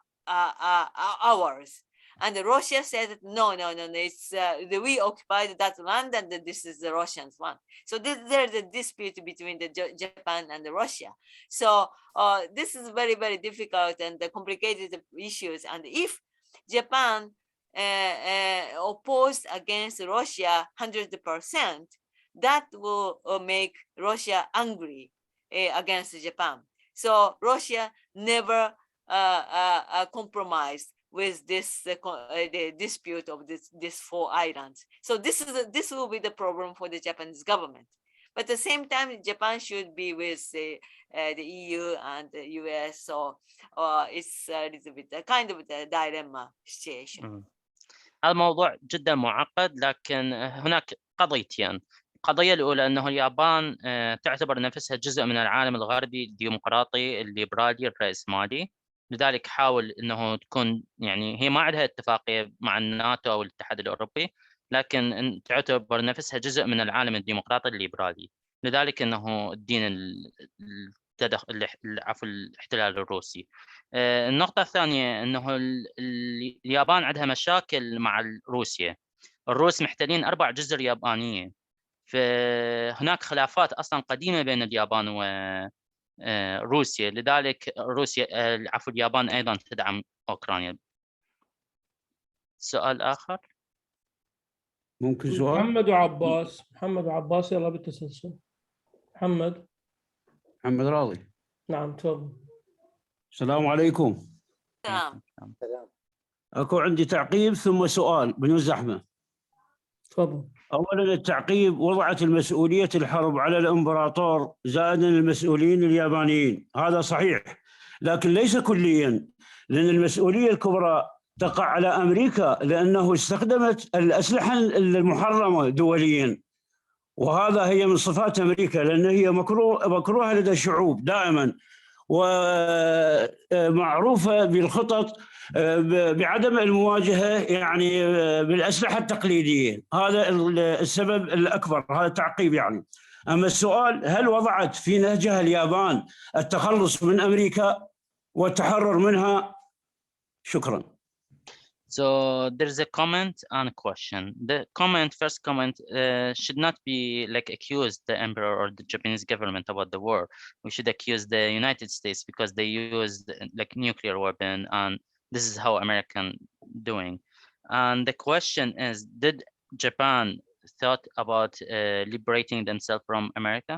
A: ours, and Russia said no, it's we occupied that land and this is the Russians' one. So there's a dispute between the Japan and the Russia. So this is very, very difficult and complicated issues. And if Japan opposed against Russia 100%, that will make Russia angry against Japan. So Russia never compromised with this the dispute of these 4 islands. So this will be the problem for the Japanese government. But at the same time, Japan should be with the EU and the US, so it's a little bit a kind of a dilemma situation.
C: هذا موضوع جدا معقد، لكن هناك قضيتين. القضية الأولى أنه اليابان تعتبر نفسها جزء من العالم الغربي الديمقراطي الليبرالي الرأسمالي، لذلك حاول أنه تكون يعني هي ما عندها اتفاقية مع الناتو أو الاتحاد الأوروبي، لكن تعتبر نفسها جزء من العالم الديمقراطي الليبرالي، لذلك أنه الدين عفوا الاحتلال الروسي. النقطة الثانية أنه اليابان عندها مشاكل مع روسيا. الروس محتلين 4 جزر يابانية، فهناك خلافات أصلا قديمة بين اليابان وروسيا، لذلك اليابان أيضا تدعم أوكرانيا. سؤال آخر؟
M: ممكن سؤال؟
B: محمد وعباس يلا بالتسلسل. محمد
M: راضي.
B: نعم تفضل.
M: السلام عليكم.
A: سلام.
M: اكو عندي تعقيب ثم سؤال بدون زحمه.
B: تفضل.
M: اولا التعقيب: وضعت المسؤوليه الحرب على الامبراطور زائدا المسؤولين اليابانيين، هذا صحيح، لكن ليس كليا، لان المسؤوليه الكبرى تقع على امريكا لانه استخدمت الاسلحه المحرمه دوليا، وهذا هي من صفات امريكا، لان هي مكروهه لدى الشعوب دائما، ومعروفه بالخطط بعدم المواجهه يعني بالاسلحه التقليديه، هذا السبب الاكبر، هذا تعقيب يعني. اما السؤال: هل وضعت في نهجها اليابان التخلص من امريكا والتحرر منها؟ شكرا.
C: So there's a comment and a question. The first comment should not be like accuse the emperor or the Japanese government about the war. We should accuse the United States because they used like nuclear weapon, and this is how American doing. And the question is, did Japan thought about liberating themselves from America?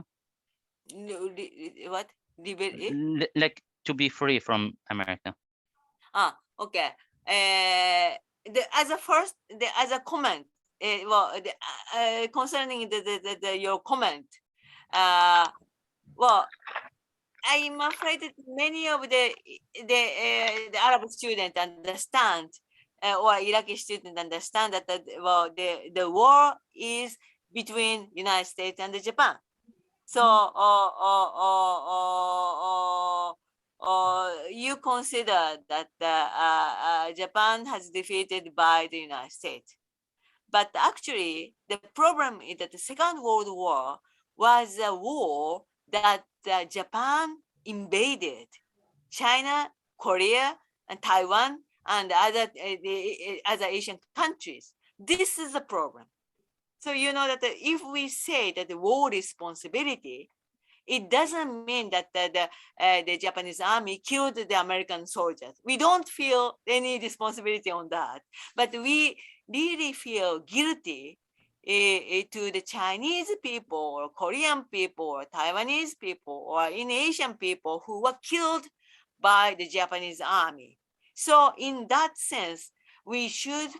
A: What?
C: Like to be free from America.
A: Okay. As a comment, concerning your comment, well, I'm afraid that many of the Arab students understand, or Iraqi students understand that the war is between United States and Japan. So you consider that Japan has defeated by the United States. But actually, the problem is that the Second World War was a war that Japan invaded China, Korea, and Taiwan, and other Asian countries. This is a problem. So you know that if we say that the war responsibility, it doesn't mean that the Japanese army killed the American soldiers. We don't feel any responsibility on that, but we really feel guilty to the Chinese people or Korean people or Taiwanese people or in Asian people who were killed by the Japanese army. So in that sense, we should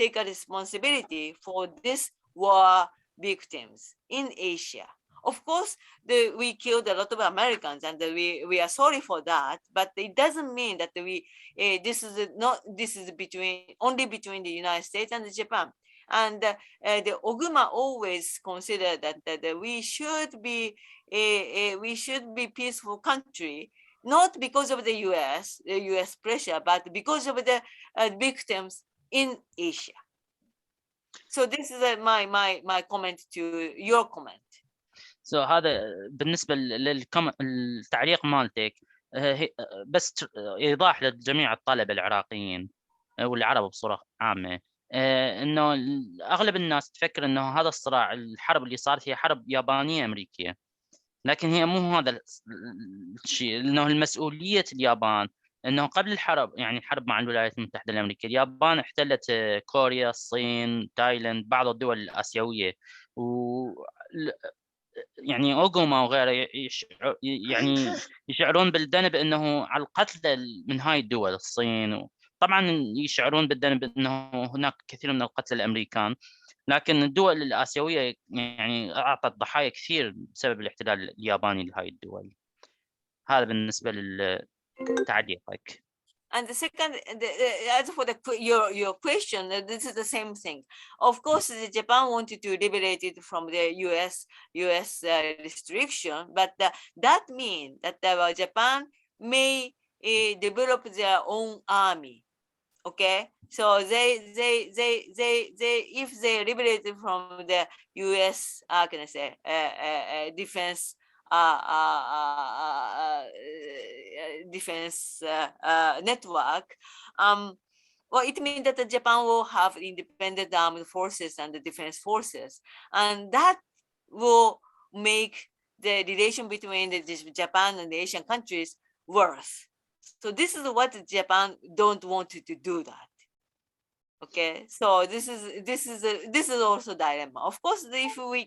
A: take a responsibility for this war victims in Asia. Of course, we killed a lot of Americans, and we are sorry for that. But it doesn't mean that this is only between the United States and Japan. And the Oguma always considered that we should be peaceful country, not because of the U.S. pressure, but because of the victims in Asia. So this is my comment to your comment.
C: So هذا بالنسبة للتعليق مالتك، بس إيضاح لجميع الطلبة العراقيين والعرب بصورة عامة، إنه أغلب الناس تفكر إنه هذا الصراع، الحرب اللي صارت هي حرب يابانية أمريكية، لكن هي مو هذا الشيء. إنه المسؤولية اليابان إنه قبل الحرب، يعني الحرب مع الولايات المتحدة الأمريكية، اليابان احتلت كوريا، الصين، تايلاند، بعض الدول الآسيوية، يعني أوغوما وغيره يشعرون بالذنب انه على القتل من هاي الدول، الصين طبعا يشعرون بالذنب انه هناك كثير من القتلى الامريكان، لكن الدول الاسيويه يعني اعطت ضحايا كثير بسبب الاحتلال الياباني لهذه الدول. هذا بالنسبه لتعليقك.
A: And the second, as for your question, this is the same thing. Of course, Japan wanted to liberate it from the U.S. restriction, but that means that Japan may develop their own army. Okay, so they if they liberated from the U.S. Can I say defense. Defense network, well, it means that Japan will have independent armed forces and the defense forces, and that will make the relation between Japan and the Asian countries worse. So this is what Japan don't want to do that. Okay, so this is also a dilemma. Of course, if we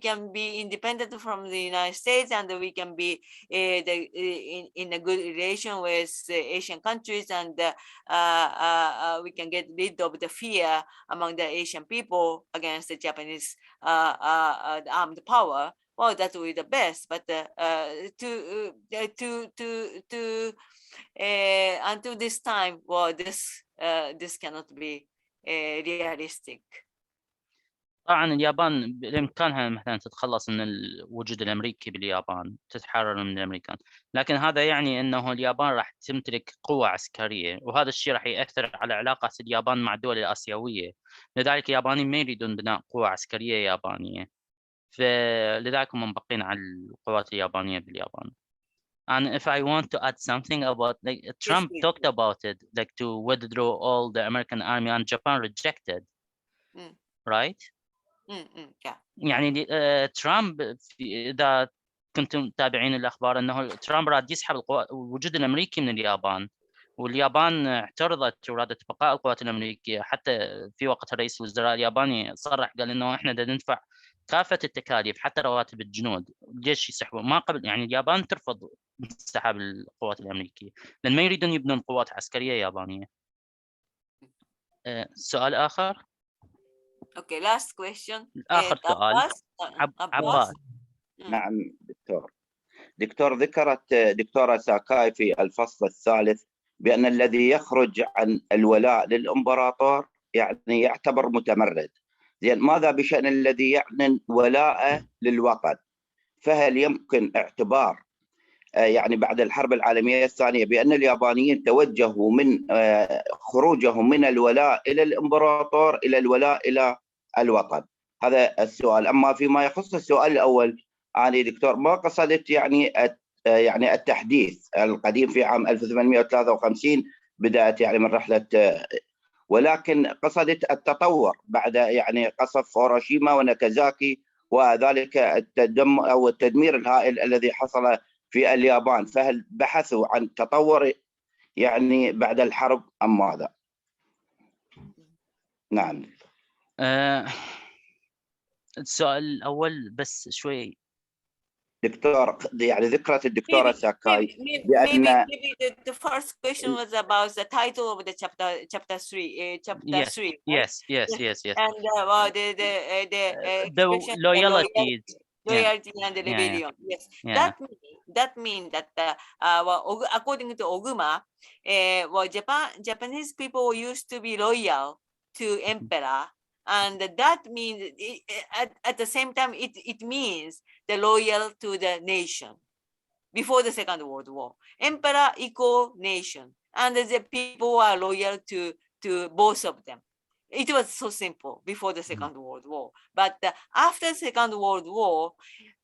A: can be independent from the United States, and we can be in a good relation with Asian countries, and we can get rid of the fear among the Asian people against the Japanese armed power. Well, that will be the best. But until this time, well, this cannot be realistic.
C: طبعا اليابان بامكانها مثلا تتخلص من الوجود الامريكي باليابان، تتحرر من الامريكان، لكن هذا يعني انه اليابان راح تمتلك قوه عسكريه، وهذا الشيء راح ياثر على علاقه اليابان مع الدول الاسيويه. لذلك اليابانيين ما يريدون بناء قوه عسكريه يابانيه، فلذلك هم مبقين على القوات اليابانيه باليابان. And if I want to add something about, like, Trump talked about it, like to withdraw all the American army, and Japan rejected, right?
A: Yeah.
C: يعني ترامب إذا كنتم متابعين الأخبار أنه ترامب راد يسحب الوجود الأمريكي من اليابان، واليابان اعترضت ورادت بقاء القوات الأمريكية. حتى في وقت رئيس الوزراء الياباني صرح قال إنه إحنا بدنا ندفع كافة التكاليف حتى رواتب الجنود، ليش يسحبوا؟ ما قبل يعني اليابان ترفض انسحاب القوات الأمريكية لأن ما يريدون يبنون قوات عسكرية يابانية. سؤال آخر؟
A: Okay, last question.
C: آخر سؤال. عباس.
I: نعم دكتور ذكرت دكتورة ساكاي في الفصل الثالث بأن الذي يخرج عن الولاء للإمبراطور يعني يعتبر متمرد. زين، ماذا بشأن الذي يعلن ولاءه للوطن؟ فهل يمكن اعتبار يعني بعد الحرب العالمية الثانية بأن اليابانيين توجهوا من خروجهم من الولاء إلى الإمبراطور إلى الولاء إلى الوطن؟ هذا السؤال. أما فيما يخص السؤال الأول، أنا دكتور ما قصدت يعني التحديث القديم في عام 1853 بدأت يعني من رحلة، ولكن قصدت التطور بعد يعني قصف هيروشيما وناكازاكي وذلك التدمير الهائل الذي حصل في اليابان. فهل بحثوا عن تطور يعني بعد الحرب أم ماذا؟ نعم.
C: السؤال الأول بس شوي
I: دكتور، يعني ذكرت الدكتورة ساكاي
A: بأن maybe the first question was about the title of the chapter 3.
C: Yes.
A: Right?
C: Yes.
A: And
C: the loyalty
A: and the rebellion. Yes. That means that according to Oguma, Japanese people used to be loyal to emperor. And that means, at the same time, it means the loyal to the nation. Before the Second World War, emperor equal nation, and the people are loyal to both of them. It was so simple before the Second World War. But after Second World War,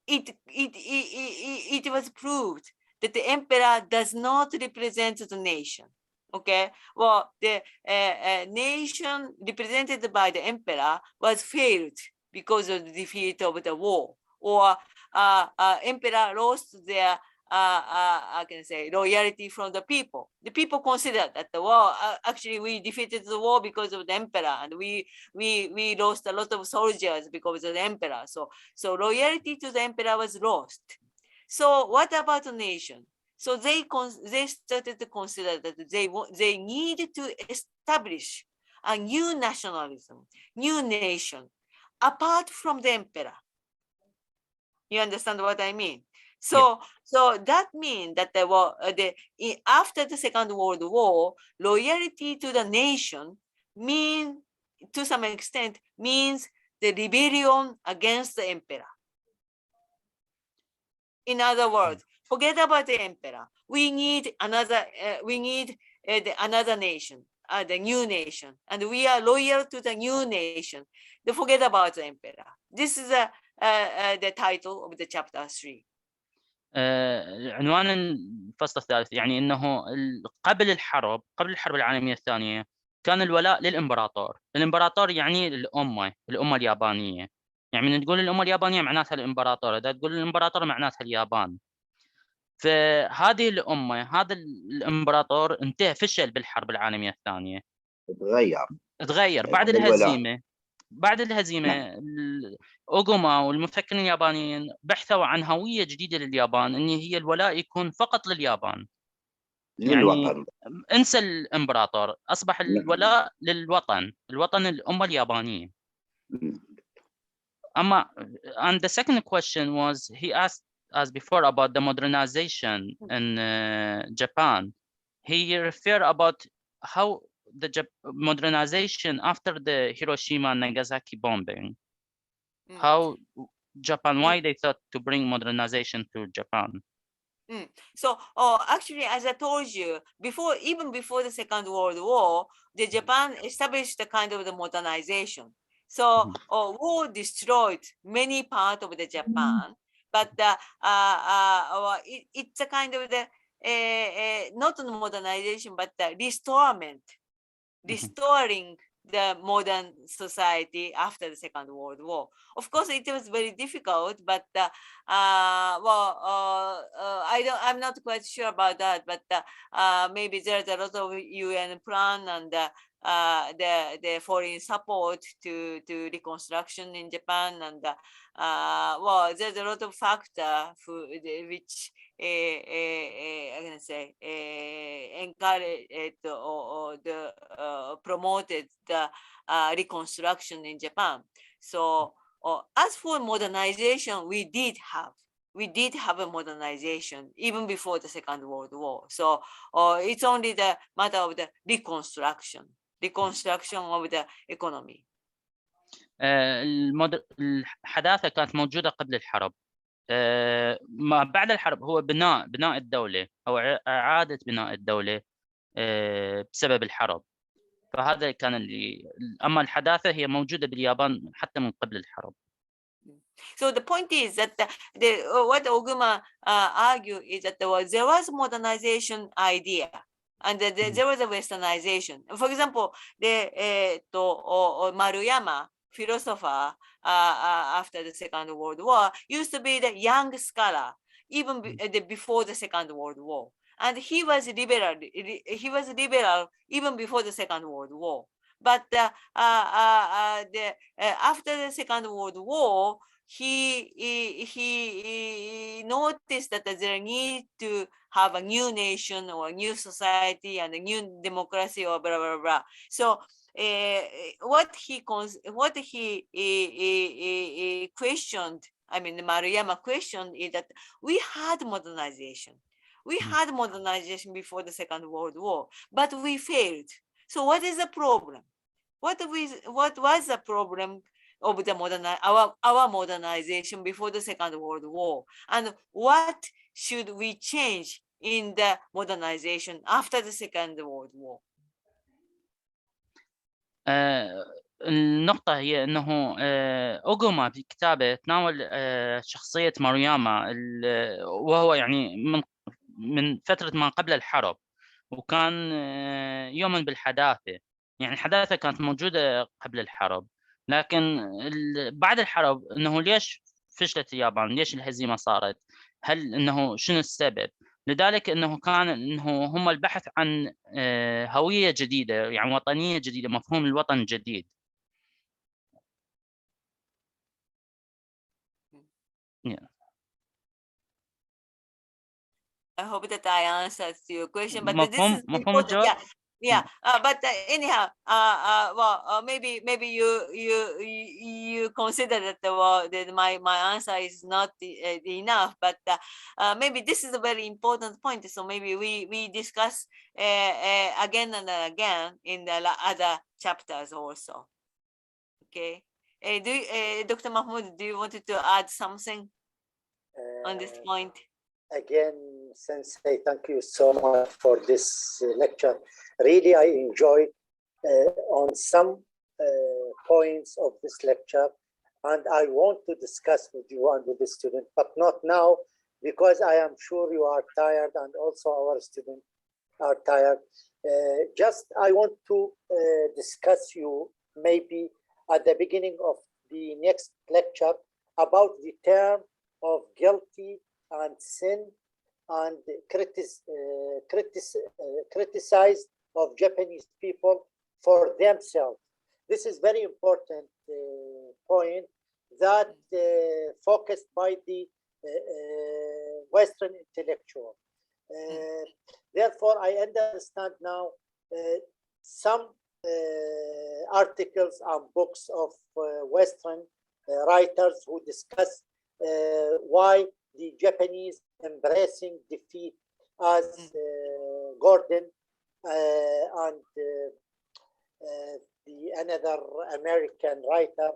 A: it was proved that the emperor does not represent the nation. Okay, well, the nation represented by the emperor was failed because of the defeat of the war, or emperor lost their I can say loyalty from the people. The people considered that the war actually we defeated the war because of the emperor, and we lost a lot of soldiers because of the emperor. So loyalty to the emperor was lost. So what about the nation? So they started to consider that they need to establish a new nationalism, new nation, apart from the emperor. You understand what I mean? So, so that means that after the Second World War, loyalty to the nation to some extent, means the rebellion against the emperor. In other words, forget about the emperor. We need another. Another nation, the new nation, and we are loyal to the new nation. Forget about the emperor. This is the title of the chapter 3.
C: عنوان الفصل الثالث يعني انه قبل الحرب العالميه الثانيه كان الولاء للامبراطور. الامبراطور يعني الامه اليابانيه. يعني من تقول الامه اليابانيه معناتها الامبراطور، اذا تقول الامبراطور معناتها اليابان. فهذه الامه، هذا الامبراطور انتهى، فشل بالحرب العالميه الثانيه. تغير بعد الهزيمه. اوغوما والمفكرين اليابانيين بحثوا عن هويه جديده لليابان، ان هي الولاء يكون فقط لليابان. يعني انسى الامبراطور، اصبح الولاء للوطن، الامه اليابانيه. اما and the second question was, he asked us before about the modernization in Japan. He referred about how the modernization after the Hiroshima and Nagasaki bombing, how Japan, why they thought to bring modernization to Japan.
A: So actually, as I told you, even before the Second World War, the Japan established the kind of the modernization. So war destroyed many parts of the Japan, but it's a kind of the not modernization, but the restoring the modern society after the Second World War. Of course, it was very difficult, but I'm not quite sure about that. But maybe there's a lot of UN plan and the foreign support to reconstruction in Japan, and there's a lot of factors which I can say encouraged or promoted the reconstruction in Japan. So as for modernization, we did have a modernization even before the Second World War. So it's only the matter of the reconstruction of the economy.
C: الحداثة كانت موجودة قبل الحرب. ما بعد الحرب هو بناء الدولة أو إعادة بناء الدولة بسبب الحرب. فهذا كان أما الحداثة هي موجودة باليابان حتى من قبل الحرب.
A: So the point is that what Oguma argued is that there was modernization idea, and there was a westernization. For example, the Maruyama, philosopher after the Second World War, used to be the young scholar even before the Second World War, and he was liberal. He was liberal even before the Second World War. But after the Second World War, he noticed that there need to have a new nation or a new society and a new democracy or blah blah blah. So what he questioned, I mean Maruyama questioned, is that we had modernization. We had modernization before the Second World War, but we failed. So what is the problem? What was the problem of the our modernization before the Second World War, and what should we change in the modernization after the Second World War?
C: النقطة هي أنه أوغوما في كتابه تناول شخصية ماروياما، وهو يعني من فترة ما قبل الحرب، وكان يؤمن بالحداثة. يعني الحداثة كانت موجودة قبل الحرب، لكن بعد الحرب أنه ليش فشلت اليابان، ليش الهزيمة صارت، هل أنه شنو السبب؟ لذلك أنه كان أنه هم البحث عن هوية جديدة، يعني وطنية جديدة، مفهوم الوطن الجديد.
A: I hope that I answered your question, but this
C: مفهوم
A: is
C: مفهوم
A: important.
C: الجواب؟
A: Yeah. But anyhow, well, maybe you consider that that my answer is not enough, but maybe this is a very important point. So maybe we discuss again and again in the other chapters also. Okay. Dr. Mahmoud, do you want to add something on this point?
E: Again, Sensei, thank you so much for this lecture. Really, I enjoyed on some points of this lecture, and I want to discuss with you and with the student, but not now, because I am sure you are tired, and also our students are tired. Just I want to discuss you maybe at the beginning of the next lecture about the term of guilty and sin and criticize of Japanese people for themselves. This is very important point that focused by the Western intellectual. Therefore, I understand now some articles and books of Western writers who discuss why the Japanese embracing defeat as Gordon and the another American writer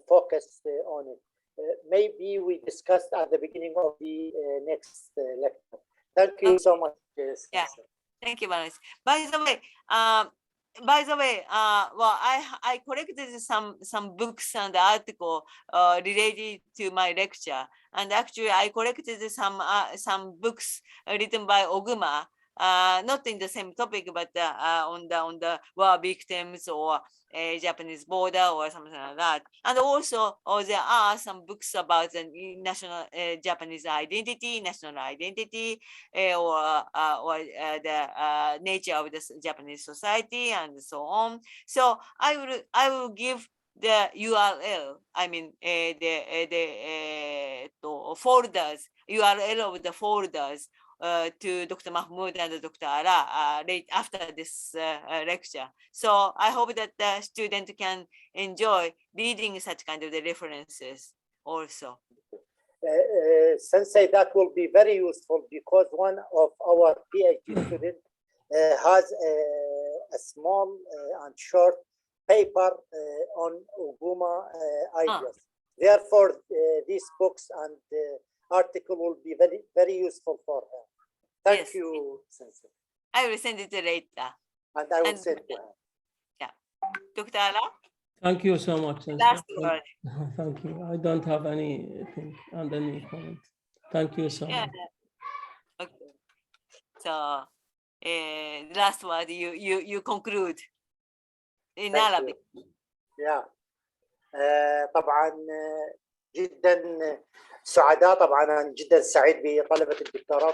E: focused on it. Maybe we discussed at the beginning of the next lecture. Thank you so much.
A: Yeah, thank you very much. By the way, well, I collected some books and article related to my lecture, and actually I collected some books written by Oguma, not in the same topic, but on the war victims or Japanese border or something like that. And also, there are some books about the national Japanese identity, national identity, or the nature of the Japanese society, and so on. So I will give the URL. I mean the folders, URL of the folders to Dr. Mahmoud and Dr. Ala late after this lecture. So I hope that the student can enjoy reading such kind of the references also.
E: Sensei, that will be very useful, because one of our PhD students has a small and short paper on Oguma ideas. Therefore, these books and article will be very, very useful for her. Thank you, Sensei.
A: I will send it later.
E: And I will send to her.
A: Yeah. Dr. Ala?
B: Thank you so much, Sensei.
A: Last word.
B: Thank you. I don't have anything and any comment. Thank you so much.
A: Okay. So, last word, you conclude in Arabic.
E: Yeah. طبعا جدا سعداء، طبعا انا جدا سعيد بطلبة الدكتوراه